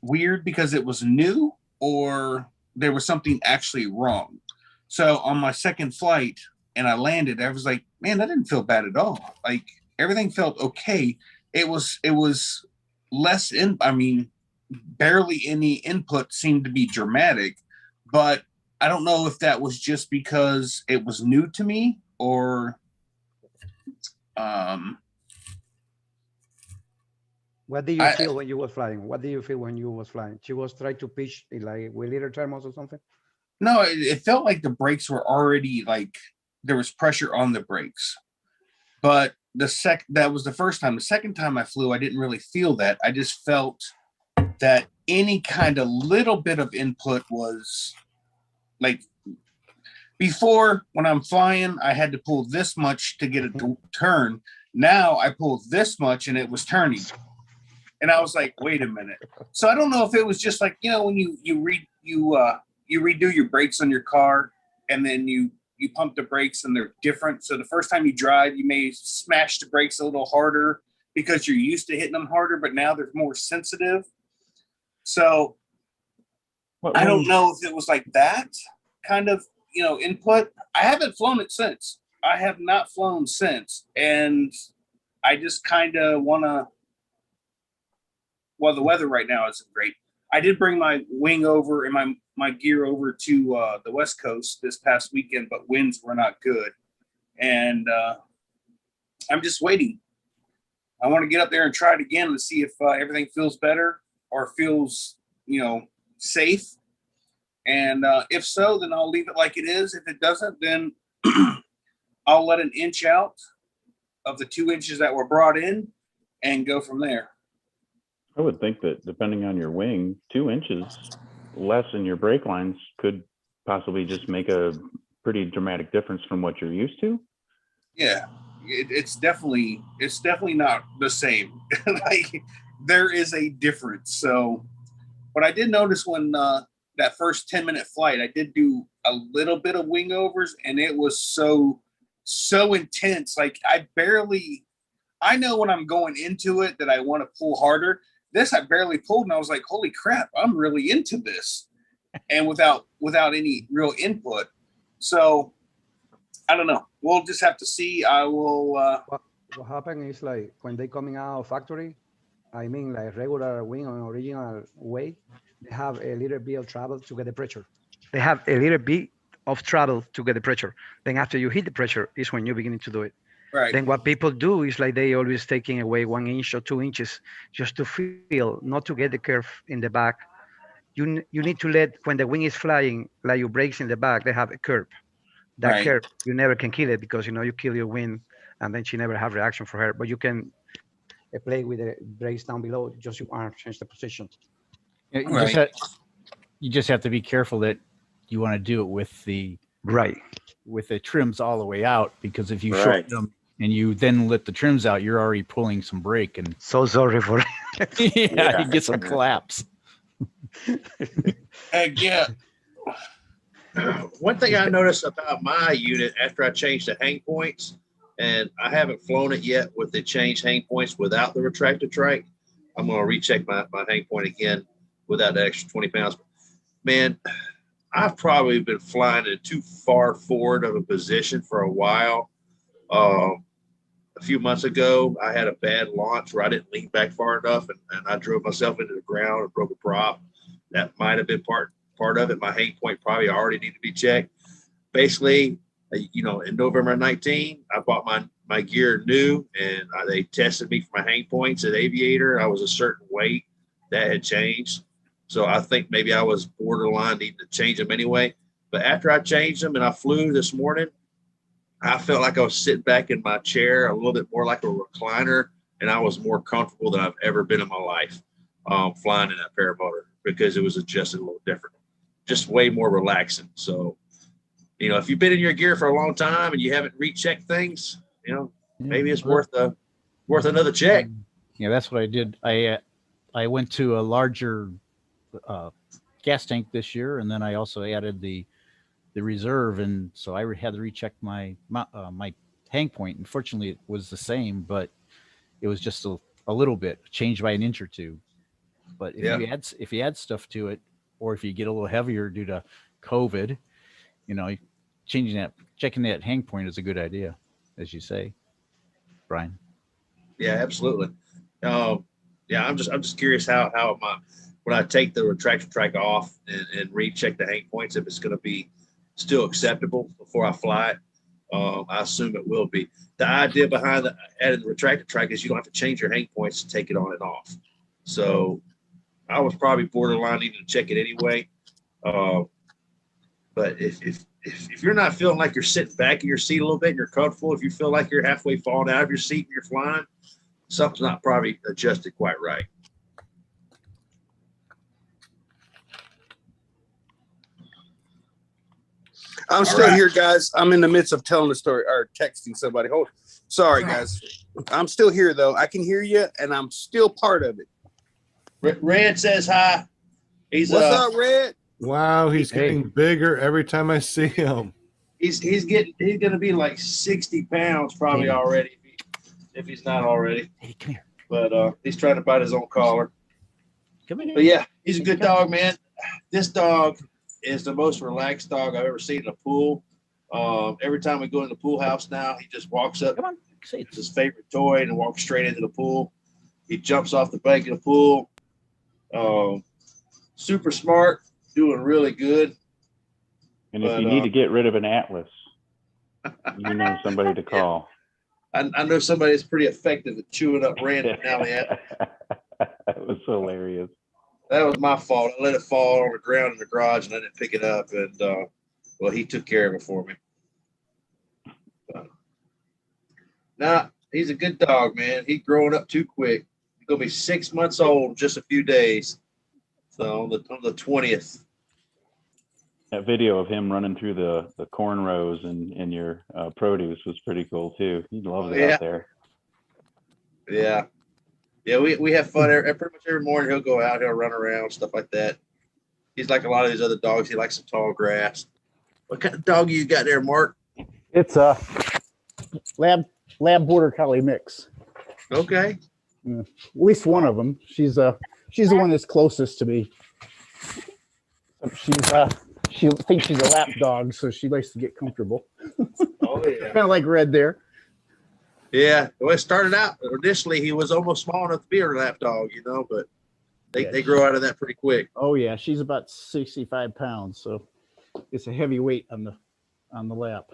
weird because it was new or there was something actually wrong. So on my second flight and I landed, I was like, man, that didn't feel bad at all. Like everything felt okay. It was less barely any input seemed to be dramatic, but I don't know if that was just because it was new to me or What did you feel when you was flying? What did you feel when you was flying? She was trying to pitch like with little thermos or something? No, it felt like the brakes were already like there was pressure on the brakes. But that was the first time. The second time I flew, I didn't really feel that. I just felt that any kind of little bit of input was like before when I'm flying, I had to pull this much to get it to turn. Now I pulled this much and it was turning. And I was like, wait a minute. So I don't know if it was just like, when you redo your brakes on your car and then you pump the brakes and they're different. So the first time you drive, you may smash the brakes a little harder because you're used to hitting them harder, but now they're more sensitive. So I don't know if it was like that kind of, input. I haven't flown it since. I have not flown since. And I just kind of want to, well, the weather right now isn't great. I did bring my wing over and my gear over to the West Coast this past weekend, but winds were not good. And I'm just waiting. I want to get up there and try it again and see if everything feels better or feels, safe. And if so, then I'll leave it like it is. If it doesn't, then I'll let an inch out of the 2 inches that were brought in and go from there. I would think that depending on your wing, 2 inches less in your brake lines could possibly just make a pretty dramatic difference from what you're used to. Yeah, it's definitely not the same. Like there is a difference. So, but I did notice when that first 10-minute flight, I did do a little bit of wing overs, and it was so intense. Like I know when I'm going into it that I want to pull harder. This I barely pulled, and I was like, holy crap, I'm really into this. And without any real input. So I don't know. We'll just have to see. I will. What happened is like when they coming out of factory, I mean like regular wing on original way, they have a little bit of trouble to get the pressure. They have a little bit of trouble to get the pressure. Then after you hit the pressure is when you're beginning to do it. Right. Then what people do is like they always taking away 1 inch or 2 inches just to feel, not to get the curve in the back. You need to let, when the wing is flying, like your brakes in the back, they have a curve. That Right. curve, you never can kill it because, you kill your wing and then she never have reaction for her. But you can play with the brakes down below, just your arm, change the position. You just have to be careful that you want to do it with the trims all the way out, because if you shorten them and you then let the trims out, you're already pulling some brake and so sorry for you get some collapse. Heck yeah. One thing I noticed about my unit after I changed the hang points, and I haven't flown it yet with the changed hang points without the retractor trike. I'm going to recheck my hang point again without the extra 20 pounds. Man, I've probably been flying in too far forward of a position for a while. A few months ago, I had a bad launch where I didn't lean back far enough, and I drove myself into the ground and broke a prop. That might have been part of it. My hang point probably already needed to be checked. Basically, in November 19, I bought my gear new, and they tested me for my hang points at Aviator. I was a certain weight that had changed. So I think maybe I was borderline needing to change them anyway. But after I changed them and I flew this morning, I felt like I was sitting back in my chair a little bit more like a recliner, and I was more comfortable than I've ever been in my life flying in that paramotor, because it was adjusted a little different, just way more relaxing. So, if you've been in your gear for a long time and you haven't rechecked things, maybe it's worth another check. Yeah, that's what I did. I went to a larger gas tank this year, and then I also added the reserve, and so I had to recheck my hang point. Unfortunately, it was the same, but it was just a little bit changed by an inch or two. But if you add stuff to it, or if you get a little heavier due to COVID, checking that hang point is a good idea, as you say, Brian. Yeah, absolutely. I'm just curious how when I take the retractor trike off and recheck the hang points, if it's going to be still acceptable before I fly it. I assume it will be. The idea behind adding the retractor trike is you don't have to change your hang points to take it on and off. So I was probably borderline needing to check it anyway. But if you're not feeling like you're sitting back in your seat a little bit and you're comfortable, if you feel like you're halfway falling out of your seat and you're flying, something's not probably adjusted quite right. I'm still here, guys. I'm in the midst of telling the story or texting somebody. Sorry, guys. I'm still here, though. I can hear you, and I'm still part of it. Red says hi. What's up, Red? Wow, he's getting bigger every time I see him. He's going to be like 60 pounds probably already, if he's not already. Hey, come here. But he's trying to bite his own collar. Come here. But yeah, he's a good dog, man. This dog is the most relaxed dog I've ever seen in a pool. Every time we go in the pool house now, he just walks up. Come on. It's his favorite toy and walks straight into the pool. He jumps off the bank of the pool. Super smart, doing really good. And if you need to get rid of an Atlas, you know somebody to call. I know somebody that's pretty effective at chewing up random alley. That was hilarious. That was my fault. I let it fall on the ground in the garage and I didn't pick it up. And he took care of it for me. Nah, he's a good dog, man. He's growing up too quick. He's gonna be 6 months old in just a few days. So on the 20th. That video of him running through the corn rows in your produce was pretty cool too. He loves it out there. Yeah. Yeah, we have fun pretty much every morning. He'll go out, he'll run around, stuff like that. He's like a lot of these other dogs. He likes some tall grass. What kind of dog you got there, Mark? It's a lab border collie mix. Okay. At least one of them. She's the one that's closest to me. She thinks she's a lap dog, so she likes to get comfortable. Oh yeah. Kind of like Red there. Yeah. Well, it started out initially he was almost small enough to be a lap dog, but they grow out of that pretty quick. Oh yeah, she's about 65 pounds, so it's a heavy weight on the lap.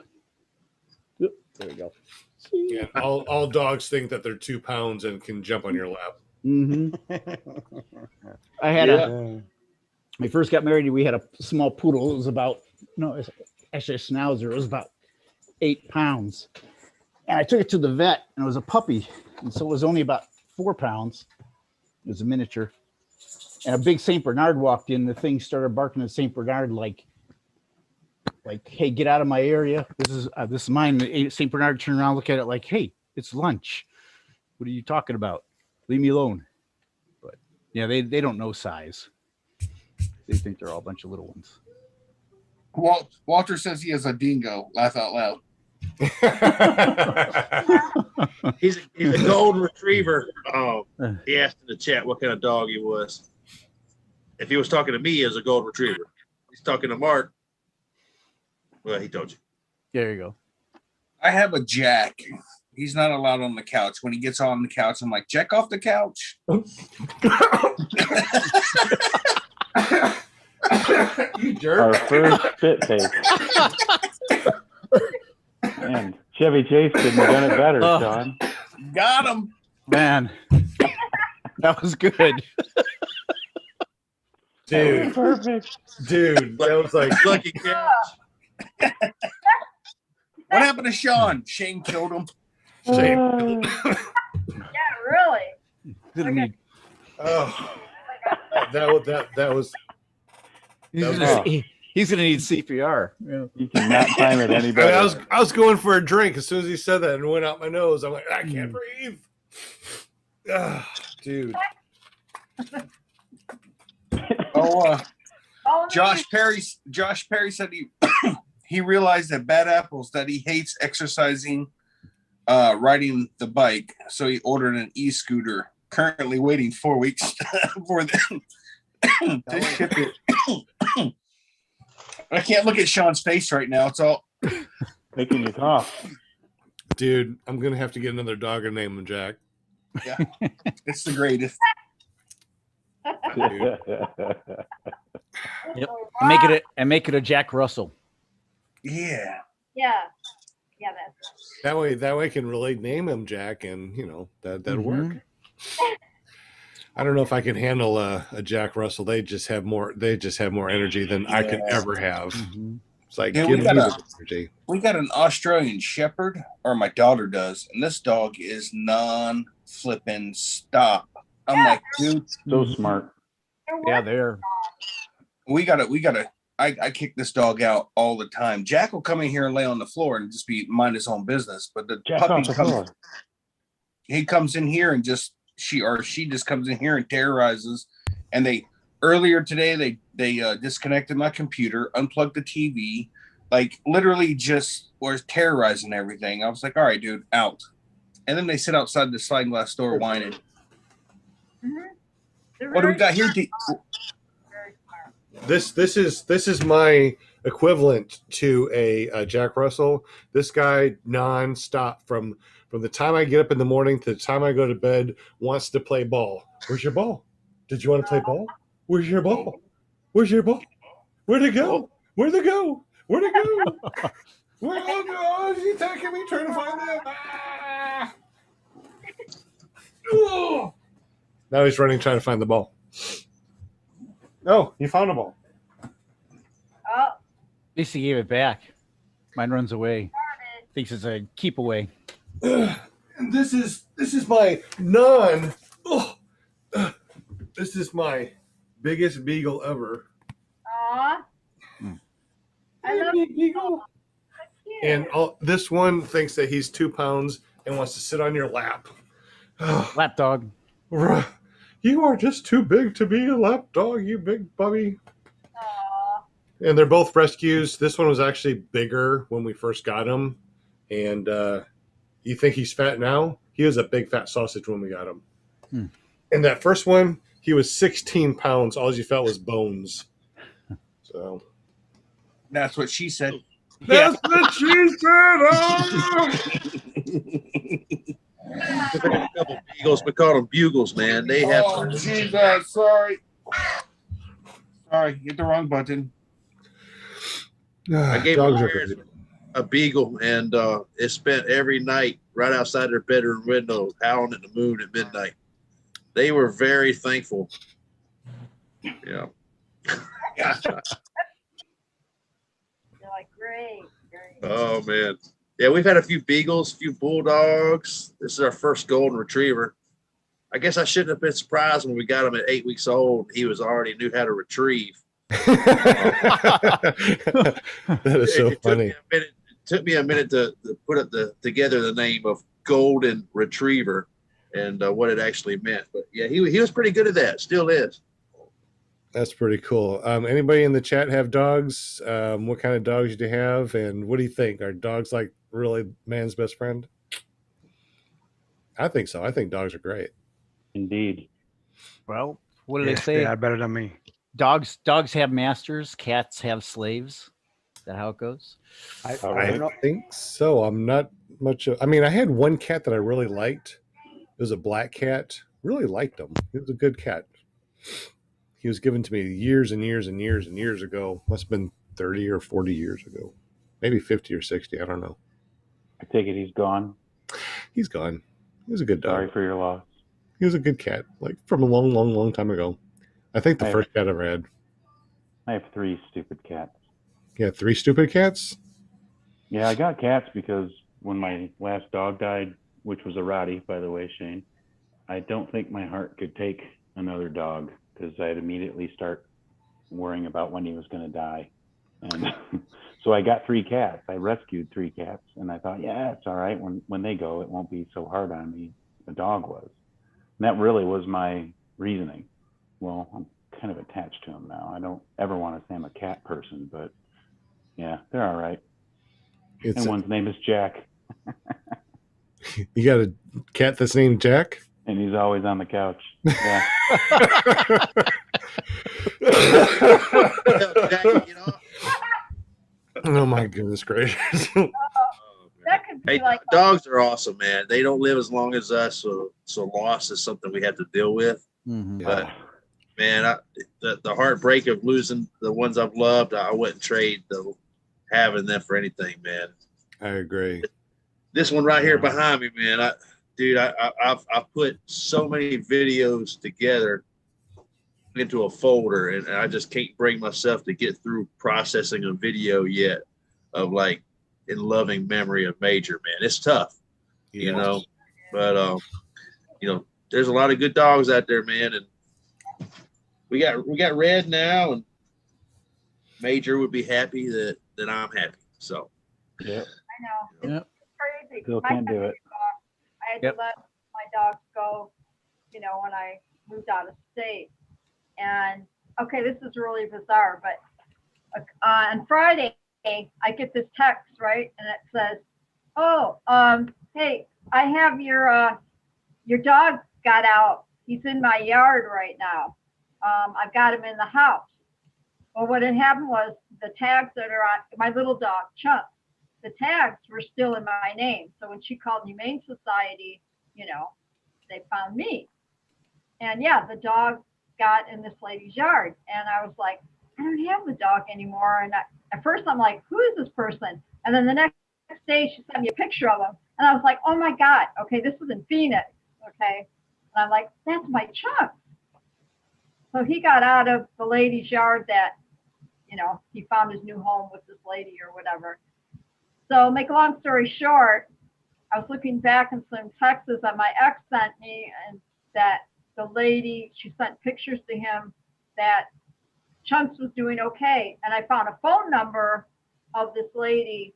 Oop, there we go. Yeah, all dogs think that they're 2 pounds and can jump on your lap. Mm-hmm. I had when we first got married, we had a small poodle. It was actually a schnauzer. It was about 8 pounds. And I took it to the vet, and it was a puppy. And so it was only about 4 pounds. It was a miniature. And a big St. Bernard walked in. The thing started barking at St. Bernard like, hey, get out of my area. This is mine. St. Bernard turned around, look at it like, hey, it's lunch. What are you talking about? Leave me alone. But yeah, they don't know size. they think they're all a bunch of little ones. Walter says he has a dingo. Laugh out loud. He's a golden retriever. He asked in the chat what kind of dog he was. If he was talking to me as a golden retriever, he's talking to Mark. Well, he told you. There you go. I have a Jack. He's not allowed on the couch. When he gets on the couch, I'm like, Jack off the couch. You jerk. Our first spit take. Man, Chevy Chase couldn't have done it better, Sean. Got him. Man, that was good. Dude, perfect. Dude, that was like lucky catch. What happened to Sean? Shane killed him. Shane. Yeah, really. Oh, that was. He's gonna need CPR. Yeah. You cannot time it any better. I was going for a drink as soon as he said that and it went out my nose. I'm like, I can't breathe. Dude. Josh Perry said he realized at Bad Apples that he hates exercising, riding the bike, so he ordered an e-scooter. Currently waiting 4 weeks for them to ship it. I can't look at Sean's face right now. It's all making you cough. Dude, I'm gonna have to get another dog and name him Jack. Yeah, it's the greatest. Yep. And make it a Jack Russell. Yeah. Yeah. Yeah, that's That way I can really name him Jack, and that'll work. I don't know if I can handle a Jack Russell. They just have more energy than I could ever have. It's like, Yeah, give me the energy. we got an Australian Shepherd, or my daughter does, and this dog is non-flipping stop. I'm like, dude, so smart. Yeah, they're. We gotta. I kick this dog out all the time. Jack will come in here and lay on the floor and just mind his own business. But the Jack puppy off the floor. He comes in here and she just comes in here and terrorizes. And earlier today they disconnected my computer, unplugged the TV, like literally just was terrorizing everything. I was like, all right, dude, out. And then they sit outside the sliding glass door whining. What do we got here? This is my equivalent to a Jack Russell. This guy nonstop from the time I get up in the morning to the time I go to bed wants to play ball. Where's your ball? Did you want to play ball? Where's your ball? Where's your ball? Where'd it go? Where'd it go? Where'd it go? Where'd it go? Is he attacking me? Trying to find them. Ah! Oh. Now he's running trying to find the ball. Oh, he found a ball. Oh. At least he gave it back. Mine runs away. Thinks it's a keep away. And this is my this is my biggest beagle ever. Aw. I love beagle. And this one thinks that he's 2 pounds and wants to sit on your lap. Lap dog. You are just too big to be a lap dog, you big bubby. And they're both rescues. This one was actually bigger when we first got him. And you think he's fat now? He was a big fat sausage when we got him. And that first one, he was 16 pounds. All you felt was bones. So that's what she said. That's what she said. A couple beagles, we call them bugles, man. They have. Oh, Jesus, sorry, hit the wrong button. I gave my parents a beagle, and it spent every night right outside their bedroom window, howling at the moon at midnight. They were very thankful. Yeah. They're like, great. Oh man. Yeah, we've had a few beagles, a few bulldogs. This is our first golden retriever. I guess I shouldn't have been surprised when we got him at 8 weeks old. He was already knew how to retrieve. That is so funny. It took me a minute to put together the name of golden retriever and what it actually meant. But yeah, he was pretty good at that. Still is. That's pretty cool. Anybody in the chat have dogs? What kind of dogs do you have? And what do you think? Are dogs like really man's best friend? I think so. I think dogs are great. Indeed. Well, what do they Yes, say? they are better than me. Dogs have masters, cats have slaves. Is that how it goes? I think so. I'm not much. I mean, I had one cat that I really liked. It was a black cat. Really liked him. He was a good cat. He was given to me years and years and years and years ago. Must have been 30 or 40 years ago. Maybe 50 or 60. I don't know. I take it he's gone. He's gone. He was a good dog. Sorry for your loss. He was a good cat, like from a long, long, long time ago. I think the I first cat I ever had. I have 3 stupid cats. Yeah, 3 stupid cats? Yeah, I got cats because when my last dog died, which was a Rottie, by the way, Shane, I don't think my heart could take another dog because I'd immediately start worrying about when he was going to die. And so I got 3 cats. I rescued 3 cats, and I thought, yeah, it's all right. When they go, it won't be so hard on me. The dog was. And that really was my reasoning. Well, I'm kind of attached to him now. I don't ever want to say I'm a cat person, but yeah, they're all right. And one's name is Jack. You got a cat that's named Jack? And he's always on the couch. Yeah. Oh my goodness gracious. That could be Hey, like dogs are awesome, man. They don't live as long as us, so loss is something we have to deal with. But man, the heartbreak of losing the ones I've loved, I wouldn't trade having them for anything, man. I agree. This one right here behind me, man. I've put so many videos together into a folder, and I just can't bring myself to get through processing a video yet of like in loving memory of Major, man. It's tough, you know, but you know, there's a lot of good dogs out there, man, and we got Red now, and Major would be happy that I'm happy. So yeah, I know. It's crazy. Still My can't do family it. I had to let my dogs go, you know, when I moved out of state. And okay, this is really bizarre, but on Friday I get this text, right, and it says, "Oh, hey, I have your dog got out. He's in my yard right now. I've got him in the house." Well, what had happened was the tags that are on my little dog, Chuck, the tags were still in my name. So when she called Humane Society, you know, they found me. And yeah, the dog got in this lady's yard. And I was like, I don't have the dog anymore. And at first I'm like, who is this person? And then the next day she sent me a picture of him. And I was like, oh my God, okay, this is in Phoenix. Okay. And I'm like, that's my Chuck. So he got out of the lady's yard that, you know, he found his new home with this lady or whatever. So make a long story short, I was looking back in some texts that my ex sent me, and that the lady, she sent pictures to him that Chunks was doing okay. And I found a phone number of this lady,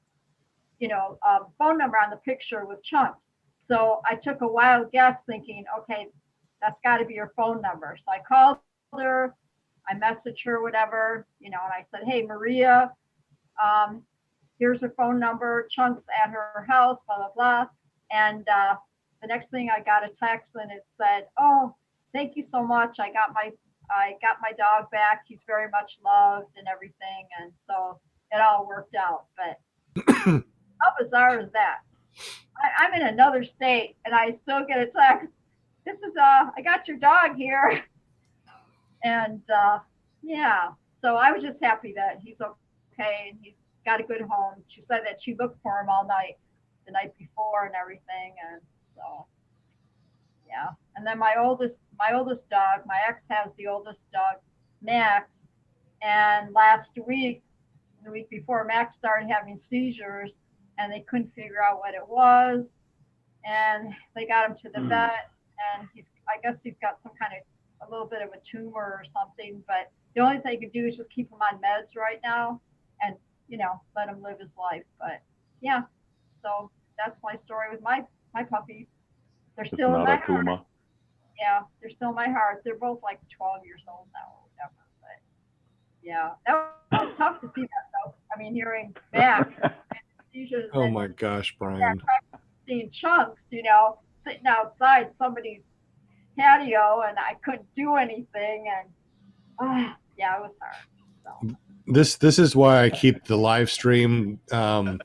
you know, phone number on the picture with Chunks. So I took a wild guess thinking, okay, that's got to be her phone number. So I called her, I messaged her, whatever, you know, and I said, hey, Maria, here's her phone number, Chunks at her house, blah, blah, blah. And the next thing I got a text and it said, oh, thank you so much. I got my dog back. He's very much loved and everything. And so it all worked out. But how bizarre is that? I'm in another state and I still get a text. This is, I got your dog here. And yeah, so I was just happy that he's okay and he's got a good home. She said that she looked for him all night, the night before and everything. And so, yeah. And then my oldest dog, my ex has the oldest dog, Max. And last week, the week before, Max started having seizures and they couldn't figure out what it was. And they got him to the vet, and I guess he's got some kind of a little bit of a tumor or something, but the only thing you can do is just keep him on meds right now and, you know, let him live his life. But yeah, so that's my story with my puppies. They're still in my heart. Yeah, they're still in my heart. They're both like 12 years old now or whatever. But Yeah, that was tough to see that though. I mean, hearing back seizures Oh and my gosh, Brian. seeing chunks, sitting outside somebody's patio, and I couldn't do anything, and yeah, it was hard. So. This is why I keep the live stream or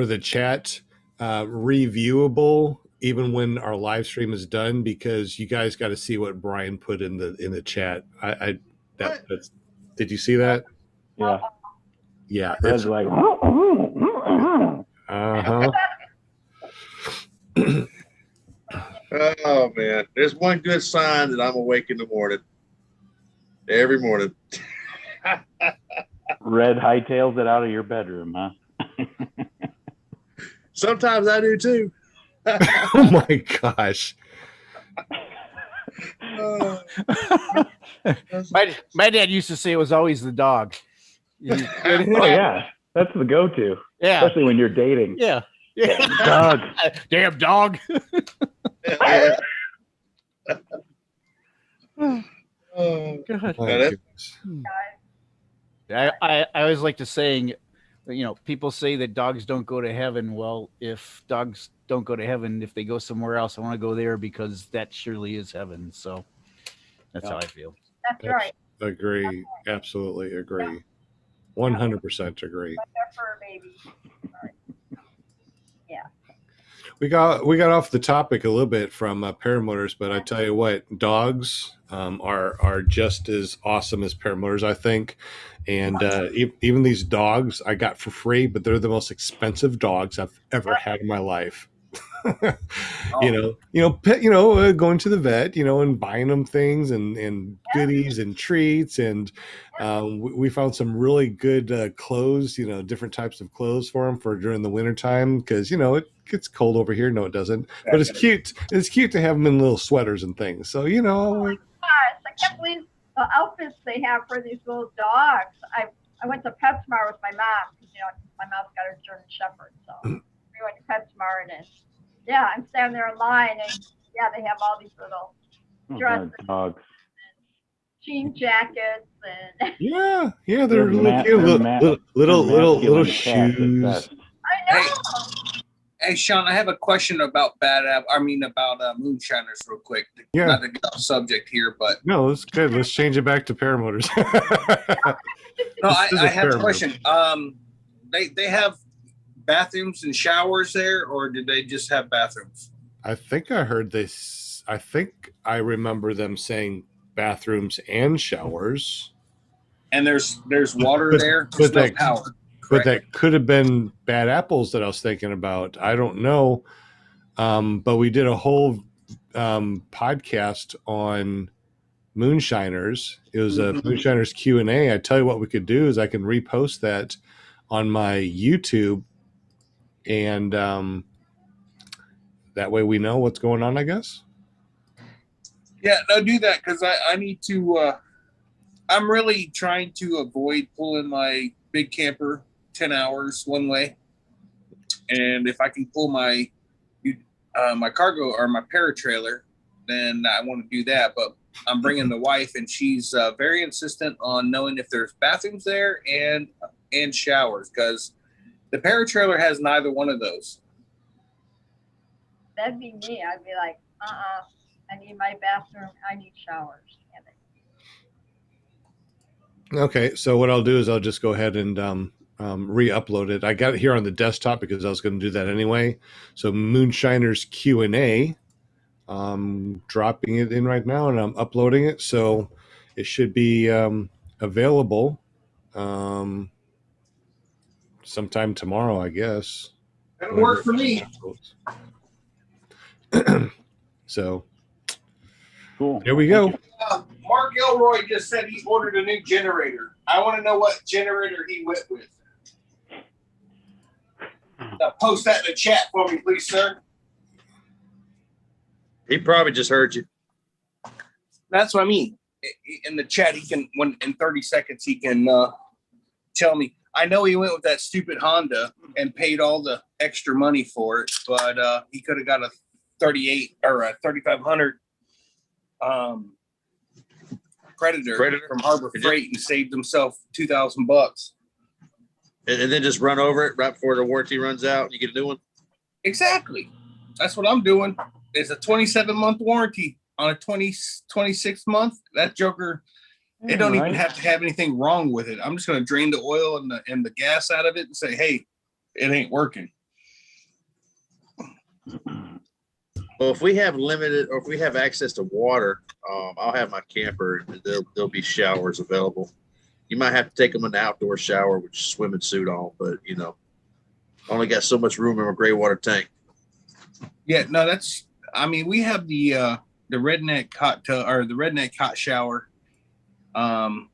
the chat reviewable even when our live stream is done, because you guys got to see what Brian put in the chat. That's, did you see that? Yeah. Yeah. It's like, uh-huh. Oh man, there's one good sign that I'm awake in the morning. Every morning. Red hightails it out of your bedroom, huh? Sometimes I do too. Oh my gosh. My dad used to say it was always the dog. Oh yeah, that's the go-to. Yeah, especially when you're dating. Yeah. Damn dog. Damn dog. Oh God. I always like to saying, people say that dogs don't go to heaven. Well, if dogs don't go to heaven, if they go somewhere else, I want to go there because that surely is heaven. So that's how I feel. That's right. Agree. Absolutely agree. 100% agree. Yeah. We got off the topic a little bit from paramotors, but I tell you what, dogs are just as awesome as paramotors, I think. And even these dogs I got for free, but they're the most expensive dogs I've ever had in my life. Going to the vet, and buying them things and goodies and treats, and we found some really good clothes, different types of clothes for them for during the winter time, because it gets cold over here. No, it doesn't, but it's cute. It's cute to have them in little sweaters and things. So I can't believe the outfits they have for these little dogs. I went to PetSmart with my mom because my mom's got her German Shepherd, so we went to PetSmart, and yeah, I'm standing there in line, and yeah, they have all these little dresses, dogs. jean jackets, and yeah, they're little shoes. I know. Hey, Sean, I have a question about moonshiners real quick. Yeah. Not to get off subject here, but No, it's good. Let's change it back to paramotors. no, I have a question. They have bathrooms and showers there, or did they just have bathrooms? I think I heard this. I think I remember them saying bathrooms and showers. And there's water there. There's no power. But that could have been bad apples that I was thinking about. I don't know. But we did a whole podcast on moonshiners. It was a moonshiners Q&A. I tell you what we could do is I can repost that on my YouTube, and that way we know what's going on, I guess. Yeah, no, do that, because I need to. I'm really trying to avoid pulling my big camper 10 hours one way, and if I can pull my cargo or my paratrailer, then I want to do that. But I'm bringing the wife, and she's very insistent on knowing if there's bathrooms there and showers, because the paratrailer has neither one of those. That'd be me. I'd be like, I need my bathroom. I need showers. Okay, so what I'll do is I'll just go ahead and re-upload it. I got it here on the desktop because I was going to do that anyway. So Moonshiners Q&A, dropping it in right now, and I'm uploading it. So it should be available sometime tomorrow, I guess. That'll work for me. So cool. There we go. Mark Elroy just said he ordered a new generator. I want to know what generator he went with. Now post that in the chat for me, please, sir. He probably just heard you. That's what I mean. In the chat, he can, in 30 seconds, he can tell me. I know he went with that stupid Honda and paid all the extra money for it, but he could have got a 38 or a 3500 Predator from Harbor Freight and saved himself $2,000. And then just run over it right before the warranty runs out and you get a new one? Exactly. That's what I'm doing. It's a 27-month warranty on a 26 month. That joker, it don't even have to have anything wrong with it. I'm just going to drain the oil and the gas out of it and say, hey, it ain't working. Well, if we have limited or if we have access to water, I'll have my camper. There'll be showers available. You might have to take them in the outdoor shower with your swimming suit on, but only got so much room in a gray water tank. Yeah, no, we have the redneck hot tub or the redneck hot shower. From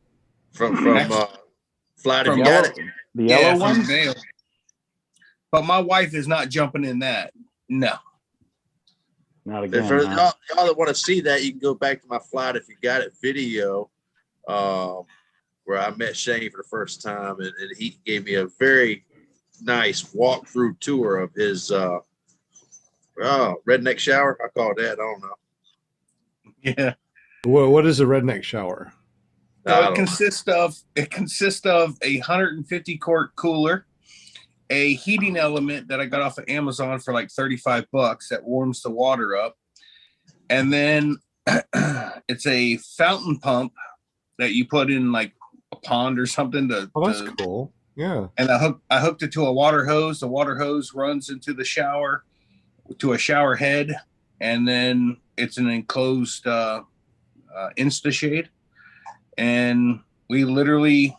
Flight if you got it. The yellow one? From Bale. But my wife is not jumping in that. No. Not again. For y'all that want to see that, you can go back to my Flight if you got it video, where I met Shane for the first time, and he gave me a very nice walkthrough tour of his redneck shower. I call it that. I don't know. Yeah. What is a redneck shower? So it consists of a 150 quart cooler, a heating element that I got off of Amazon for like $35 that warms the water up, and then it's a fountain pump that you put in like a pond or something that's cool. Yeah. And I hooked it to a water hose. The water hose runs into the shower to a shower head, and then it's an enclosed Insta shade. And we literally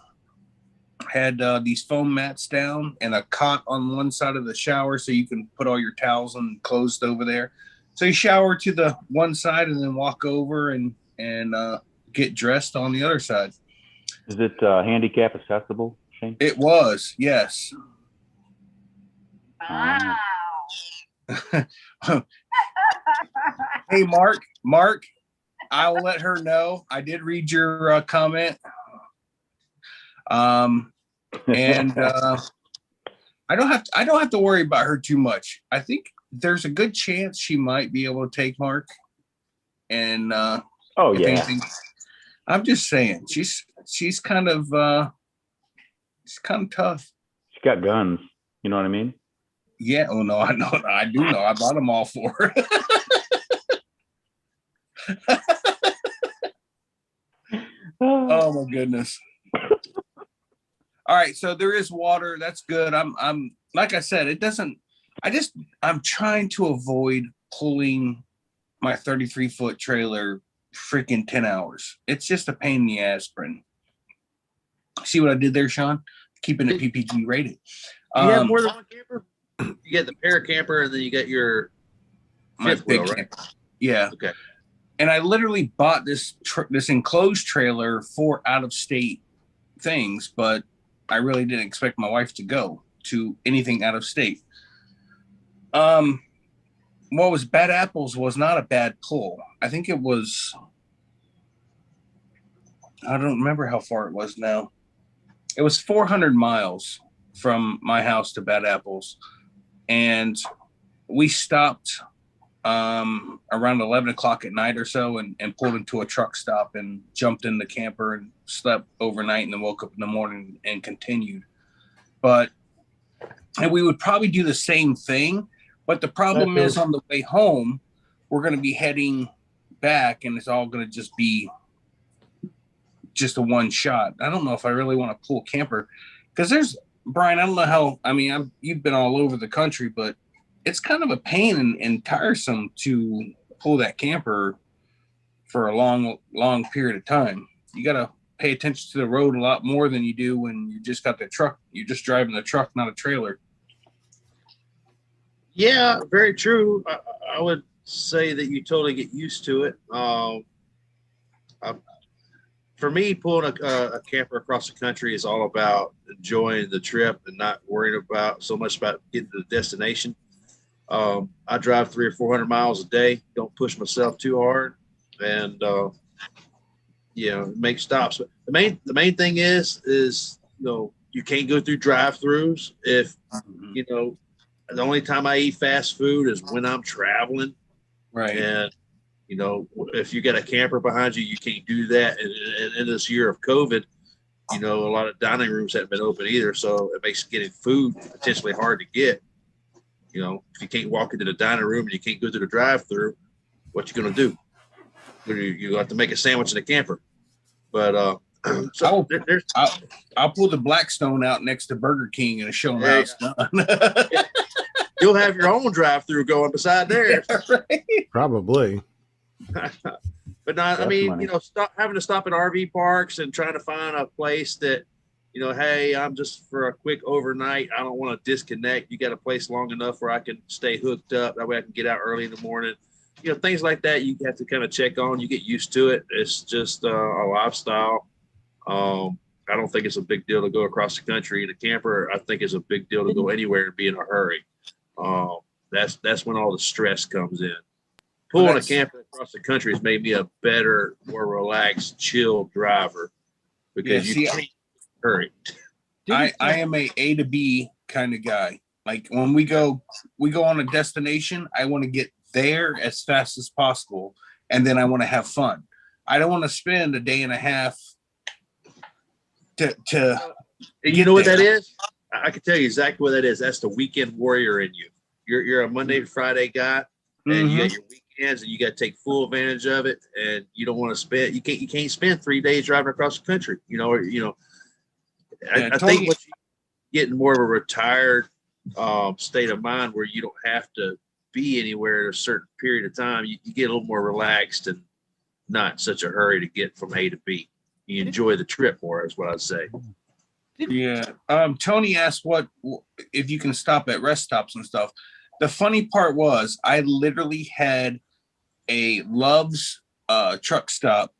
had these foam mats down and a cot on one side of the shower so you can put all your towels and clothes over there. So you shower to the one side and then walk over and get dressed on the other side. Is it handicap accessible, Shane? It was, yes. Wow. Hey, Mark, I will let her know. I did read your comment. And I don't have to worry about her too much. I think there's a good chance she might be able to take Mark. And anything, I'm just saying she's kind of tough. She's got guns. You know what I mean? Yeah. Oh no, I know. I do know. I bought them all for her. Oh my goodness. All right, so there is water. That's good. I'm like I said, I'm trying to avoid pulling my 33-foot trailer freaking 10 hours. It's just a pain in the aspirin. See what I did there, Sean? Keeping it PPG rated. You have more than one camper? You get the Paracamper and then you got your fifth wheel, right? Camper. Yeah. Okay. And I literally bought this enclosed trailer for out-of-state things, but I really didn't expect my wife to go to anything out of state. What was Bad Apples was not a bad pull. I think it was, I don't remember how far it was now. It was 400 miles from my house to Bad Apples. And we stopped around 11 o'clock at night or so and pulled into a truck stop and jumped in the camper and slept overnight and then woke up in the morning and continued. And we would probably do the same thing, but the problem is on the way home, we're going to be heading back and it's all going to just be just a one shot. I don't know if I really want to pull camper because Brian, I don't know how, you've been all over the country, but it's kind of a pain and tiresome to pull that camper for a long, long period of time. You got to pay attention to the road a lot more than you do when you just got the truck. You're just driving the truck, not a trailer. Yeah, very true. I would say that you totally get used to it. For me, pulling a camper across the country is all about enjoying the trip and not worrying about so much about getting to the destination. I drive 300 or 400 miles a day. Don't push myself too hard, and make stops. But the main thing is you can't go through drive-throughs. If the only time I eat fast food is when I'm traveling, right? And You know, if you got a camper behind you, you can't do that. And in this year of COVID, you know, a lot of dining rooms haven't been open either. So it makes getting food potentially hard to get. You know, if you can't walk into the dining room and you can't go through the drive-through, what you going to do? You have to make a sandwich in the camper. But so I'll pull the Blackstone out next to Burger King and show them how it's done. You'll have your own drive-through going beside theirs. Probably. But not, I mean, you know, having to stop at RV parks and trying to find a place that, you know, hey, I'm just for a quick overnight. I don't want to disconnect. You got a place long enough where I can stay hooked up. That way I can get out early in the morning. You know, things like that you have to kind of check on. You get used to it. It's just a lifestyle. I don't think it's a big deal to go across the country in a camper. I think it's a big deal to go anywhere and be in a hurry. That's when all the stress comes in. Pulling a camper across the country has made me a better, more relaxed, chill driver because you can't hurry. I am A to B kind of guy. Like when we go on a destination, I want to get there as fast as possible, and then I want to have fun. I don't want to spend a day and a half to you know what that is? I can tell you exactly what that is. That's the weekend warrior in you. You're a Monday to Friday guy, and you got your weekends, and you got to take full advantage of it. And you don't want to spend. You can't spend 3 days driving across the country. I think what you're getting more of a retired state of mind where you don't have to be anywhere at a certain period of time. You get a little more relaxed and not such a hurry to get from A to B. You enjoy the trip more, is what I'd say. Yeah. Tony asked what if you can stop at rest stops and stuff. The funny part was I literally had a Love's truck stop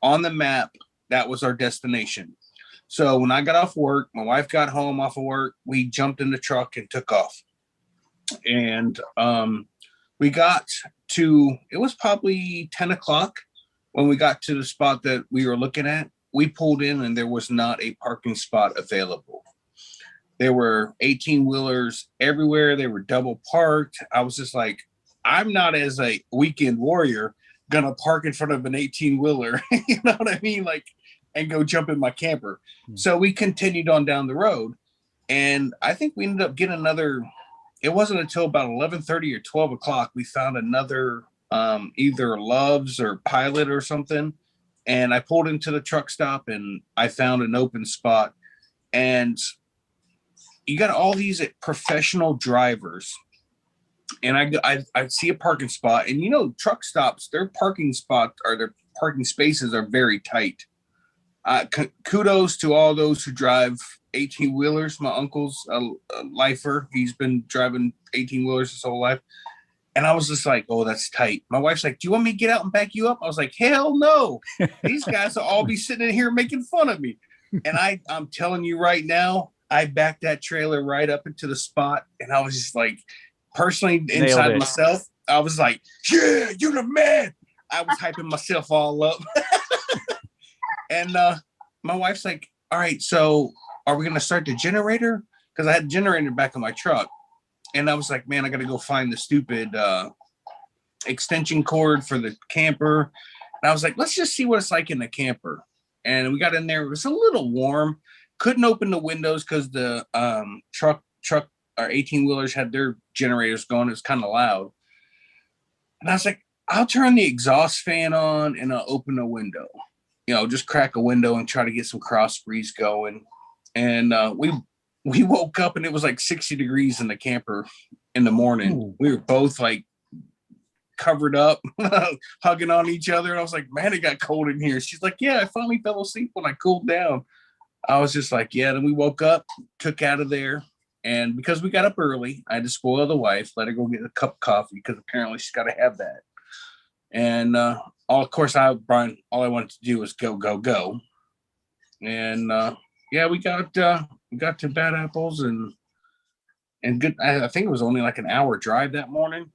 on the map. That was our destination. So when I got off work, my wife got home off of work, we jumped in the truck and took off. And we got to, it was probably 10 o'clock when we got to the spot that we were looking at. We pulled in and there was not a parking spot available. There were 18-wheelers everywhere. They were double parked. I was just like, I'm not, as a weekend warrior, gonna park in front of an 18-wheeler, you know what I mean? Like, and go jump in my camper. So we continued on down the road. And I think we ended up getting another, it wasn't until about 11:30 or 12 o'clock, we found another either Love's or Pilot or something. And I pulled into the truck stop and I found an open spot. And you got all these professional drivers. And I see a parking spot, and you know, truck stops, their parking spots or their parking spaces are very tight. Kudos to all those who drive 18-wheelers. My uncle's a lifer. He's been driving 18-wheelers his whole life. And I was just like, oh, that's tight. My wife's like, do you want me to get out and back you up? I was like, hell no. These guys will all be sitting in here making fun of me. And I'm telling you right now, I backed that trailer right up into the spot. And I was just like, personally, inside myself, I was like, yeah, you're the man. I was hyping myself all up. And my wife's like, all right, so are we going to start the generator? Because I had a generator back in my truck. And I was like, man, I got to go find the stupid extension cord for the camper. And I was like, let's just see what it's like in the camper. And we got in there. It was a little warm. Couldn't open the windows because the truck our 18-wheelers had their generators going. It was kind of loud. And I was like, I'll turn the exhaust fan on and I'll open a window. You know, just crack a window and try to get some cross breeze going. And we woke up and it was like 60 degrees in the camper in the morning. Ooh. We were both like covered up, hugging on each other. And I was like, man, it got cold in here. She's like, yeah, I finally fell asleep when I cooled down. I was just like, yeah. Then we woke up, took out of there. And because we got up early, I had to spoil the wife, let her go get a cup of coffee because apparently she's got to have that. And Brian, all I wanted to do was go. And yeah, we got to Bad Apples and good. I think it was only like an hour drive that morning,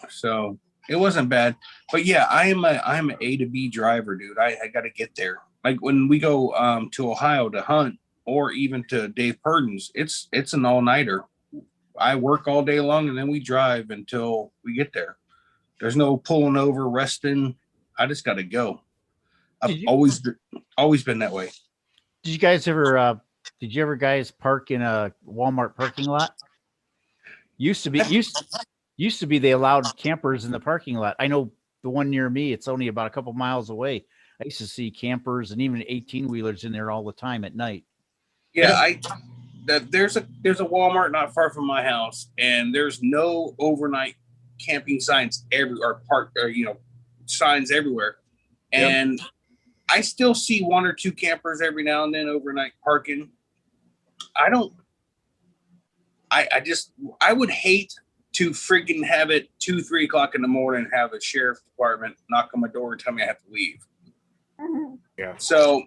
so it wasn't bad. But yeah, I'm an A to B driver, dude. I got to get there. Like when we go to Ohio to hunt, or even to Dave Purden's, it's an all-nighter. I work all day long and then we drive until we get there. There's no pulling over, resting. I just got to go. I've Did you- always been that way. Did you guys ever? Did you ever guys park in a Walmart parking lot? Used to be they allowed campers in the parking lot. I know the one near me. It's only about a couple miles away. I used to see campers and even 18-wheelers in there all the time at night. Yeah, there's a Walmart not far from my house, and there's no overnight camping signs signs everywhere. And I still see one or two campers every now and then overnight parking. I would hate to freaking have it 2-3 o'clock in the morning and have a sheriff's department knock on my door and tell me I have to leave. Yeah. So,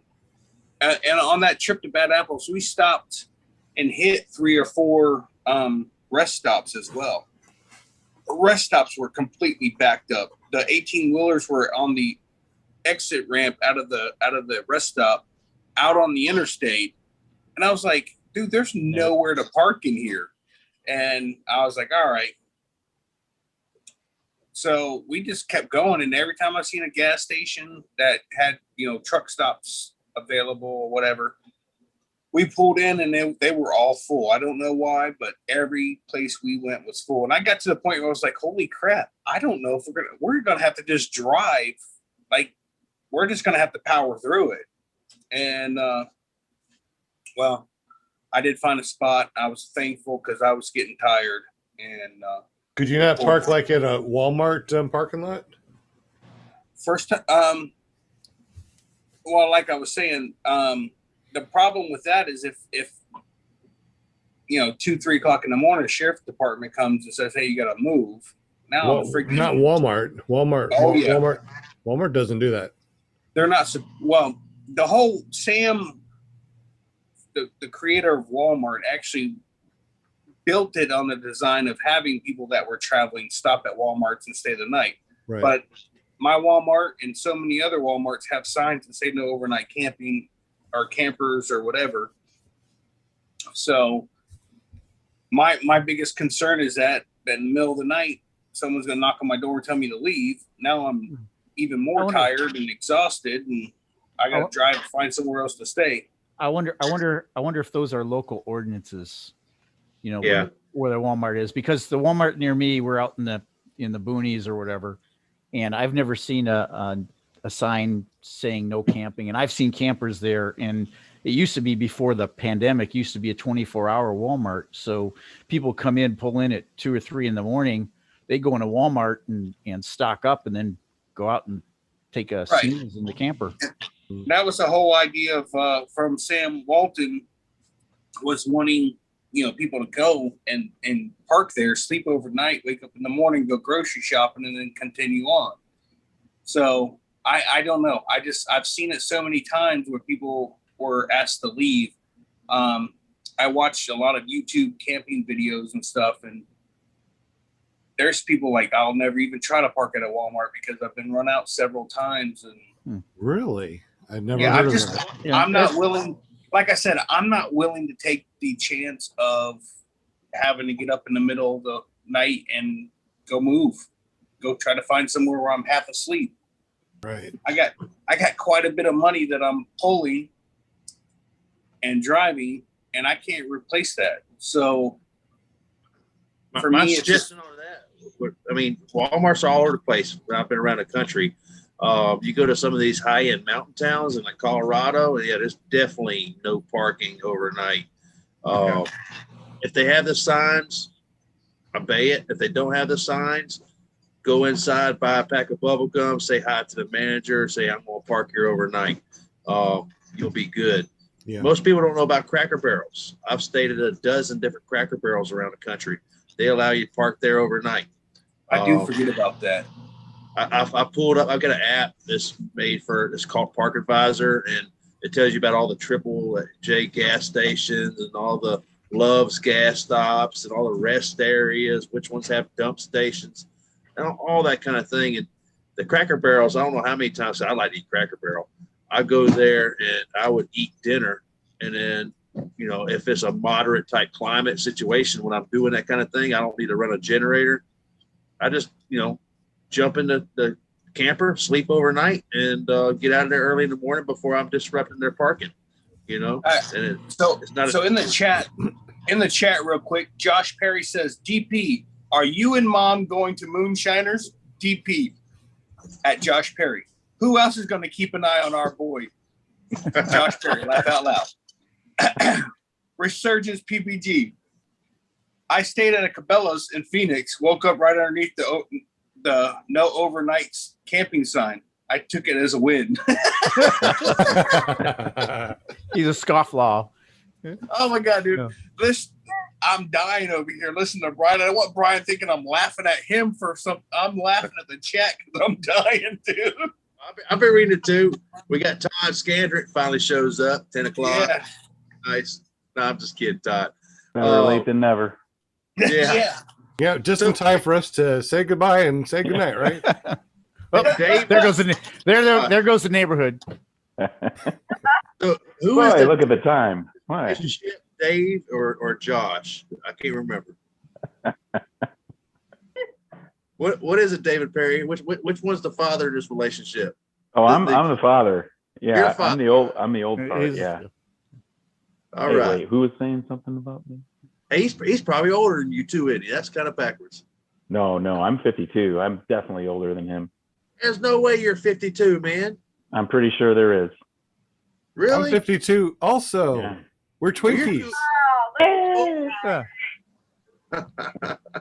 and on that trip to Bad Apples, we stopped and hit 3 or 4 rest stops as well. The rest stops were completely backed up. The 18-wheelers were on the exit ramp out of the rest stop out on the interstate. And I was like, dude, there's nowhere to park in here. And I was like, all right. So we just kept going. And every time I seen a gas station that had, truck stops available or whatever, we pulled in and they were all full. I don't know why, but every place we went was full. And I got to the point where I was like, holy crap, I don't know if we're going to have to just drive. Like, we're just going to have to power through it. And, well, I did find a spot. I was thankful because I was getting tired. And could you not park like at a Walmart parking lot? First time, well, like I was saying, the problem with that is if 2-3 o'clock in the morning, the sheriff's department comes and says, "Hey, you got to move." Now, Well, not Walmart. Walmart. Oh, yeah. Walmart doesn't do that. They're not. Well, the whole Sam, the creator of Walmart, actually built it on the design of having people that were traveling stop at Walmarts and stay the night. Right. But my Walmart and so many other Walmarts have signs that say no overnight camping or campers or whatever. So my biggest concern is that in the middle of the night, someone's going to knock on my door and tell me to leave. Now I'm even more tired and exhausted, and I got to drive to find somewhere else to stay. I wonder if those are local ordinances, where the Walmart is, because the Walmart near me, we're out in the boonies or whatever, and I've never seen a sign saying no camping, and I've seen campers there. And it used to be, before the pandemic, used to be a 24-hour Walmart, so people come in, pull in at 2 or 3 in the morning, they go into Walmart and stock up, and then go out and take a Symons in the camper. That was the whole idea of from Sam Walton, was wanting people to go and park there, sleep overnight, wake up in the morning, go grocery shopping, and then continue on. So I don't know. I've seen it so many times where people were asked to leave. I watched a lot of YouTube camping videos and stuff, and there's people like, I'll never even try to park at a Walmart because I've been run out several times. And really, I've never. Yeah, heard of that. I'm not willing. Like I said, I'm not willing to take the chance of having to get up in the middle of the night and go try to find somewhere where I'm half asleep. Right. I got quite a bit of money that I'm pulling and driving, and I can't replace that. So for my me, it's just, suggestion on that, I mean, Walmart's all over the place. I've been around the country. You go to some of these high-end mountain towns in like Colorado, and there's definitely no parking overnight. If they have the signs, obey it. If they don't have the signs, go inside, buy a pack of bubble gum, say hi to the manager, say, I'm going to park here overnight. You'll be good. Yeah. Most people don't know about Cracker Barrels. I've stayed at a dozen different Cracker Barrels around the country. They allow you to park there overnight. I do forget about that. I pulled up. I've got an app that's made for. It's called Park Advisor, and it tells you about all the Triple J gas stations and all the Love's gas stops and all the rest areas. Which ones have dump stations, and all that kind of thing. And the Cracker Barrels. I don't know how many times I like to eat Cracker Barrel. I go there and I would eat dinner, and then if it's a moderate type climate situation when I'm doing that kind of thing, I don't need to run a generator. I just jump in the camper, sleep overnight, and get out of there early in the morning before I'm disrupting their parking. You know, and so in the chat real quick, Josh Perry says, DP, are you and Mom going to Moonshiners? DP at Josh Perry. Who else is going to keep an eye on our boy? Josh Perry, laugh out loud. Resurgence PPG. I stayed at a Cabela's in Phoenix, woke up right underneath the no overnights camping sign. I took it as a win. He's a scofflaw. Oh my God, dude. Yeah. I'm dying over here listening to Brian. I don't want Brian thinking I'm laughing at him for something. I'm laughing at the chat because I'm dying, dude. I've been reading it too. We got Todd Scandrick finally shows up, 10 o'clock. Yeah. Nice. No, I'm just kidding, Todd. Better late than never. Yeah. Yeah, just in time for us to say goodbye and say goodnight, right? Oh, there goes the neighborhood. So who Boy, is the look at the time. Why? relationship, Dave or Josh? I can't remember. What is it, David Perry? Which one's the father in this relationship? Oh, I'm the father. You're Yeah, the father. I'm the old part. Yeah. All Hey, right. wait, who was saying something about me? Hey, he's probably older than you too, isn't he? That's kind of backwards. No, I'm 52. I'm definitely older than him. There's no way you're 52, man. I'm pretty sure there is. Really? I'm 52 also. Yeah. We're Twinkies. Yeah.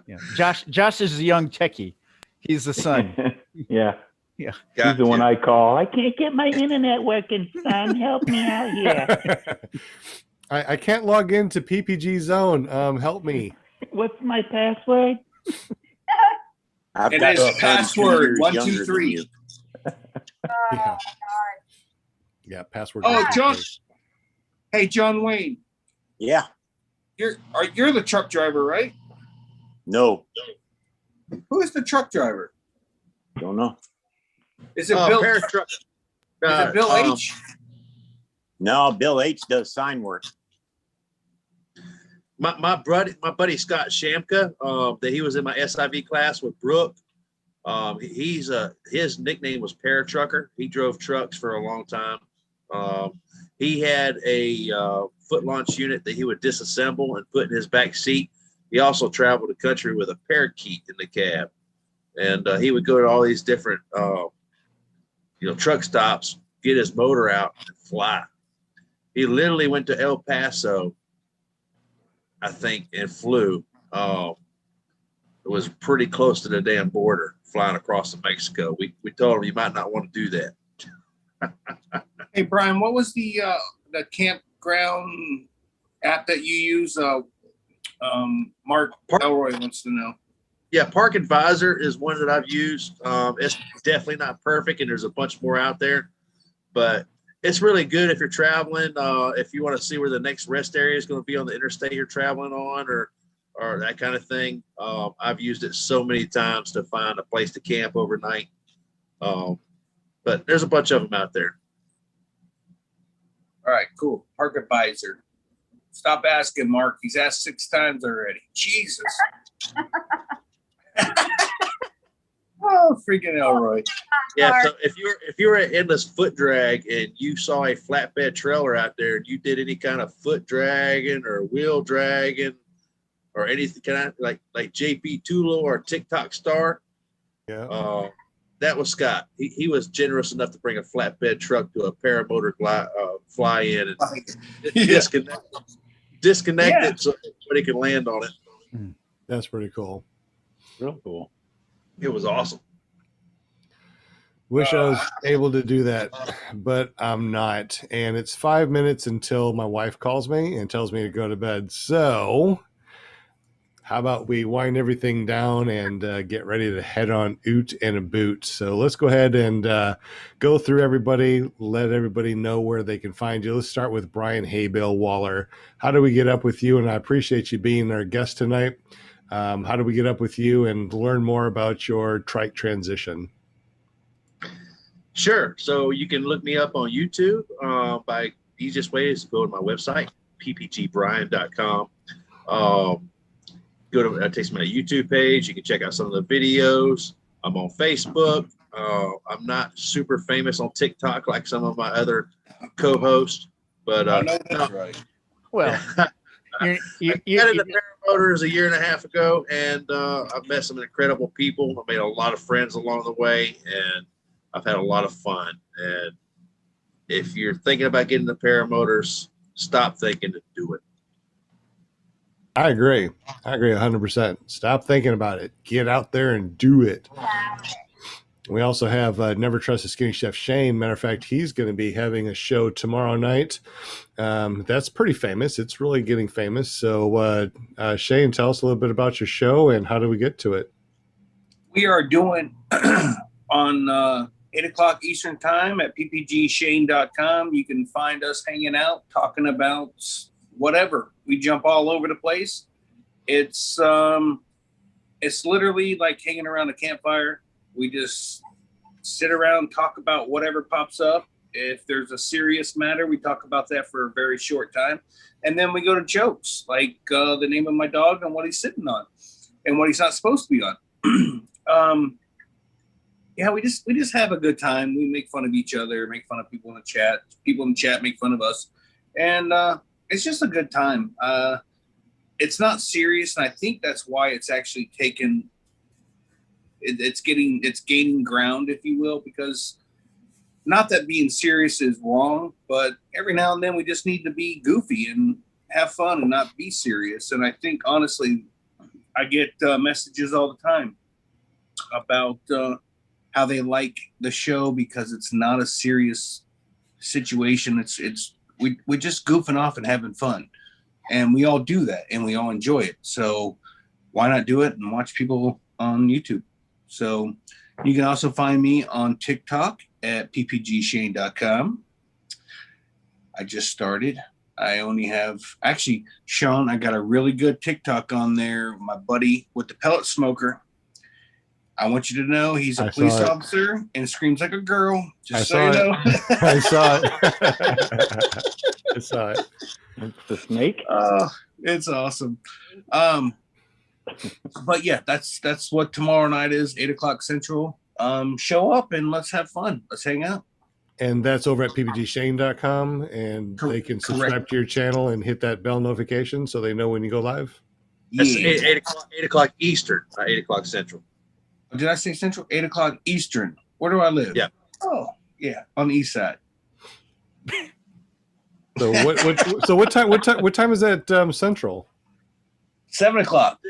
Yeah. Josh is the young techie. He's the son. Yeah. Yeah. He's the one I call. I can't get my internet working, son. Help me out here. I can't log into PPG Zone. Help me. What's my password? It is password 123. Yeah. Yeah, password. Oh, 123. John. Hey, John Wayne. Yeah. You're the truck driver, right? No. Who is the truck driver? Don't know. Is it Bill? Is it Bill H? No, Bill H does sign work. My buddy Scott Shamka, that he was in my SIV class with Brook. His nickname was Paratrucker. He drove trucks for a long time. He had a foot launch unit that he would disassemble and put in his back seat. He also traveled the country with a parakeet in the cab, and he would go to all these different truck stops, get his motor out and fly. He literally went to El Paso, I think, and flew. It was pretty close to the damn border, flying across to Mexico. We told him you might not want to do that. Hey, Brian, what was the campground app that you use? Mark Elroy wants to know. Yeah, Park Advisor is one that I've used. It's definitely not perfect, and there's a bunch more out there, but it's really good if you're traveling. If you want to see where the next rest area is going to be on the interstate you're traveling on, or that kind of thing. I've used it so many times to find a place to camp overnight. But there's a bunch of them out there. All right, cool. Park Advisor. Stop asking, Mark. He's asked 6 times already. Jesus. Oh, freaking Elroy. Yeah, so if you're at Endless Foot Drag and you saw a flatbed trailer out there and you did any kind of foot dragging or wheel dragging or anything kind of like JP Tulo or TikTok Star, that was Scott. He was generous enough to bring a flatbed truck to a paramotor fly in and disconnect it so everybody can land on it. That's pretty cool. Real cool. It was awesome. Wish I was able to do that, but I'm not. And it's 5 minutes until my wife calls me and tells me to go to bed. So how about we wind everything down and get ready to head on oot and a boot. So let's go ahead and go through everybody, let everybody know where they can find you. Let's start with Brian Haybale Waller. How do we get up with you? And I appreciate you being our guest tonight. How do we get up with you and learn more about your Trike Transition? Sure. So you can look me up on YouTube. By the easiest way is to go to my website, ppgbrian.com. It takes me to my YouTube page. You can check out some of the videos. I'm on Facebook. I'm not super famous on TikTok like some of my other co-hosts, but I know that's right. Well, I got into paramotors a year and a half ago, and I've met some incredible people. I made a lot of friends along the way, and I've had a lot of fun. And if you're thinking about getting the paramotors, stop thinking to do it. I agree 100%. Stop thinking about it. Get out there and do it. We also have Never Trust a Skinny Chef Shane. Matter of fact, he's going to be having a show tomorrow night. That's pretty famous. It's really getting famous. So Shane, tell us a little bit about your show and how do we get to it? We are doing on 8 o'clock Eastern time at ppgshane.com. You can find us hanging out, talking about whatever. We jump all over the place. It's literally like hanging around a campfire. We just sit around, talk about whatever pops up. If there's a serious matter, we talk about that for a very short time. And then we go to jokes, like the name of my dog and what he's sitting on and what he's not supposed to be on. Yeah, we just have a good time. We make fun of each other, make fun of people in the chat. People in the chat make fun of us. And it's just a good time. It's not serious, and I think that's why it's actually taken it's gaining ground, if you will, because not that being serious is wrong, but every now and then we just need to be goofy and have fun and not be serious. And I think, honestly, I get messages all the time about how they like the show because it's not a serious situation. We're just goofing off and having fun, and we all do that and we all enjoy it. So why not do it and watch people on YouTube? So you can also find me on TikTok at ppgshane.com. I just started. I only have, actually, Sean, I got a really good TikTok on there. My buddy with the pellet smoker. I want you to know he's a police officer and screams like a girl. Just so you know. I saw it. I saw it. It's the snake. It's awesome. But yeah, that's what tomorrow night is, 8 o'clock Central. Show up and let's have fun. Let's hang out. And that's over at ppgshane.com, and they can subscribe to your channel and hit that bell notification so they know when you go live. That's 8 o'clock Eastern, 8 o'clock Central. Did I say Central? 8 o'clock Eastern. Where do I live? Yeah. Oh, yeah, on the east side. So what time is that Central? 7 o'clock.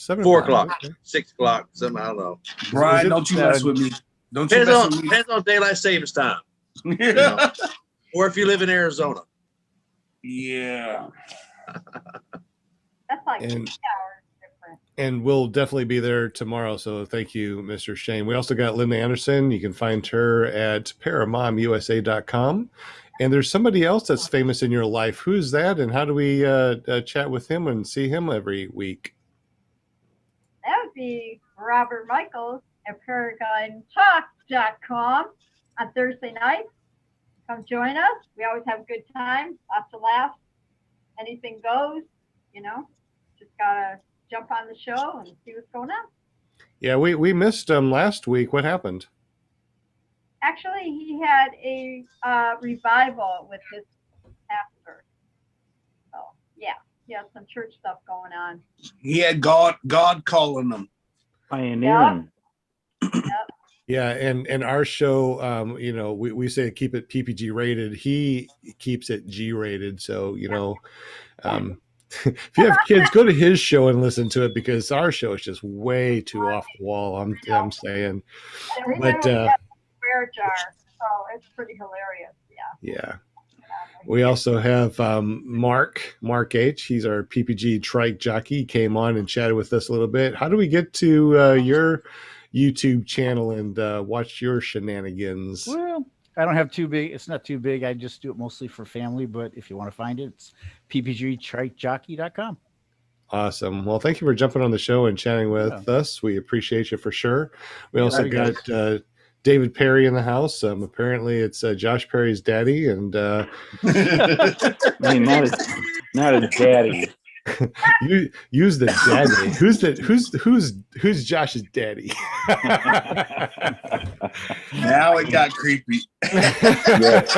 4 o'clock, 6 o'clock, something, I don't know. Brian, don't you mess with me. Don't you mess with me. Depends on daylight savings time. You know? Or if you live in Arizona. Yeah. That's like 2 hours different. And we'll definitely be there tomorrow. So thank you, Mr. Shane. We also got Linda Anderson. You can find her at paramomusa.com. And there's somebody else that's famous in your life. Who's that? And how do we chat with him and see him every week? That would be Robert Michaels at ParagonTalk.com on Thursday night. Come join us. We always have a good time, lots of laughs. Anything goes, you know. Just gotta jump on the show and see what's going on. Yeah, we missed him last week. What happened? Actually, he had a revival with his pastor. So yeah, he has some church stuff going on. He had God calling him. Pioneering. Yep. Yeah, and our show, you know, we say keep it PPG rated. He keeps it G rated. So, you know, if you have kids, go to his show and listen to it because our show is just way too off the wall. I'm saying, but swear jar, so it's pretty hilarious. yeah. We also have Mark H. He's our PPG trike jockey. He came on and chatted with us a little bit. How do we get to your YouTube channel and watch your shenanigans? Well, I don't have too big. It's not too big. I just do it mostly for family. But if you want to find it, it's ppgtrikejockey.com. Awesome. Well, thank you for jumping on the show and chatting with us. We appreciate you for sure. We also got David Perry in the house. Apparently, it's Josh Perry's daddy, and I mean, not a daddy. You use the daddy. Who's Josh's daddy? Now it got creepy. Yes,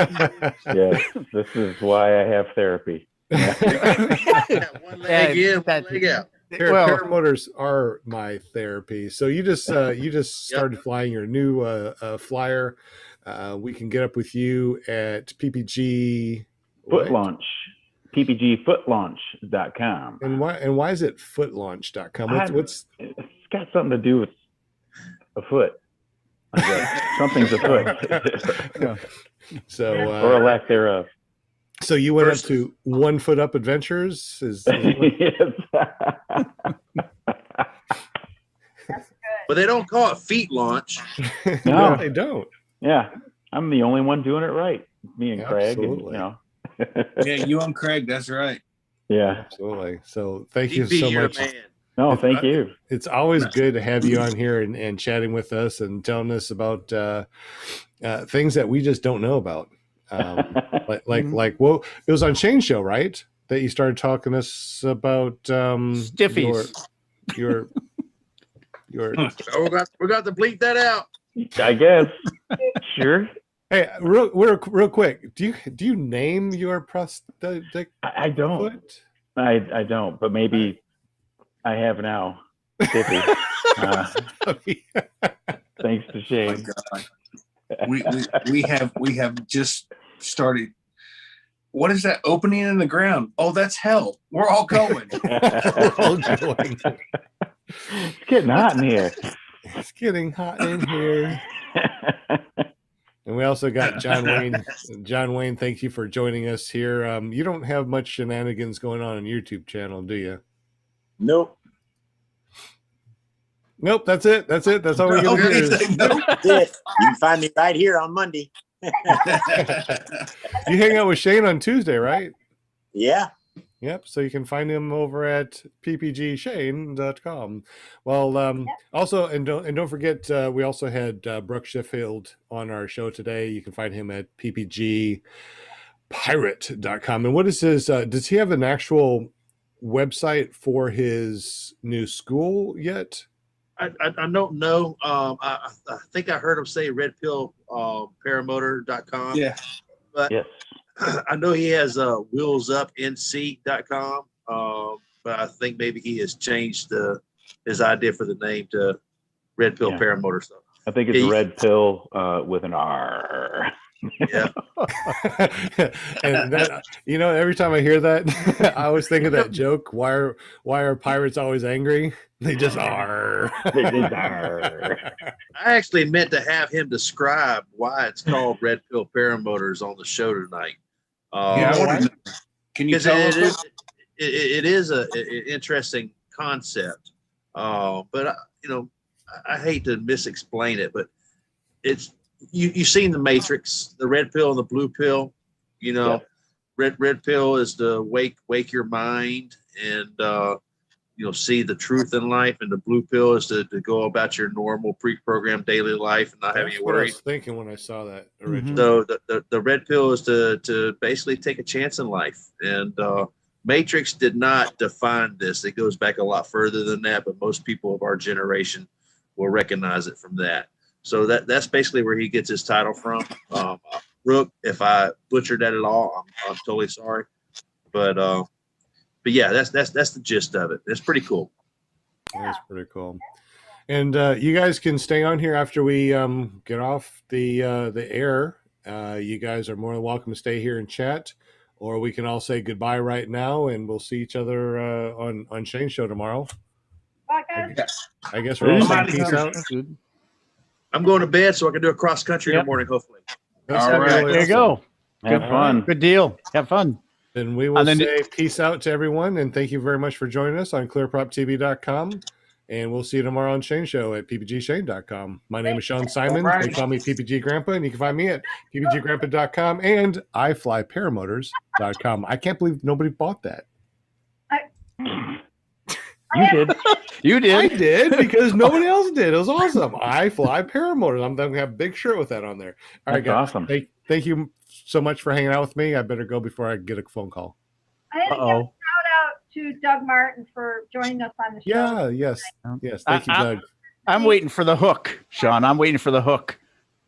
this is why I have therapy. One leg in, one leg out. Paramotors are my therapy. So you just started flying your new flyer. We can get up with you at PPG Foot Launch. PPGfootlaunch.com. And why is it footlaunch.com? What's it's got something to do with a foot. I guess. Something's afoot. So or a lack thereof. So you went up to 1 Foot Up Adventures? But they don't call it feet launch. No, they don't. Yeah, I'm the only one doing it right. Me and Craig, and, you know. Yeah, you and Craig. That's right. Yeah, absolutely. So thank you so much. No, thank you. It's always good to have you on here and chatting with us and telling us about things that we just don't know about. Like well, it was on Shane's show, right? That you started talking to us about stiffies. Your Oh, we got to bleep that out. I guess. Sure. Hey, real quick. Do you name your prosthetic? I don't. Foot? I don't, but maybe I have now. Stiffy. Thanks to Shane. Oh we have just started. What is that opening in the ground? Oh, that's hell. We're all going. We're all going. It's getting hot in here. It's getting hot in here. And we also got John Wayne. John Wayne, thank you for joining us here. You don't have much shenanigans going on your YouTube channel, do you? Nope. Nope, that's it. That's all we're going to do. That's it. You can find me right here on Monday. You hang out with Shane on Tuesday, right? Yeah. Yep. So you can find him over at ppgshane.com. Well, also, and don't forget, we also had Brook Sheffield on our show today. You can find him at ppgpirate.com. And what is his, does he have an actual website for his new school yet? I don't know. I think I heard him say redpillparamotor.com. Yeah. But yes. I know he has wheelsupnc.com. But I think maybe he has changed his idea for the name to Red Pill Paramotor stuff. I think it's Red Pill with an R. Yeah. And that, every time I hear that, I always think of that joke. Why are pirates always angry? They just are. They just are. I actually meant to have him describe why it's called Red Pill Paramotors on the show tonight. Can you tell us? It is an interesting concept, but I hate to misexplain it, but it's you've seen the Matrix, the red pill and the blue pill. Red pill is to wake your mind and see the truth in life, and the blue pill is to go about your normal pre-programmed daily life and not having you worry. I was thinking when I saw that originally. So the red pill is to basically take a chance in life, and Matrix did not define this. It goes back a lot further than that, but most people of our generation will recognize it from that. So that's basically where he gets his title from. Brook, if I butchered that at all, I'm totally sorry. But yeah, that's the gist of it. It's pretty cool. That's pretty cool. And you guys can stay on here after we get off the air. You guys are more than welcome to stay here and chat, or we can all say goodbye right now, and we'll see each other on Shane's show tomorrow. I guess we're all saying peace out. I'm going to bed so I can do a cross country in the morning, hopefully. All right, there you go. Have fun. Good deal. Have fun. Then we will say peace out to everyone, and thank you very much for joining us on ClearPropTV.com. And we'll see you tomorrow on Shane's show at ppgshane.com. My name is Sean Symons. Right. They call me PPG Grandpa, and you can find me at ppggrandpa.com and iflyparamotors.com. I can't believe nobody bought that. You did. You did. I did because nobody else did. It was awesome. I fly paramotors. I'm going to have a big shirt with that on there. All right, guys. Awesome. Thank you so much for hanging out with me. I better go before I get a phone call. I had to give a shout out to Doug Martin for joining us on the show. Yeah, yes. Yes. Thank you, Doug. I'm waiting for the hook, Sean. I'm waiting for the hook.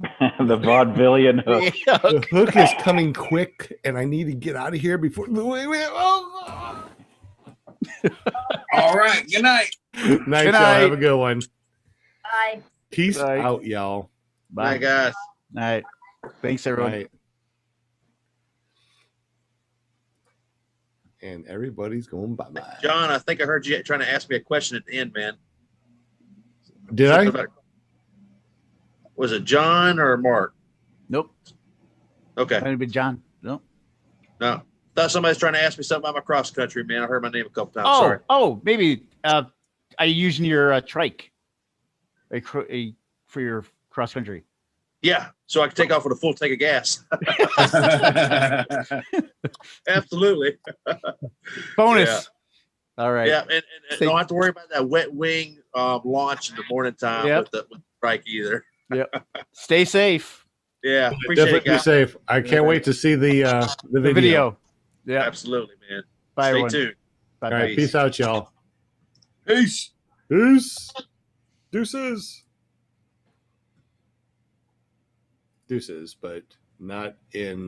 The vaudevillian hook. The hook is coming quick, and I need to get out of here before. Oh. All right. Good night. Night, Good y'all. night. Have a good one. Bye. Peace Bye. out, y'all. Bye, guys. All right. Thanks, everyone. Right. And everybody's going bye-bye. John, I think I heard you trying to ask me a question at the end, man. Did I? Was it John or Mark? Nope. Okay. Might have been John. No. No. Thought somebody's trying to ask me something about my cross country, man. I heard my name a couple times. Oh, Sorry. Maybe. Are you using your trike for your cross country? Yeah. So I can take off with a full tank of gas. Absolutely. Bonus. Yeah. All right. Yeah, and don't have to worry about that wet wing launch in the morning time with the Trike either. Yep. Stay safe. Yeah, appreciate it, Definitely guys. safe. I can't wait to see the video. Yeah. Absolutely, man. Bye, Stay everyone. tuned. Bye. All right, peace out, y'all. Peace. Peace. Deuces. Deuces, but not in